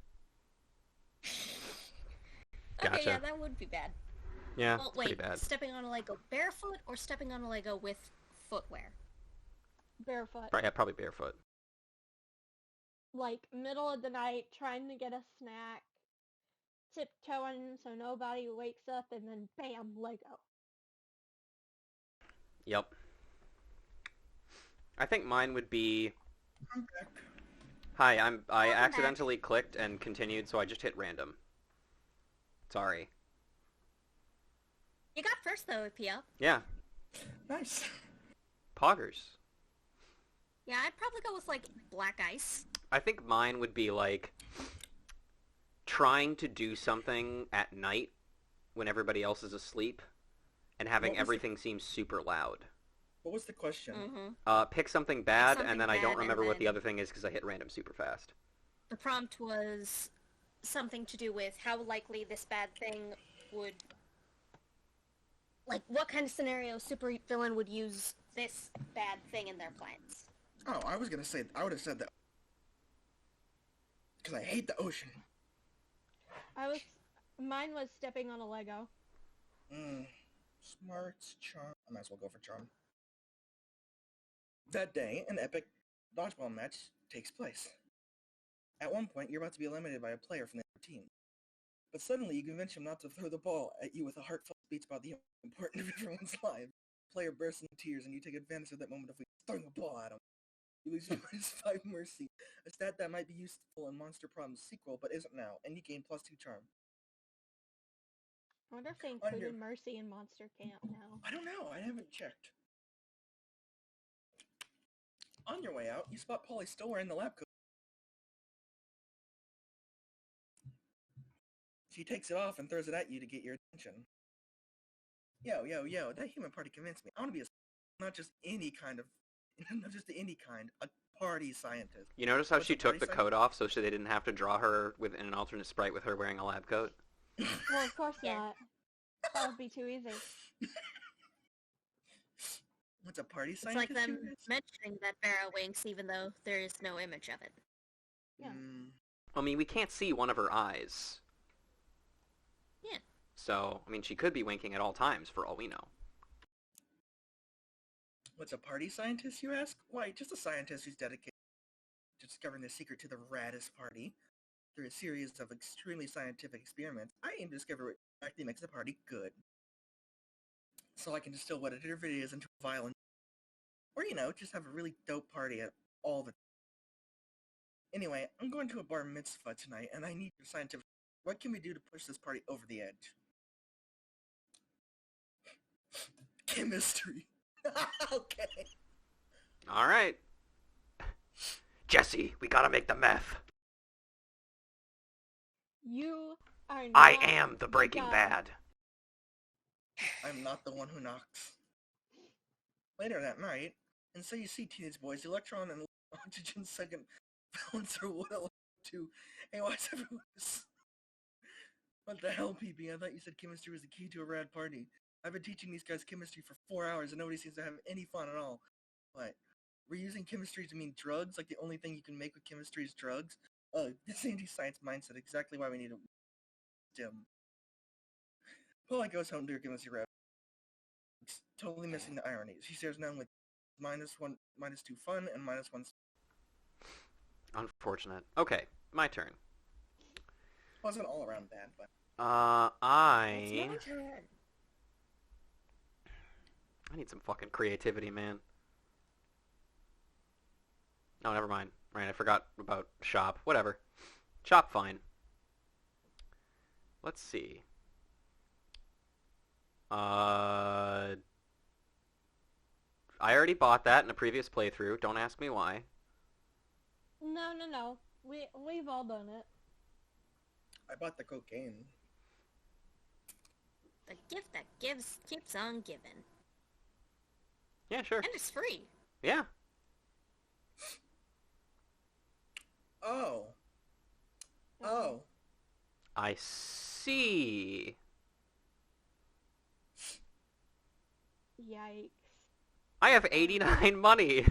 Okay, Gotcha. yeah, that would be bad. Yeah, Well, it's pretty wait, bad. stepping on a Lego barefoot or stepping on a Lego with footwear? Barefoot. Yeah, probably barefoot. Like middle of the night, trying to get a snack, tiptoeing so nobody wakes up, and then bam, Lego. Yep. I think mine would be. I'm back. Hi, I Welcome back. accidentally clicked and continued, so I just hit random. Sorry. You got first though, Piop. Yeah. Nice. Poggers. Yeah, I'd probably go with, like, black ice. I think mine would be, like, trying to do something at night when everybody else is asleep and having What was the- everything seem super loud. What was the question? Mm-hmm. Pick something bad, something and then I don't bad, remember and what the then- other thing is because I hit random super fast. The prompt was something to do with how likely this bad thing would... Like, what kind of scenario super villain would use this bad thing in their plans? Oh, I was gonna say, I would have said that. Because I hate the ocean. Mine was stepping on a Lego. Smarts, charm. I might as well go for charm. That day, an epic dodgeball match takes place. At one point, you're about to be eliminated by a player from the other team. But suddenly, you convince him not to throw the ball at you with a heartfelt speech about the importance of everyone's lives. The player bursts into tears, and you take advantage of that moment of throwing a ball at him. You lose -5 mercy, a stat that might be useful in Monster PROM's sequel, but isn't now, and you gain +2 charm. I wonder if they On your- included Mercy in Monster Camp now. I don't know, I haven't checked. On your way out, you spot Polly still wearing the lab coat. She takes it off and throws it at you to get your attention. Yo, that human party convinced me. I want to be not just any kind, a party scientist. You notice how What's she a took party the coat off so they didn't have to draw her in an alternate sprite with her wearing a lab coat? Well, of course Yeah. not. That would be too easy. What's a party It's scientist? like them you ask? mentioning that Vera winks even though there is no image of it. Yeah. I mean, we can't see one of her eyes. Yeah. So, I mean, she could be winking at all times for all we know. What's a party scientist, you ask? Why, just a scientist who's dedicated to discovering the secret to the raddest party. Through a series of extremely scientific experiments, I aim to discover what actually makes the party good. So I can distill whatever it is into a violent, or, just have a really dope party at all the... Anyway, I'm going to a bar mitzvah tonight, and I need your scientific... What can we do to push this party over the edge? Chemistry. Okay. Alright. Jesse, we gotta make the meth. You are not I am the Breaking guy. Bad. I'm not the one who knocks. Later that night, and so you see teenage boys, electron and oxygen second balance are 1:2. Hey, why is everyone What the hell, PP? I thought you said chemistry was the key to a rad party. I've been teaching these guys chemistry for 4 hours and nobody seems to have any fun at all. What? We're using chemistry to mean drugs? Like the only thing you can make with chemistry is drugs? This anti-science mindset, exactly why we need a STEM. Polly goes home to her chemistry rep. Totally missing the irony. She shares none with -1, -2 fun, and -1... Unfortunate. Okay, my turn. Wasn't all around bad, but... It's my turn. I need some fucking creativity, man. Oh, never mind. Right, I forgot about shop. Whatever. Shop, fine. Let's see. I already bought that in a previous playthrough. Don't ask me why. No. We've all done it. I bought the cocaine. The gift that gives keeps on giving. Yeah, sure. And it's free. Yeah. Oh. I see. Yikes. I have 89 money.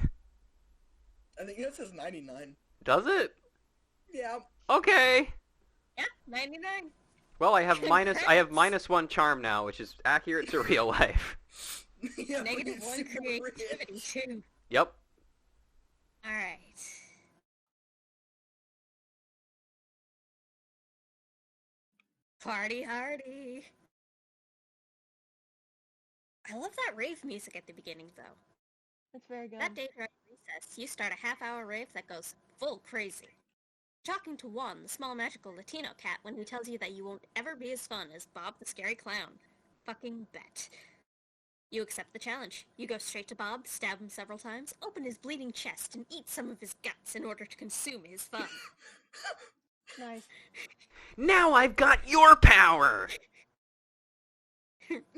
I think that says 99. Does it? Yeah. Okay. Yeah, 99. Well, I have Congrats. -1 charm now, which is accurate to real life. Yeah, Negative we're 1 super creativity rich. too. Yep. Alright. Party hardy. I love that rave music at the beginning though. It's very good. That day during recess, you start a half-hour rave that goes full crazy. Shocking to Juan, the small magical Latino cat, when he tells you that you won't ever be as fun as Bob the Scary Clown. Fucking bet. You accept the challenge. You go straight to Bob, stab him several times, open his bleeding chest, and eat some of his guts in order to consume his fun. Nice. Now I've got your power!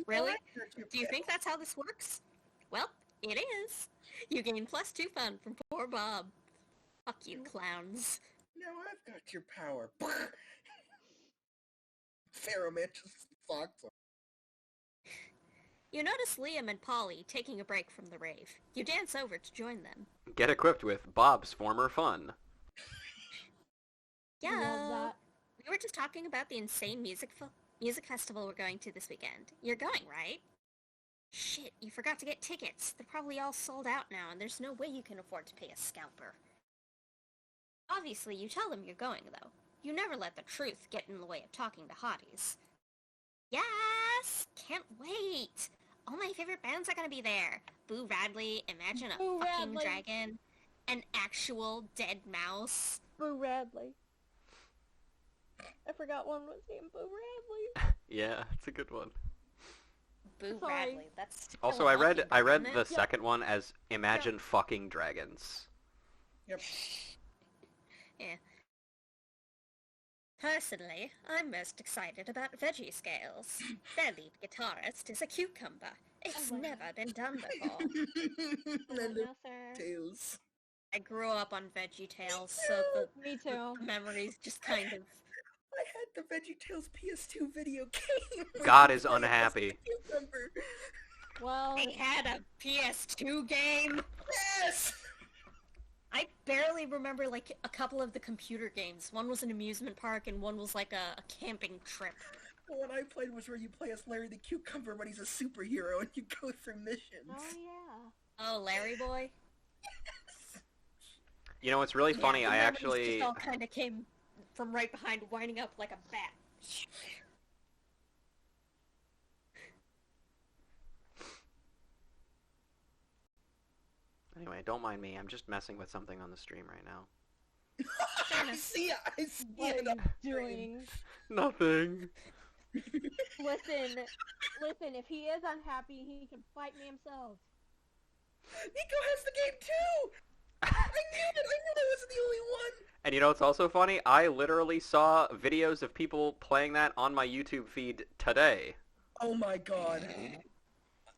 Really? I hurt your Do you think that's how this works? Well, it is. You gain +2 fun from poor Bob. Fuck you, clowns. Now I've got your power. Pharaoh man just fucked him. You notice Liam and Polly taking a break from the rave. You dance over to join them. Get equipped with Bob's former fun. Yeah. Love that. We were just talking about the insane music festival we're going to this weekend. You're going, right? Shit, you forgot to get tickets. They're probably all sold out now, and there's no way you can afford to pay a scalper. Obviously, you tell them you're going, though. You never let the truth get in the way of talking to hotties. Yes! Can't wait! All my favorite bands are gonna be there. Boo Radley, Imagine a Boo Fucking Radley. Dragon, an actual dead mouse. Boo Radley. I forgot one was named Boo Radley. Yeah, it's a good one. Boo Sorry. Radley, that's still Also, a I read walking the document. second one as Imagine Fucking Dragons. Yep. Yeah. Personally, I'm most excited about Veggie Scales. Their lead guitarist is a cucumber. It's Oh, wow. never been done before. And No, sir. tails. I grew up on Veggie Tales, so Me too. the memories just kind of... I had the VeggieTales PS2 video game. where God you is play as a unhappy. cucumber. Well, They had a PS2 game? Yes! I barely remember, like, a couple of the computer games. One was an amusement park, and one was, like, a camping trip. The one I played was where you play as Larry the Cucumber, but he's a superhero and you go through missions. oh yeah. Oh, Larry Boy? You know, it's really funny. Yeah, the I memories actually... just all kind of came from right behind, winding up like a bat. Anyway, don't mind me. I'm just messing with something on the stream right now. I see What it are on you screen. doing? Nothing. Listen, if he is unhappy, he can fight me himself. Nico has the game too! I knew it! I knew I wasn't the only one! And you know what's also funny? I literally saw videos of people playing that on my YouTube feed today. Oh my god.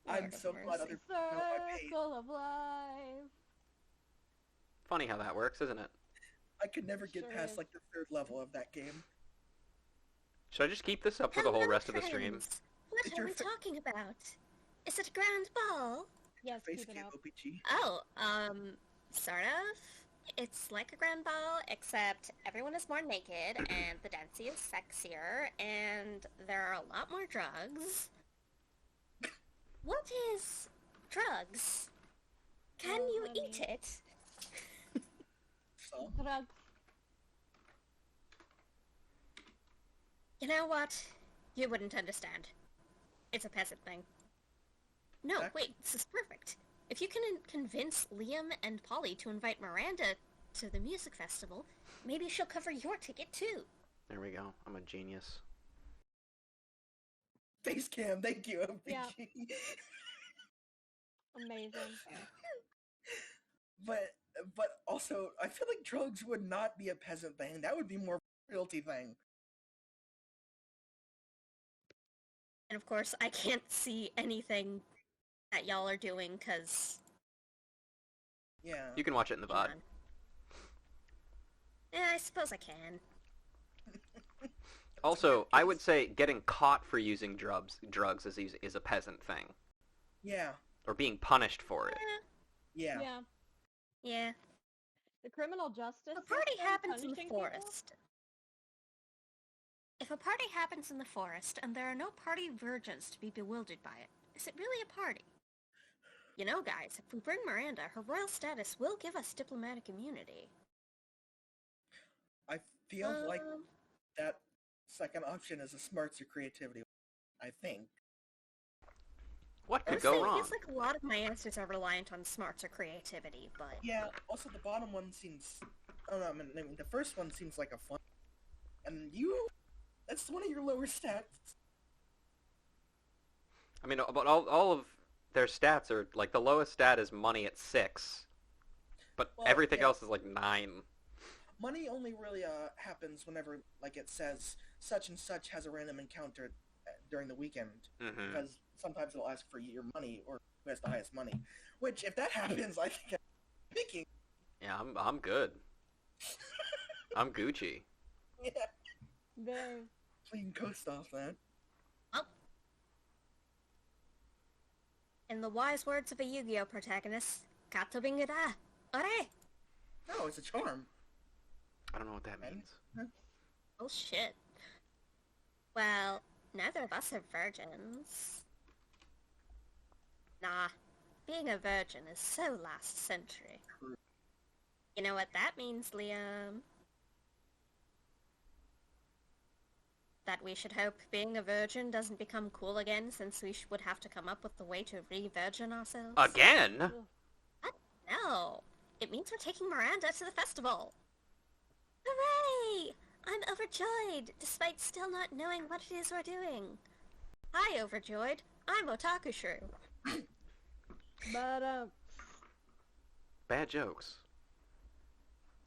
I'm Lord so of glad mercy. other people know my pain. Circle of life. Funny how that works, isn't it? I could never get Sure past is. like the third level of that game. Should I just keep this up for the whole Hello, rest of the stream? friends. What Is are your we fa- talking about? Is it a grand ball? Yes, Face keep it cam up. OPG. Oh, sort of. It's like a grand ball, except everyone is more naked, and the dancing is sexier, and there are a lot more drugs. What is drugs? Can Oh, you honey. eat it? So, Drugs. You know what? You wouldn't understand. It's a peasant thing. No, Okay. wait, this is perfect. If you can convince Liam and Polly to invite Miranda to the music festival, maybe she'll cover your ticket too. There we go. I'm a genius. face cam, thank you, OPG. Yeah. Amazing. but also, I feel like drugs would not be a peasant thing. That would be more of a royalty thing. And of course, I can't see anything that y'all are doing, cause... Yeah. You can watch it in the hang VOD. on. Yeah, I suppose I can. Also, I would say getting caught for using drugs is a peasant thing. Yeah. Or being punished for it. Yeah. Yeah. Yeah. The criminal justice If a party system happens in the punishing people? forest... If a party happens in the forest and there are no party virgins to be bewildered by it, is it really a party? You know, guys, if we bring Miranda, her royal status will give us diplomatic immunity. I feel like Um, that second option is a smarts or creativity. I think. What could honestly, go it wrong? feels like a lot of my answers are reliant on smarts or creativity, but... Yeah. Also, the bottom one seems. I don't know. I mean, the first one seems like a fun. And you. That's one of your lower stats. I mean, but all of their stats are like the lowest stat is money at 6, but Well, everything yeah. else is like 9. Money only really happens whenever like it says such and such has a random encounter during the weekend, Mm-hmm. because sometimes it'll ask for your money or who has the highest money. Which, if that happens, I think I'm picking. Yeah, I'm good. I'm Gucci. Yeah, Very. clean coast off that. Oh. In the wise words of a Yu-Gi-Oh protagonist, Kato Bingada. Ore! No, it's a charm. I don't know what that means. Oh shit. Well, neither of us are virgins. Nah, being a virgin is so last century. True. You know what that means, Liam? That we should hope being a virgin doesn't become cool again, since we would have to come up with a way to re-virgin ourselves. Again? What? No. It means we're taking Miranda to the festival. Hooray! I'm overjoyed, despite still not knowing what it is we're doing. Hi, overjoyed. I'm Otaku Shrew. But, Bad jokes.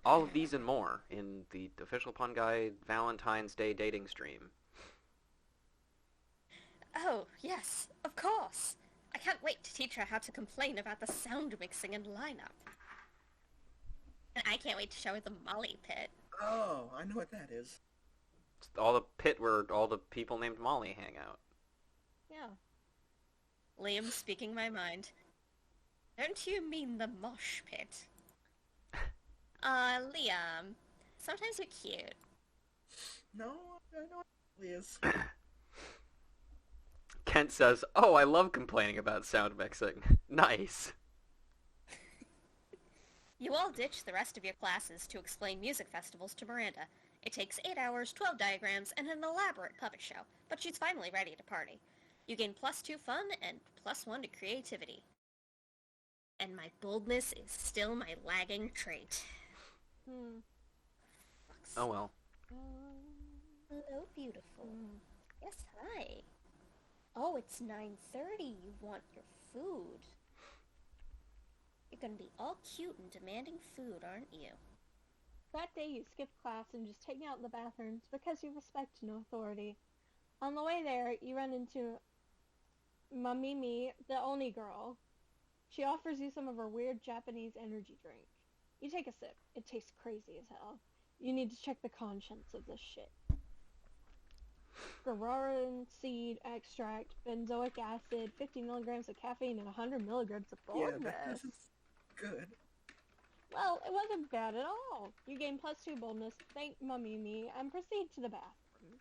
All of these and more in the official Pun Guide Valentine's Day dating stream. Oh, yes, of course. I can't wait to teach her how to complain about the sound mixing and lineup. And I can't wait to show her the Molly pit. Oh, I know what that is. It's all the pit where all the people named Molly hang out. yeah. Liam speaking my mind. Don't you mean the mosh pit? Liam. Sometimes you're cute. No, I know what it is. Kent says, "Oh, I love complaining about sound mixing." Nice. You all ditch the rest of your classes to explain music festivals to Miranda. It takes 8 hours, 12 diagrams, and an elaborate puppet show, but she's finally ready to party. You gain +2 fun and +1 to creativity. And my boldness is still my lagging trait. Fuck's Oh well. Hello, beautiful. Yes, hi. Oh, it's 9:30. You want your food. You're gonna be all cute and demanding food, aren't you? That day you skip class and just hang out in the bathrooms because you respect no authority. On the way there, you run into Mamimi, the Oni girl. She offers you some of her weird Japanese energy drink. You take a sip. It tastes crazy as hell. You need to check the contents of this shit. Guaran seed extract, benzoic acid, 50 milligrams of caffeine, and 100 milligrams of Yeah, boldness. that is good. Well, it wasn't bad at all. You gain +2 boldness, thank Mamimi, and proceed to the bathroom.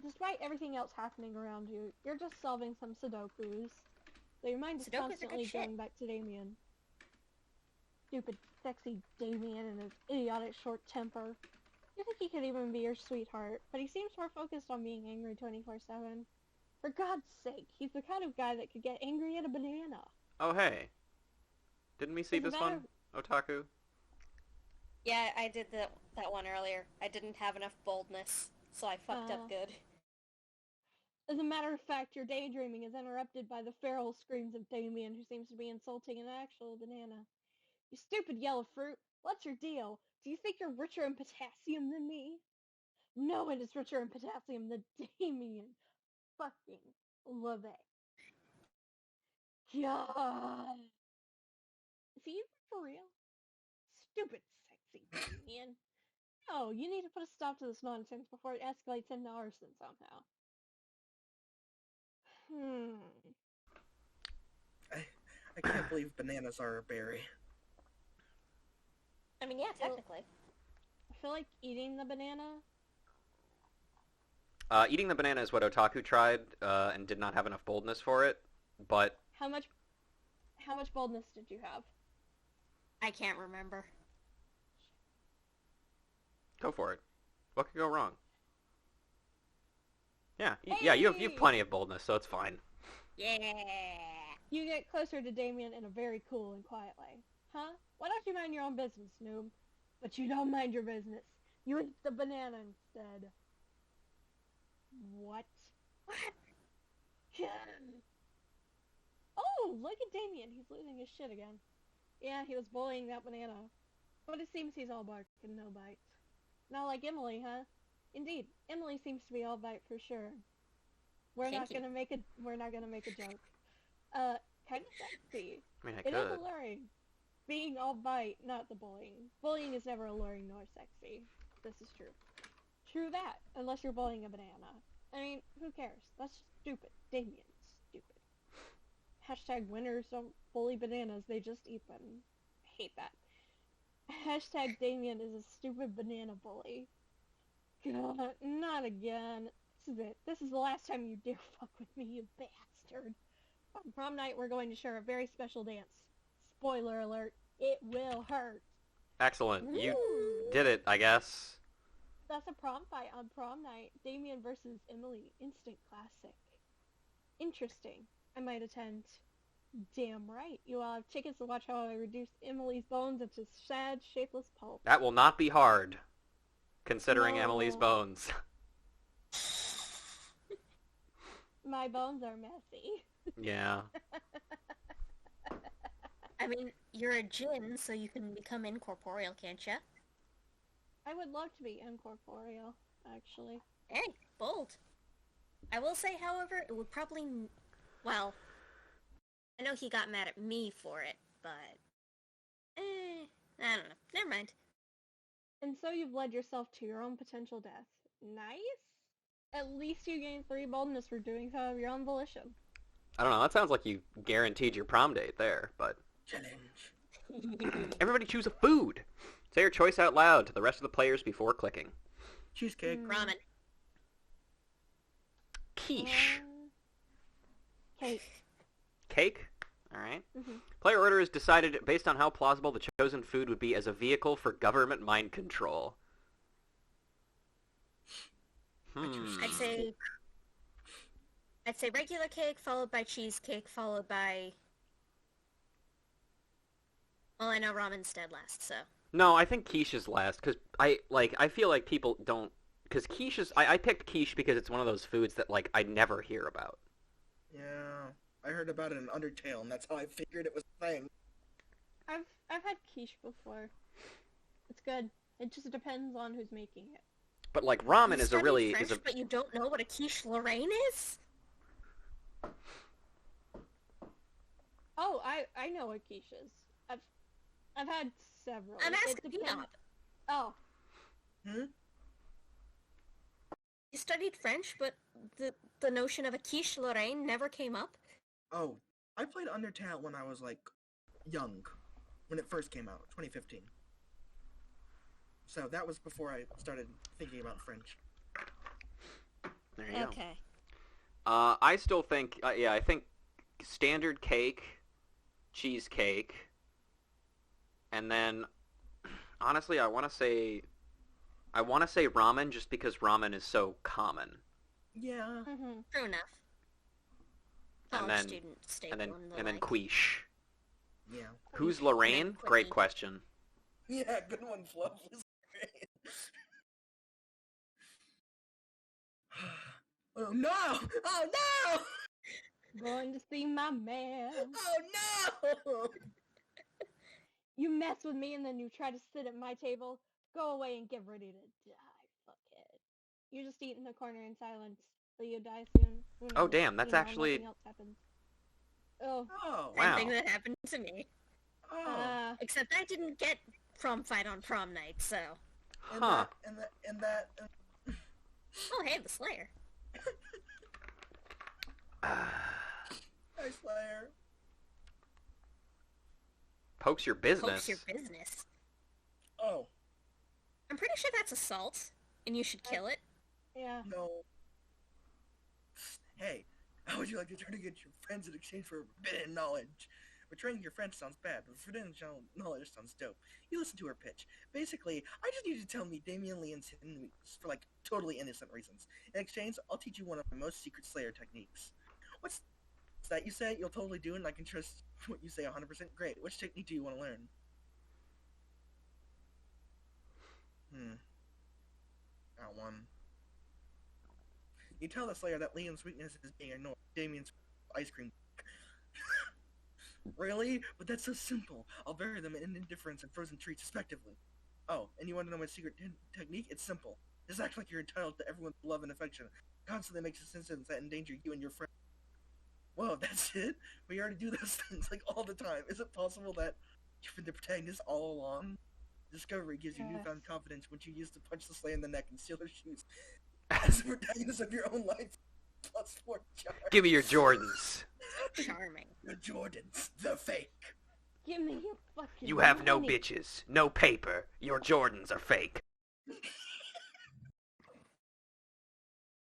Despite everything else happening around you, you're just solving some Sudokus. So your mind is Sudokus are good constantly shit. going back to Damien. Stupid, sexy Damien and his idiotic short temper. You think he could even be your sweetheart, but he seems more focused on being angry 24/7. For God's sake, he's the kind of guy that could get angry at a banana. Oh hey. Didn't we see As a this one, Otaku? Yeah, I did that one earlier. I didn't have enough boldness, so I fucked up good. As a matter of fact, your daydreaming is interrupted by the feral screams of Damien, who seems to be insulting an actual banana. You stupid yellow fruit! What's your deal? Do you think you're richer in potassium than me? No one is richer in potassium than Damien. Fucking love it. God. Is he even for real? Stupid sexy Damien. No, you need to put a stop to this nonsense before it escalates into arson somehow. I can't believe bananas are a berry. I mean, yeah, technically. I feel like eating the banana. Eating the banana is what Otaku tried, and did not have enough boldness for it, but... How much boldness did you have? I can't remember. Go for it. What could go wrong? Yeah, yeah, you have plenty of boldness, so it's fine. Yeah. You get closer to Damien in a very cool and quiet way. Huh? Why don't you mind your own business, noob? But you don't mind your business. You eat the banana instead. What? What? Oh, look at Damien. He's losing his shit again. Yeah, he was bullying that banana. But it seems he's all bark and no bite. Not like Emily, huh? Indeed, Emily seems to be all bite for sure. We're not gonna make a joke. Kind of sexy. I mean, I It is could. alluring. Being all bite, not the bullying. Bullying is never alluring nor sexy. This is true. True that, unless you're bullying a banana. I mean, who cares? That's stupid. Damien's stupid. Hashtag winners don't bully bananas, they just eat them. I hate that. Hashtag Damien is a stupid banana bully. God, not again. This is it. This is the last time you dare fuck with me, you bastard. On prom night, we're going to share a very special dance. Spoiler alert, it will hurt. Excellent. You Ooh. did it, I guess. That's a prom fight on prom night. Damien versus Emily. Instant classic. Interesting. I might attend. Damn right. You all have tickets to watch how I reduce Emily's bones into sad, shapeless pulp. That will not be hard, considering No. Emily's bones. My bones are messy. Yeah. I mean, you're a djinn, so you can become incorporeal, can't ya? I would love to be incorporeal, actually. Hey, bold. I will say, however, it would probably... Well, I know he got mad at me for it, but... I don't know. Never mind. And so you've led yourself to your own potential death. Nice? At least you gained 3 boldness for doing so of your own volition. I don't know, that sounds like you guaranteed your prom date there, but... Challenge. Everybody choose a food! Say your choice out loud to the rest of the players before clicking. Cheesecake. Ramen. Quiche. Cake. Cake? Alright. Mm-hmm. Player order is decided based on how plausible the chosen food would be as a vehicle for government mind control. I'd say regular cake, followed by cheesecake, followed by... Well, I know ramen's dead last, so... No, I think quiche is last, because I feel like people don't... Because quiche is... I picked quiche because it's one of those foods that, like, I never hear about. Yeah, I heard about it in Undertale, and that's how I figured it was a thing. I've had quiche before. It's good. It just depends on who's making it. But, like, ramen You is a studied really... French, is a... but you don't know what a quiche Lorraine is? Oh, I know what quiche is. I've had several. I'm It asking you depends- not. Oh, Hmm? You studied French, but the notion of a quiche Lorraine never came up? Oh, I played Undertale when I was, like, young. When it first came out, 2015. So that was before I started thinking about French. There you go. Okay. I still think... yeah, I think standard cake, cheesecake, and then... Honestly, I want to say ramen just because ramen is so common. Yeah. mm-hmm. True enough. And College then- student staple And then and the and then like. quiche. Yeah. Who's Lorraine? And then Great quickie. question. Yeah, good one, Fluff. Was great. Oh no! Oh no! Going to see my man. Oh no! You mess with me and then you try to sit at my table. Go away and get ready to die, fuckhead. You just eat in the corner in silence. Will you die soon? Who Oh, knows? damn, that's You know, actually- nothing else happens. Oh. Oh. Same Wow. thing that happened to me. Oh. Except I didn't get prom fight on prom night, so... And Huh. that. Oh, hey, the Slayer. Hi, Slayer. Pokes your business. Pokes your business. Oh, I'm pretty sure that's assault, and you should kill it. Yeah. no. Hey, how would you like to turn against your friends in exchange for forbidden knowledge? Betraying your friends sounds bad, but forbidden knowledge sounds dope. You listen to her pitch. Basically, I just need you to tell me Damien Lee insinuates for, like, totally innocent reasons. In exchange, I'll teach you one of my most secret Slayer techniques. What's that you say you'll totally do and I can trust what you say 100%? Great. Which technique do you want to learn? That one. You tell the Slayer that Liam's weakness is being ignored. Damien's ice cream. Really? But that's so simple. I'll bury them in indifference and frozen treats respectively. Oh, and you want to know my secret technique? It's simple. Just act like you're entitled to everyone's love and affection. Constantly makes decisions that endanger you and your friends. Whoa, that's it? We already do those things, like, all the time. Is it possible that you've been the protagonist all along? Discovery gives you newfound confidence when you use to punch the sleigh in the neck and steal her shoes. As the protagonist of your own life, +4 charge. Give me your Jordans. Charming. The Jordans, the fake. Give me your fucking You have no money. bitches, no paper. Your Jordans are fake.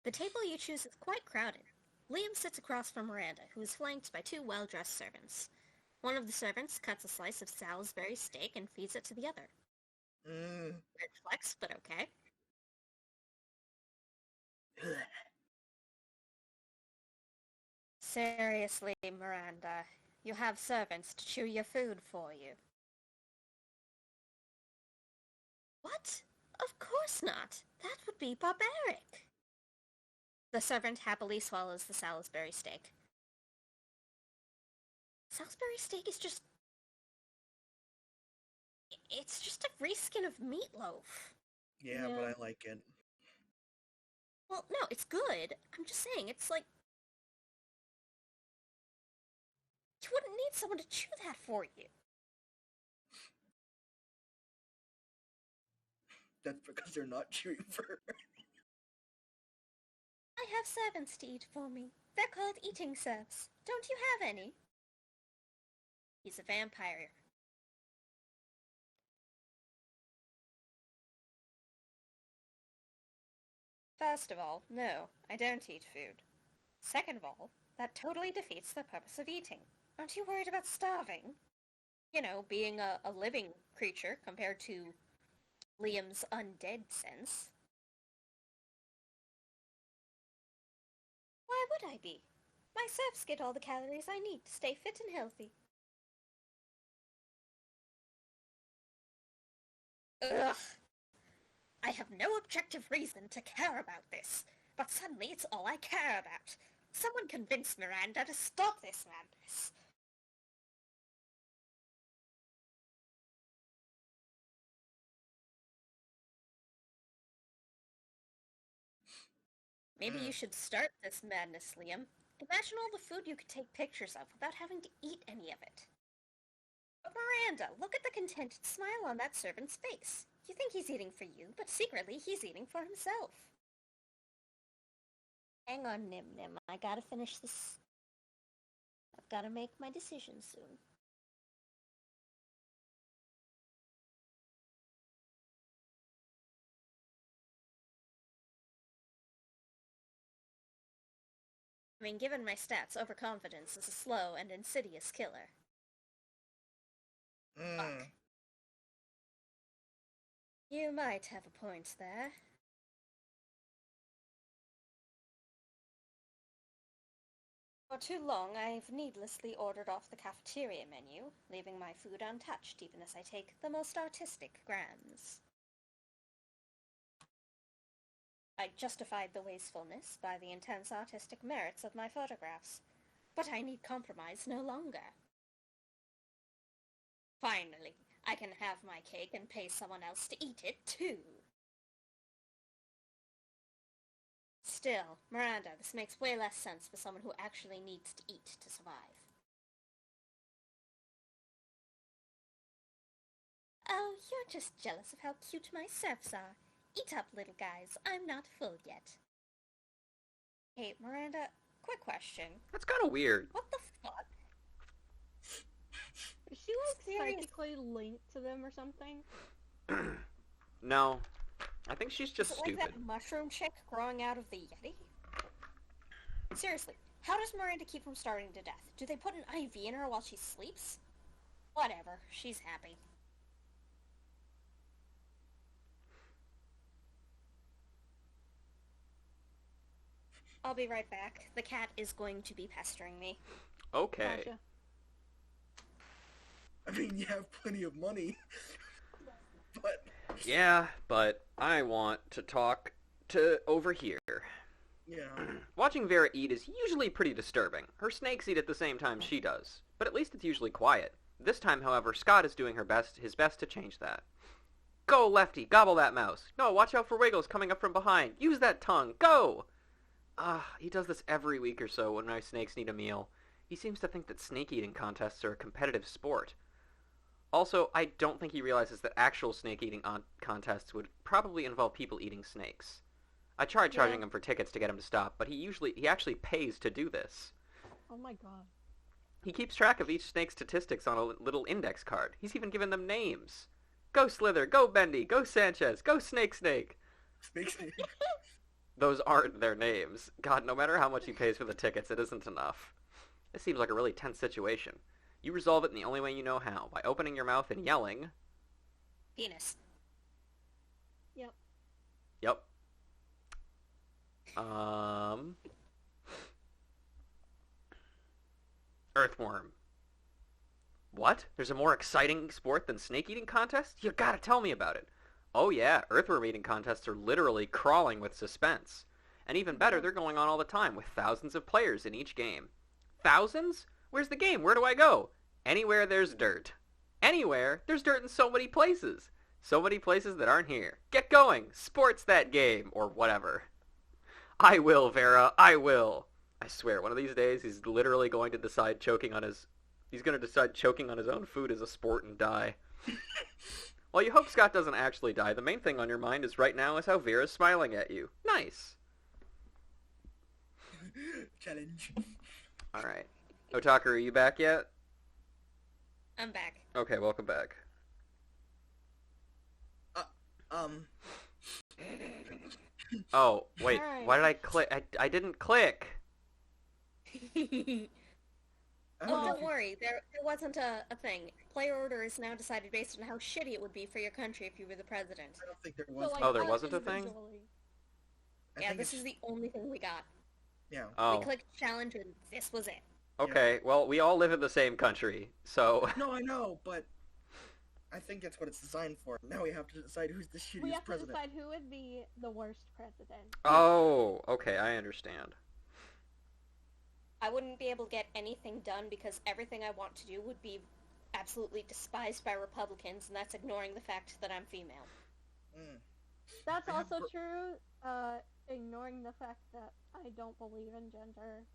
The table you choose is quite crowded. Liam sits across from Miranda, who is flanked by 2 well-dressed servants. One of the servants cuts a slice of Salisbury steak and feeds it to the other. Weird flex, but okay. Seriously, Miranda, you have servants to chew your food for you. What? Of course not. That would be barbaric. The servant happily swallows the Salisbury steak. Salisbury steak is just... It's just a reskin of meatloaf. Yeah, but I like it. Well, no, it's good. I'm just saying, it's like... You wouldn't need someone to chew that for you. That's because they're not chewing for her. I have servants to eat for me. They're called eating serfs. Don't you have any? He's a vampire. First of all, no, I don't eat food. Second of all, that totally defeats the purpose of eating. Aren't you worried about starving? You know, being a living creature compared to Liam's undead sense. Why would I be? My serfs get all the calories I need to stay fit and healthy. Ugh. I have no objective reason to care about this, but suddenly it's all I care about. Someone convince Miranda to stop this madness. Maybe you should start this madness, Liam. Imagine all the food you could take pictures of without having to eat any of it. But Miranda, look at the contented smile on that servant's face. You think he's eating for you, but secretly he's eating for himself. Hang on, Nim Nim. I gotta finish this. I've gotta make my decision soon. I mean, given my stats, overconfidence is a slow and insidious killer. Fuck. You might have a point there. For too long, I've needlessly ordered off the cafeteria menu, leaving my food untouched even as I take the most artistic grams. I justified the wastefulness by the intense artistic merits of my photographs, but I need compromise no longer. Finally, I can have my cake and pay someone else to eat it, too. Still, Miranda, this makes way less sense for someone who actually needs to eat to survive. Oh, you're just jealous of how cute my serfs are. Eat up, little guys. I'm not full yet. Hey, Miranda, quick question. That's kind of weird. What the fuck? Is she like psychically linked to them or something? No. I think she's just Is it like stupid. that mushroom chick growing out of the Yeti? Seriously, how does Miranda keep from starving to death? Do they put an IV in her while she sleeps? Whatever, she's happy. I'll be right back. The cat is going to be pestering me. Okay. Gotcha. I mean, you have plenty of money. But Yeah, but I want to talk to over here. Yeah. Watching Vera eat is usually pretty disturbing. Her snakes eat at the same time she does, but at least it's usually quiet. This time, however, Scott is doing his best to change that. Go, Lefty, gobble that mouse. No, watch out for Wiggles coming up from behind. Use that tongue. Go! He does this every week or so when my snakes need a meal. He seems to think that snake eating contests are a competitive sport. Also, I don't think he realizes that actual snake eating contests would probably involve people eating snakes. I tried charging him for tickets to get him to stop, but he actually pays to do this. Oh my god. He keeps track of each snake's statistics on a little index card. He's even given them names. Go Slither, go Bendy, go Sanchez, go Snake Snake. Snake. Those aren't their names. God, no matter how much he pays for the tickets, it isn't enough. This seems like a really tense situation. You resolve it in the only way you know how, by opening your mouth and yelling... Penis. Yep. Earthworm. What? There's a more exciting sport than snake eating contests? You gotta tell me about it. Oh yeah, earthworm eating contests are literally crawling with suspense. And even better, they're going on all the time with thousands of players in each game. Thousands? Where's the game? Where do I go? Anywhere there's dirt. Anywhere? There's dirt in so many places. So many places that aren't here. Get going! Sports that game! Or whatever. I will, Vera. I will. I swear, one of these days he's literally going to decide He's going to decide choking on his own food is a sport and die. Well, you hope Scott doesn't actually die. The main thing on your mind is right now is how Vera's smiling at you. Nice. Challenge. Alright. Otaku, are you back yet? I'm back. Okay, welcome back. Oh, wait. Alright. Why did I click? I didn't click. Oh, don't worry. There wasn't a thing. Player order is now decided based on how shitty it would be for your country if you were the president. I don't think there So, was. like, Oh, there us wasn't a thing? individually. I Yeah, think this it's- is the only thing we got. Yeah. Oh, We clicked challenge and this was it. okay. Well, we all live in the same country, so... No, I know, but I think that's what it's designed for. Now we have to decide who's the We shittiest have to president. decide who would be the worst president. Oh, okay, I understand. I wouldn't be able to get anything done because everything I want to do would be absolutely despised by Republicans, and that's ignoring the fact that I'm female. Mm. That's I have also gr- true, ignoring the fact that I don't believe in gender,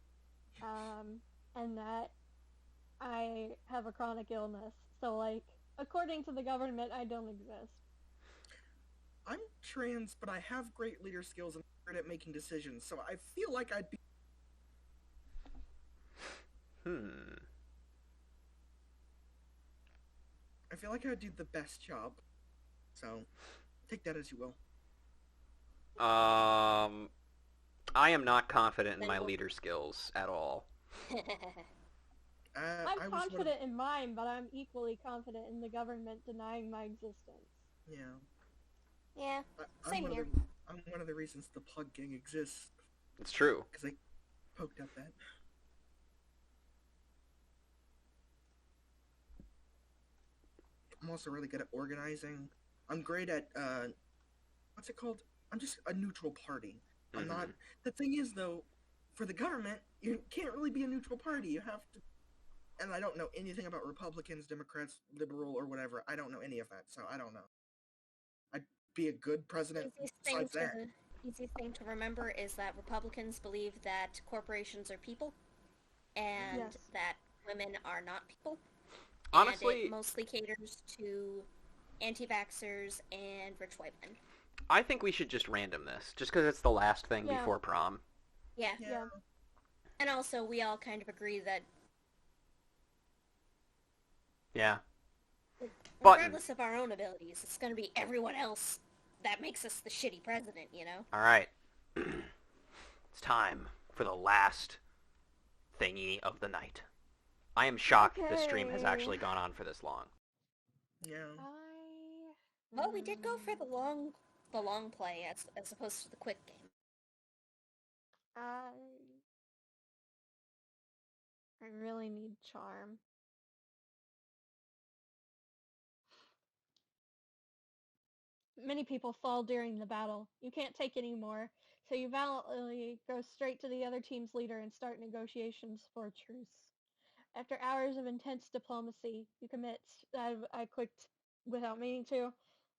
and that I have a chronic illness. So, like, according to the government, I don't exist. I'm trans, but I have great leader skills and I'm good at making decisions, so I feel like I'd be. I feel like I would do the best job. So, take that as you will. I am not confident in my leader skills at all. I'm I was one of- confident in mine, but I'm equally confident in the government denying my existence. Yeah. Yeah. I'm Same one here. Of the, I'm one of the reasons the Pog Gang exists, It's true. because I poked up that. I'm also really good at organizing. I'm great at, what's it called? I'm just a neutral party. I'm not... The thing is, though, for the government, you can't really be a neutral party. You have to... And I don't know anything about Republicans, Democrats, liberal, or whatever. I don't know any of that, so I don't know. I'd be a good president besides that. Easiest thing to remember is that Republicans believe that corporations are people, and Yes. that women are not people. Honestly, and it mostly caters to anti-vaxxers and rich white men. I think we should just random this, just because it's the last thing Yeah. before prom. Yeah. Yeah. And also, we all kind of agree that Yeah. Button. regardless of our own abilities, it's going to be everyone else that makes us the shitty president, you know? Alright. It's time for the last thingy of the night. I am shocked this stream has Okay. actually gone on for this long. Yeah. Well, we did go for the long play as opposed to the quick game. I really need charm. Many people fall during the battle. You can't take any more. So you valiantly go straight to the other team's leader and start negotiations for a truce. After hours of intense diplomacy, you commit. I clicked without meaning to.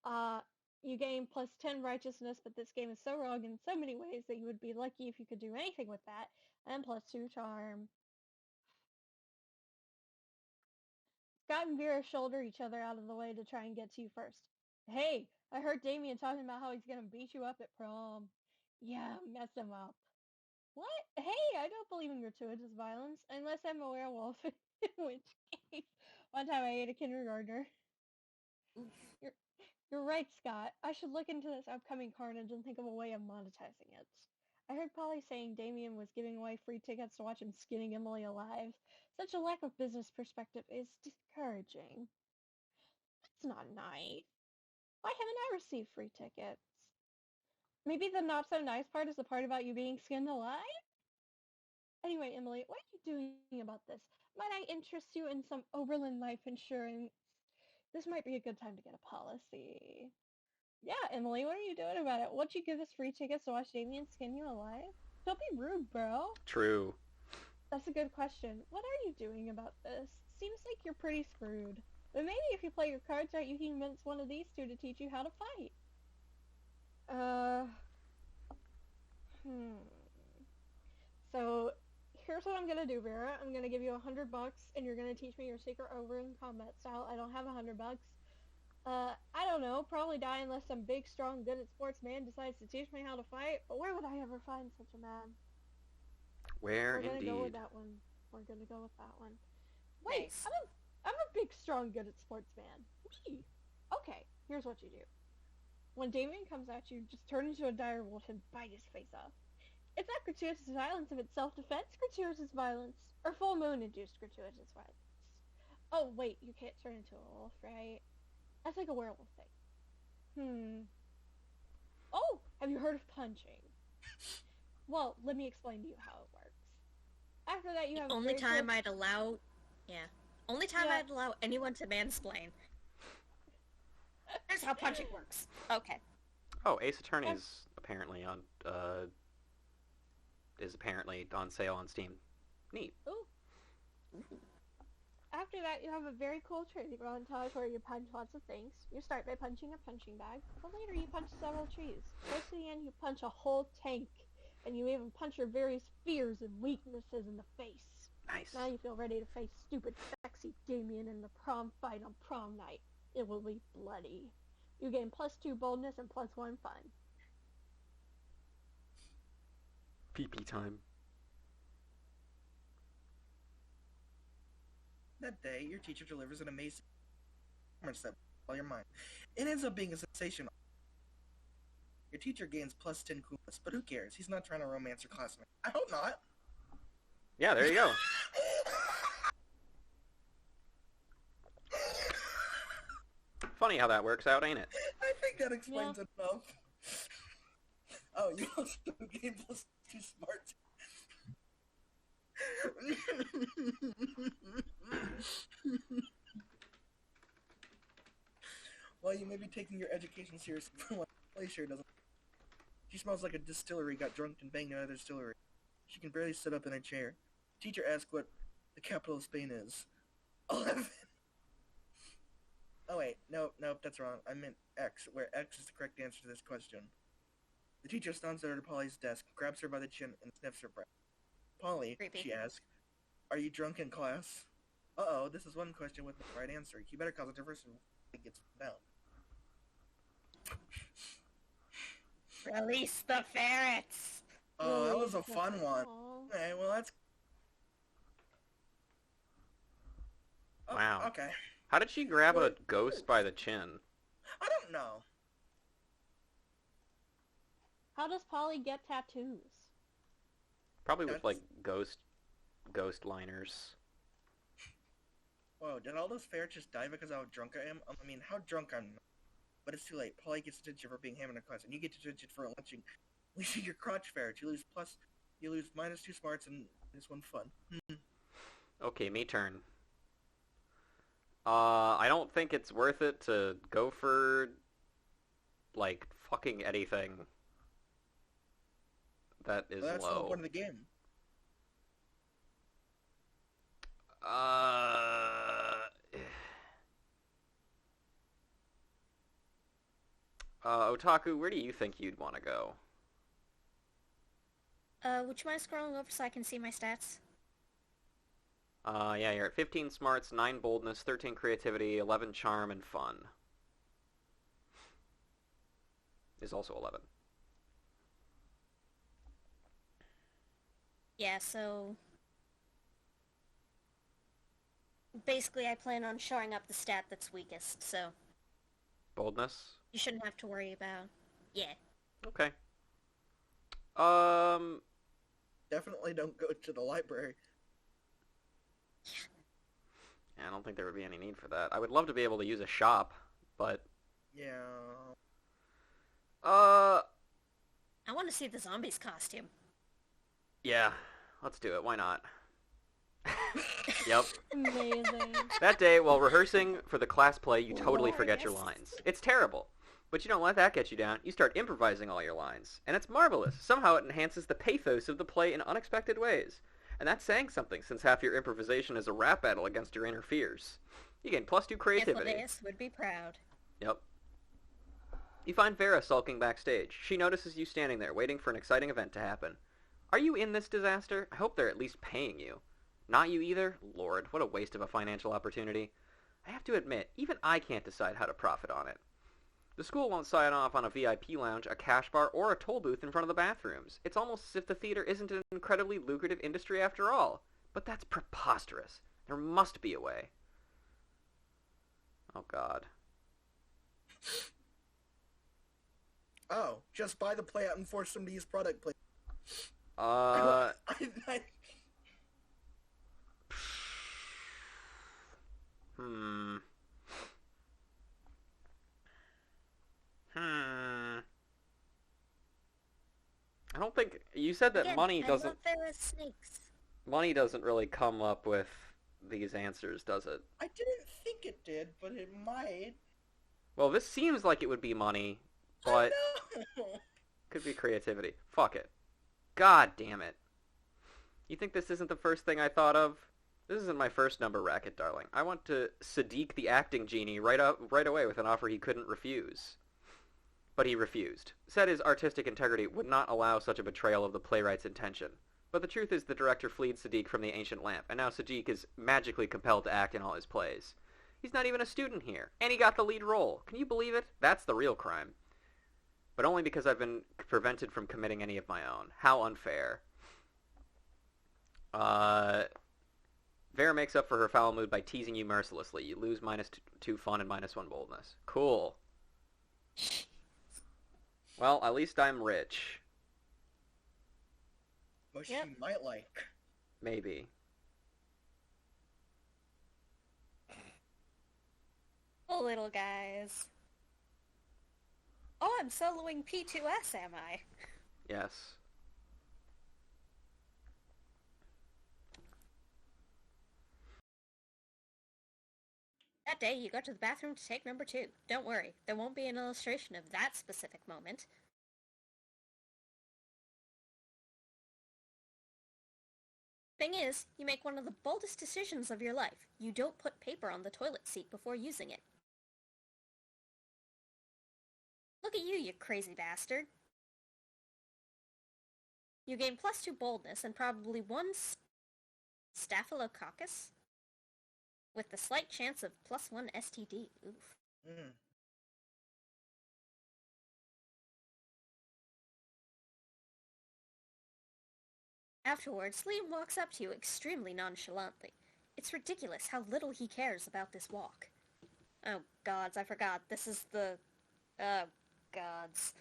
Uh, you gain plus 10 righteousness, but this game is so wrong in so many ways that you would be lucky if you could do anything with that. And plus 2 charm. Scott and Vera shoulder each other out of the way to try and get to you first. Hey, I heard Damien talking about how he's gonna beat you up at prom. Yeah, mess him up. What? Hey, I don't believe in gratuitous violence, unless I'm a werewolf, in which case, one time I ate a kindergartner. You're, you're right, Scott. I should look into this upcoming carnage and think of a way of monetizing it. I heard Polly saying Damien was giving away free tickets to watch him skinning Emily alive. Such a lack of business perspective is discouraging. That's not nice. Why haven't I received free tickets? Maybe the not so nice part is the part about you being skinned alive? Anyway, Emily, what are you doing about this? Might I interest you in some Oberlin life insurance? This might be a good time to get a policy. Yeah, Emily, what are you doing about it? Won't you give us free tickets to watch Damien skin you alive? Don't be rude, bro. True. That's a good question. What are you doing about this? Seems like you're pretty screwed. But maybe if you play your cards right, you can convince one of these two to teach you how to fight. Hmm. So, here's what I'm gonna do, Vera. I'm gonna give you $100, and you're gonna teach me your secret Overland combat style. I don't have $100. I don't know. Probably die unless some big, strong, good at sports man decides to teach me how to fight. But where would I ever find such a man? Where We're gonna go with indeed? that one. We're gonna go with that one. Wait, Nice. I'm a big, strong, good at sports man. Me. Okay, here's what you do. When Damien comes at you, just turn into a dire wolf and bite his face off. It's not gratuitous violence if it's self-defense gratuitous violence, or full moon-induced gratuitous violence. Oh, wait, you can't turn into a wolf, right? That's like a werewolf thing. Oh, have you heard of punching? Well, let me explain to you how it works. After that, you The have a only very time cool... I'd allow... Yeah. Only time Yeah. I'd allow anyone to mansplain. Here's how punching works. Okay. Oh, Ace Attorney is apparently on sale on Steam. Neat. Ooh. After that, you have a very cool training montage where you punch lots of things. You start by punching a punching bag, but later you punch several trees. Close to the end, you punch a whole tank, and you even punch your various fears and weaknesses in the face. Nice. Now you feel ready to face stupid, sexy Damien in the prom fight on prom night. It will be bloody. You gain +2 boldness and +1 fun. PP time. That day, your teacher delivers an amazing performance that blows your mind. It ends up being a sensational. Your teacher gains +10 coolness, but who cares? He's not trying to romance your classmate. I hope not. Yeah, there you go. Funny how that works out, ain't it? I think that explains enough. Oh, you also gain +2 smart. While you may be taking your education seriously, Play sure doesn't. She smells like a distillery got drunk and banged another distillery. She can barely sit up in her chair. Teacher asks what the capital of Spain is. 11. Oh wait, nope, that's wrong. I meant X, where X is the correct answer to this question. The teacher stomps over to Polly's desk, grabs her by the chin, and sniffs her breath. Polly, Creepy. she asks, are you drunk in class? Uh-oh, this is one question with the right answer. You better cause a diversion before it gets down. Release the ferrets! Oh, that was a fun one. Aw. Okay, well that's... Oh, Wow. Okay. How did she grab a What? ghost by the chin? I don't know. How does Polly get tattoos? Probably with That's- like ghost liners. Whoa, did all those ferrets just die because of how drunk I am? I mean, how drunk I'm not. But it's too late. Polly gets detention for being ham in her class, and you get detention for lynching your crotch ferret. You lose -2 smarts and -1 fun. Okay, me turn. I don't think it's worth it to go for like fucking anything. That is Well, that's the whole low. point of the game. Uh, Otaku, where do you think you'd want to go? Would you mind scrolling over so I can see my stats? Yeah, you're at 15 smarts, 9 boldness, 13 creativity, 11 charm, and fun. Is also 11. Yeah, so... Basically, I plan on showing up the stat that's weakest, so Boldness? you shouldn't have to worry about... Yeah. Okay. Definitely don't go to the library. Yeah, I don't think there would be any need for that. I would love to be able to use a shop, but... Yeah. I want to see the zombies costume. Yeah, let's do it. Why not? Yep. Amazing. That day, while rehearsing for the class play, you totally forget your Glorious. lines. It's terrible. But you don't let that get you down. You start improvising all your lines. And it's marvelous. Somehow it enhances the pathos of the play in unexpected ways. And that's saying something, since half your improvisation is a rap battle against your inner fears. You gain +2 creativity. Ithildeus would be proud. Yep. You find Vera sulking backstage. She notices you standing there, waiting for an exciting event to happen. Are you in this disaster? I hope they're at least paying you. Not you either? Lord, what a waste of a financial opportunity. I have to admit, even I can't decide how to profit on it. The school won't sign off on a VIP lounge, a cash bar, or a toll booth in front of the bathrooms. It's almost as if the theater isn't an incredibly lucrative industry after all. But that's preposterous. There must be a way. Oh, God. Oh, just buy the play out and force them to use product placement. Uh... Hmm. I don't think... You said that Again, money I doesn't... love Vera's snakes. Money doesn't really come up with these answers, does it? I didn't think it did, but it might. Well, this seems like it would be money, but could be creativity. Fuck it. God damn it. You think this isn't the first thing I thought of? This isn't my first number racket, darling. I want to Sadiq the acting genie right away with an offer he couldn't refuse. But he refused. Said his artistic integrity would not allow such a betrayal of the playwright's intention. But the truth is the director fleed Sadiq from the ancient lamp, and now Sadiq is magically compelled to act in all his plays. He's not even a student here, and he got the lead role. Can you believe it? That's the real crime. But only because I've been prevented from committing any of my own. How unfair. Vera makes up for her foul mood by teasing you mercilessly. You lose -2 fun and -1 boldness. Cool. Well, at least I'm rich. Which Yep. you might like. Maybe. Oh, little guys. Oh, I'm soloing P2S, am I? Yes. That day, you go to the bathroom to take number 2. Don't worry, there won't be an illustration of that specific moment. Thing is, you make one of the boldest decisions of your life. You don't put paper on the toilet seat before using it. Look at you crazy bastard. You gain +2 boldness and probably 1 staphylococcus, with the slight chance of +1 STD. Oof. Mm. Afterwards, Liam walks up to you extremely nonchalantly. It's ridiculous how little he cares about this walk. Oh, gods, I forgot. This is the... Oh, gods.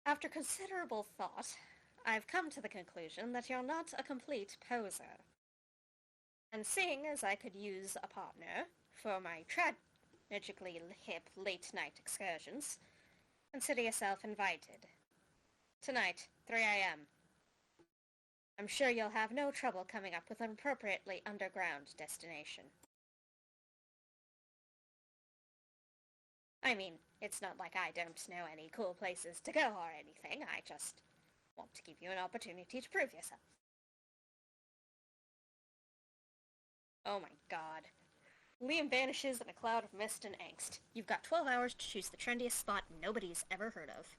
After considerable thought, I've come to the conclusion that you're not a complete poser. And seeing as I could use a partner for my tragically hip late-night excursions, consider yourself invited. Tonight, 3 a.m. I'm sure you'll have no trouble coming up with an appropriately underground destination. I mean, It's not like I don't know any cool places to go or anything. I just want to give you an opportunity to prove yourself. Oh my god. Liam vanishes in a cloud of mist and angst. You've got 12 hours to choose the trendiest spot nobody's ever heard of.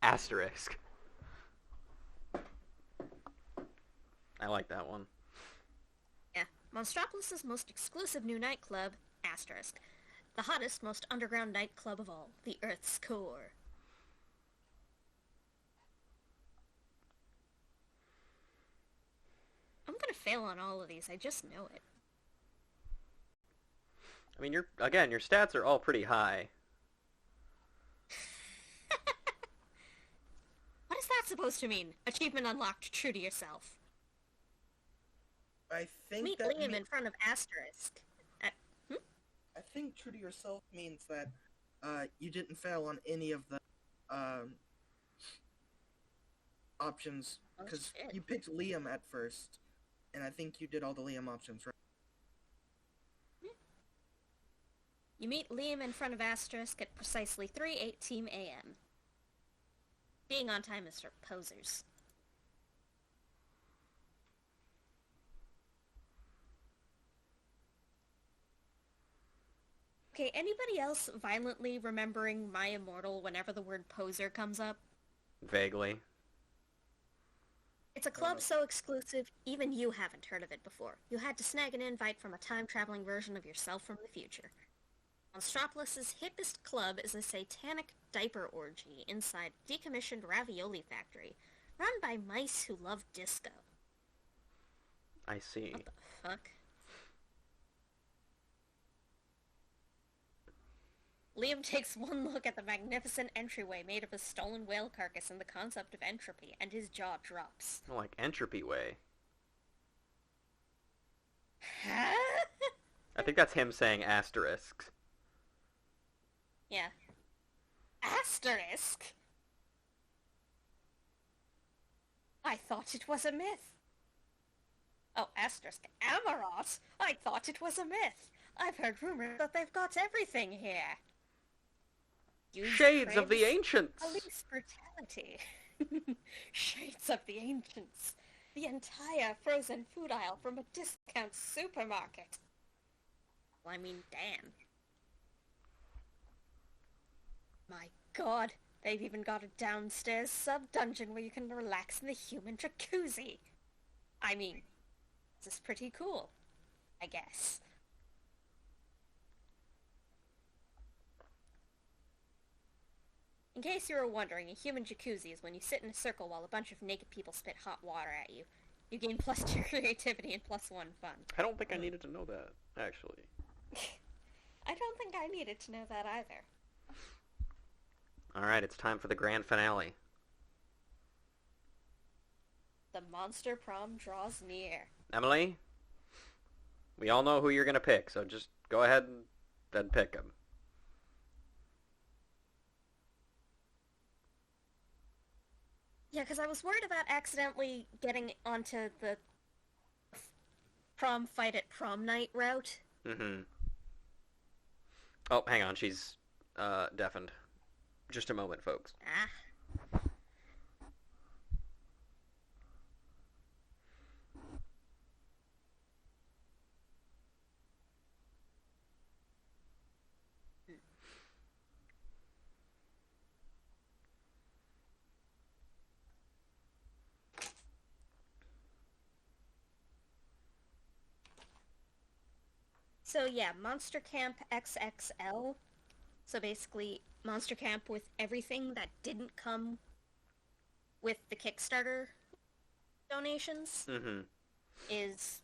Asterisk. I like that one. Yeah. Monstropolis' most exclusive new nightclub, Asterisk. The hottest, most underground nightclub of all, the Earth's core. I'm gonna fail on all of these, I just know it. I mean, your stats are all pretty high. What is that supposed to mean? Achievement unlocked, true to yourself. I think Meet that Liam in front of Asterisk. I think true to yourself means that you didn't fail on any of the options, Oh, because shit. you picked Liam at first, and I think you did all the Liam options right. You meet Liam in front of Asterisk at precisely 3:18 a.m. Being on time is for posers. Okay, anybody else violently remembering My Immortal whenever the word poser comes up? Vaguely. It's a club so exclusive, even you haven't heard of it before. You had to snag an invite from a time-traveling version of yourself from the future. Monstropolis' hippest club is a satanic diaper orgy inside a decommissioned ravioli factory, run by mice who love disco. I see. What the fuck? Liam takes one look at the magnificent entryway made of a stolen whale carcass and the concept of entropy, and his jaw drops. Like Entropy Way. Huh? I think that's him saying asterisk. Yeah. Asterisk? I thought it was a myth. Oh, asterisk. Amarot? I thought it was a myth. I've heard rumors that they've got everything here. Use Shades of the cribs, Ancients! police brutality. Shades of the Ancients. The entire frozen food aisle from a discount supermarket. Well, I mean, damn. My god, they've even got a downstairs sub-dungeon where you can relax in the human jacuzzi. I mean, this is pretty cool, I guess. In case you were wondering, a human jacuzzi is when you sit in a circle while a bunch of naked people spit hot water at you. You gain +2 creativity and +1 fun. I don't think I needed to know that, actually. I don't think I needed to know that either. Alright, it's time for the grand finale. The monster prom draws near. Emily? We all know who you're gonna pick, so just go ahead and pick him. Yeah, because I was worried about accidentally getting onto the prom fight at prom night route. Mm-hmm. Oh, hang on, she's, deafened. Just a moment, folks. Ah. So yeah, Monster Camp XXL. So basically, Monster Camp with everything that didn't come with the Kickstarter donations Mm-hmm. is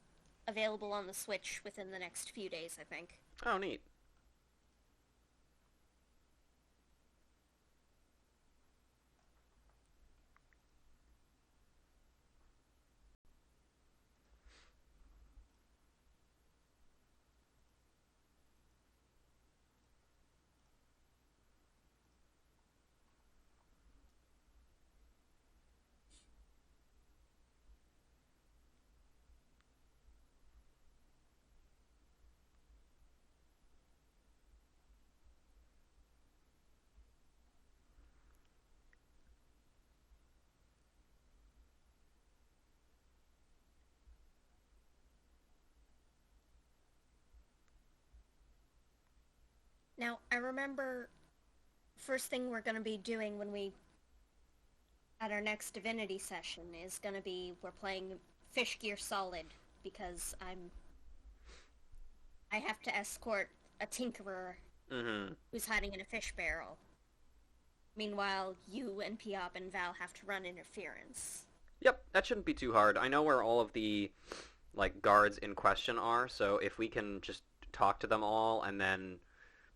available on the Switch within the next few days, I think. Oh, neat. Now, I remember first thing we're going to be doing when we at our next Divinity session is going to be we're playing Fish Gear Solid because I have to escort a tinkerer who's hiding in a fish barrel. Meanwhile, you and Piop and Val have to run interference. Yep, that shouldn't be too hard. I know where all of the guards in question are, so if we can just talk to them all and then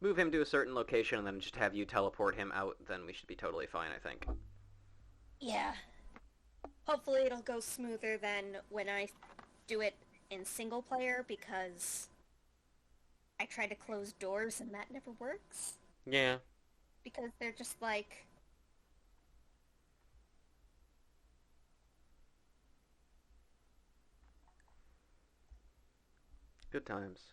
move him to a certain location and then just have you teleport him out, then we should be totally fine, I think. Yeah. Hopefully it'll go smoother than when I do it in single player, because I try to close doors and that never works. Yeah. Because they're just like... Good times.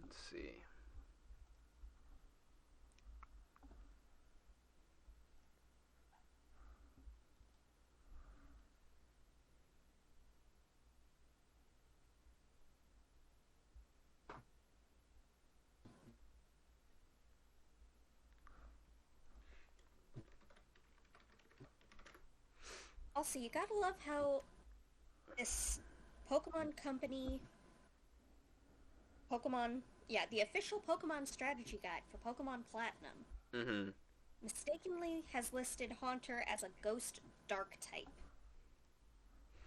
Let's see. Also, you gotta love how this Pokemon Company... the official Pokemon strategy guide for Pokemon Platinum mistakenly has listed Haunter as a Ghost Dark type.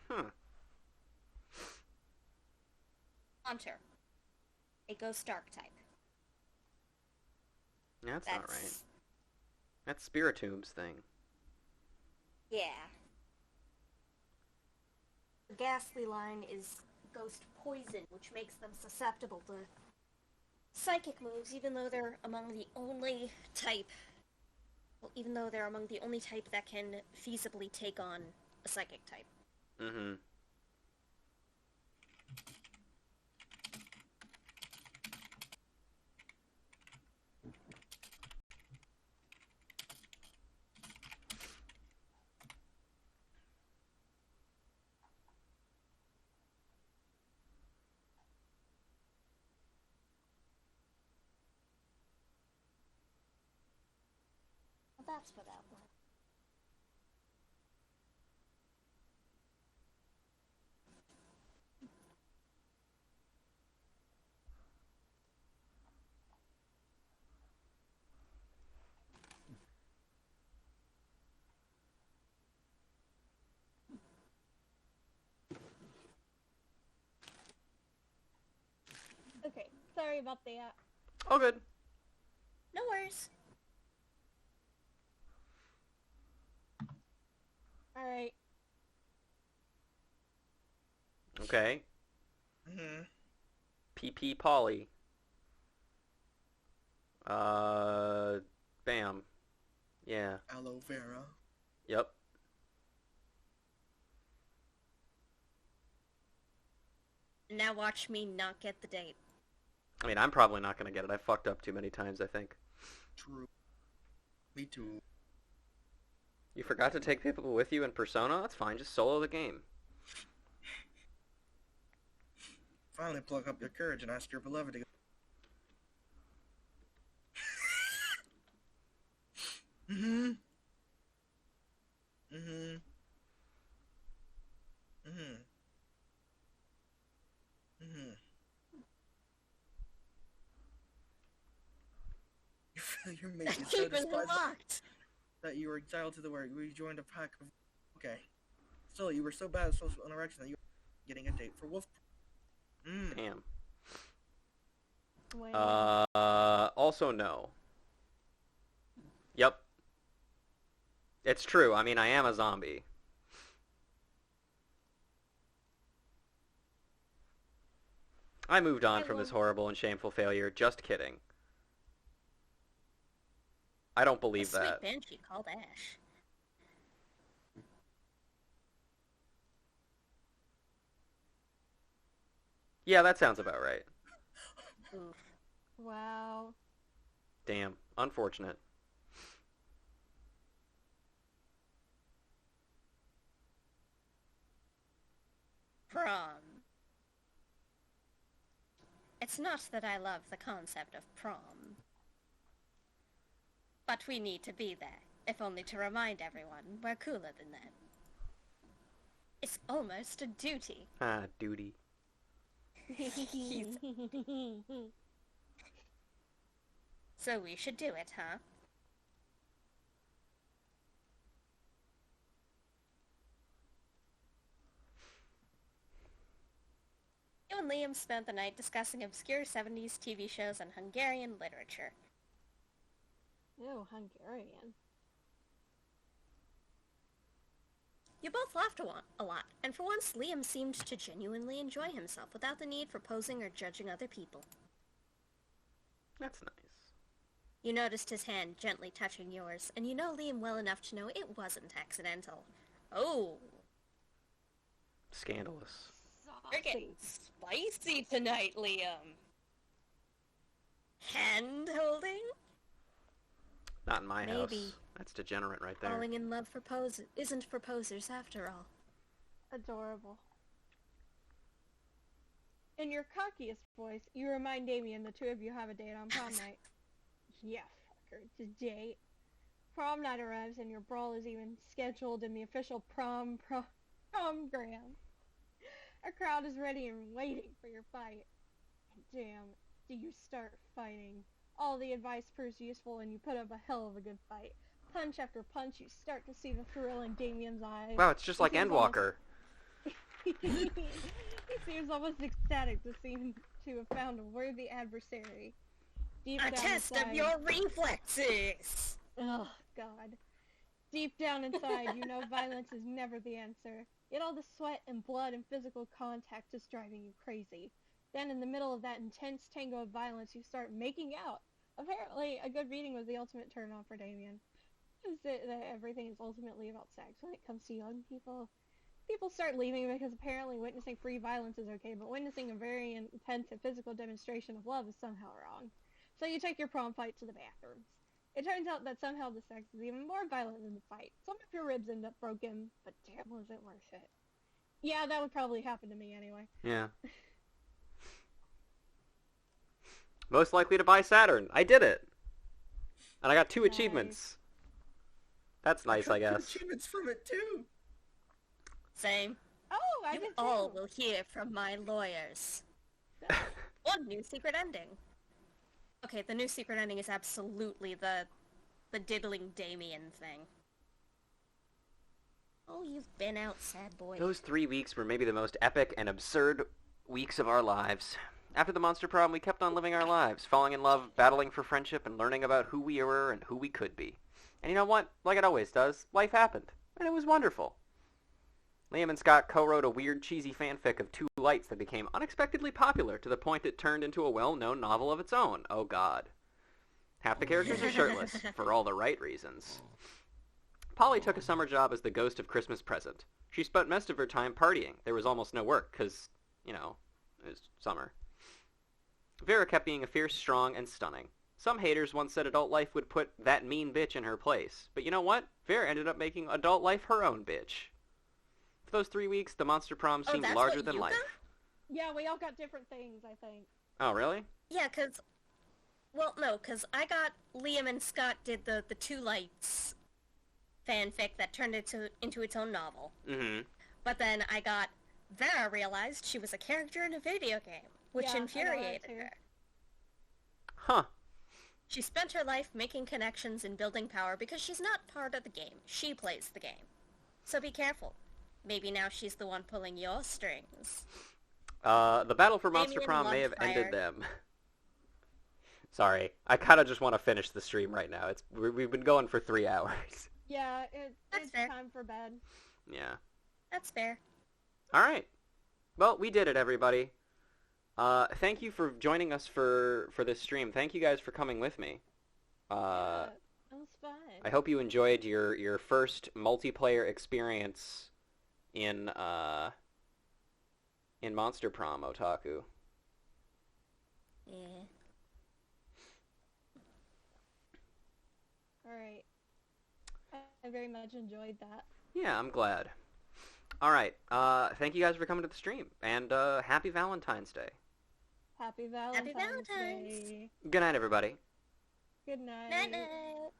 Huh. Haunter. A Ghost Dark type. That's not right. That's Spiritomb's thing. Yeah. The Ghastly line is Ghost Poison, which makes them susceptible to psychic moves, even though they're among the only type... Well, even though they're among the only type that can feasibly take on a psychic type. Well, that's for that one. Okay, sorry about that. All good. No worries. Alright. Okay. PP Polly. Bam. Yeah. Aloe vera. Yep. Now watch me not get the date. I mean, I'm probably not gonna get it. I fucked up too many times, I think. True. Me too. You forgot to take people with you in Persona? That's fine, just solo the game. Finally pluck up your courage and ask your beloved to go. Your mate is so Keep it despised locked. that you were exiled to the where you joined a pack of... Okay. Still, you were so bad at social interaction that you were getting a date for Wolf. Damn. Wait. Also no. Yep. It's true. I mean, I am a zombie. I moved on from this horrible and shameful failure. Just kidding. I don't believe A that. sweet banshee called Ash. Yeah, that sounds about right. Oof. Wow. Damn. Unfortunate. Prom. It's not that I love the concept of prom. But we need to be there, if only to remind everyone we're cooler than that. It's almost a duty. Ah, duty. So we should do it, huh? You and Liam spent the night discussing obscure 70s TV shows and Hungarian literature. Ew, Hungarian. You both laughed a lot, and for once Liam seemed to genuinely enjoy himself without the need for posing or judging other people. That's nice. You noticed his hand gently touching yours, and you know Liam well enough to know it wasn't accidental. Oh, Scandalous. you're getting spicy tonight, Liam. Hand-holding? Not in my house. Maybe. That's degenerate right there. Falling in love isn't for posers after all. Adorable. In your cockiest voice, you remind Damien the two of you have a date on prom night. Yeah, fucker, it's a date. Prom night arrives and your brawl is even scheduled in the official prom-gram. A crowd is ready and waiting for your fight. And damn, do you start fighting. All the advice proves useful and you put up a hell of a good fight. Punch after punch, you start to see the thrill in Damien's eyes. Wow, it's just like Endwalker. He seems almost ecstatic to have found a worthy adversary. Deep A down test inside, of your reflexes! Oh, God. Deep down inside, you know violence is never the answer. Yet all the sweat and blood and physical contact is driving you crazy. Then in the middle of that intense tango of violence, you start making out. Apparently, a good beating was the ultimate turn-on for Damien. Is it that everything is ultimately about sex when it comes to young people? People start leaving because apparently witnessing free violence is okay, but witnessing a very intense and physical demonstration of love is somehow wrong. So you take your prom fight to the bathrooms. It turns out that somehow the sex is even more violent than the fight. Some of your ribs end up broken, but damn was it worth it. Yeah, that would probably happen to me anyway. Yeah. Most likely to buy Saturn. I did it. And I got 2 Nice. achievements. That's nice, I got guess. achievements from it too. Same. Oh, I You did all too. will hear from my lawyers. One new secret ending. Okay, the new secret ending is absolutely the diddling Damien thing. Oh, you've been out, sad boy. Those 3 weeks were maybe the most epic and absurd weeks of our lives. After the monster problem, we kept on living our lives, falling in love, battling for friendship, and learning about who we were and who we could be. And you know what? Like it always does, life happened. And it was wonderful. Liam and Scott co-wrote a weird, cheesy fanfic of 2 lights that became unexpectedly popular to the point it turned into a well-known novel of its own. Oh god. Half the characters are shirtless, for all the right reasons. Polly took a summer job as the ghost of Christmas Present. She spent most of her time partying. There was almost no work, because, you know, it was summer. Vera kept being a fierce, strong, and stunning. Some haters once said adult life would put that mean bitch in her place. But you know what? Vera ended up making adult life her own bitch. For those 3 weeks, the monster prom seemed that's larger what than you life. got? Yeah, we all got different things, I think. Oh, really? Yeah, cause... Well, no, cause I got Liam and Scott did the 2 lights fanfic that turned into its own novel. Mm-hmm. But then I got Vera realized she was a character in a video game, which Yeah, I got that infuriated too. her. Huh. She spent her life making connections and building power because she's not part of the game. She plays the game. So be careful. Maybe now she's the one pulling your strings. The battle for Monster Damien Prom may have Lunchfire. ended them. Sorry, I kind of just want to finish the stream right now. We've been going for 3 hours. Yeah, That's it's fair. time for bed. Yeah. That's fair. All right. Well, we did it, everybody. Thank you for joining us for this stream. Thank you guys for coming with me. Yeah, that was fun. I hope you enjoyed your first multiplayer experience in Monster Prom, Otaku. Yeah. Alright. I very much enjoyed that. Yeah, I'm glad. All right. Thank you guys for coming to the stream, and happy Valentine's Day. Happy Valentine's Valentine's. Day. Good night, everybody. Good night. Night-night.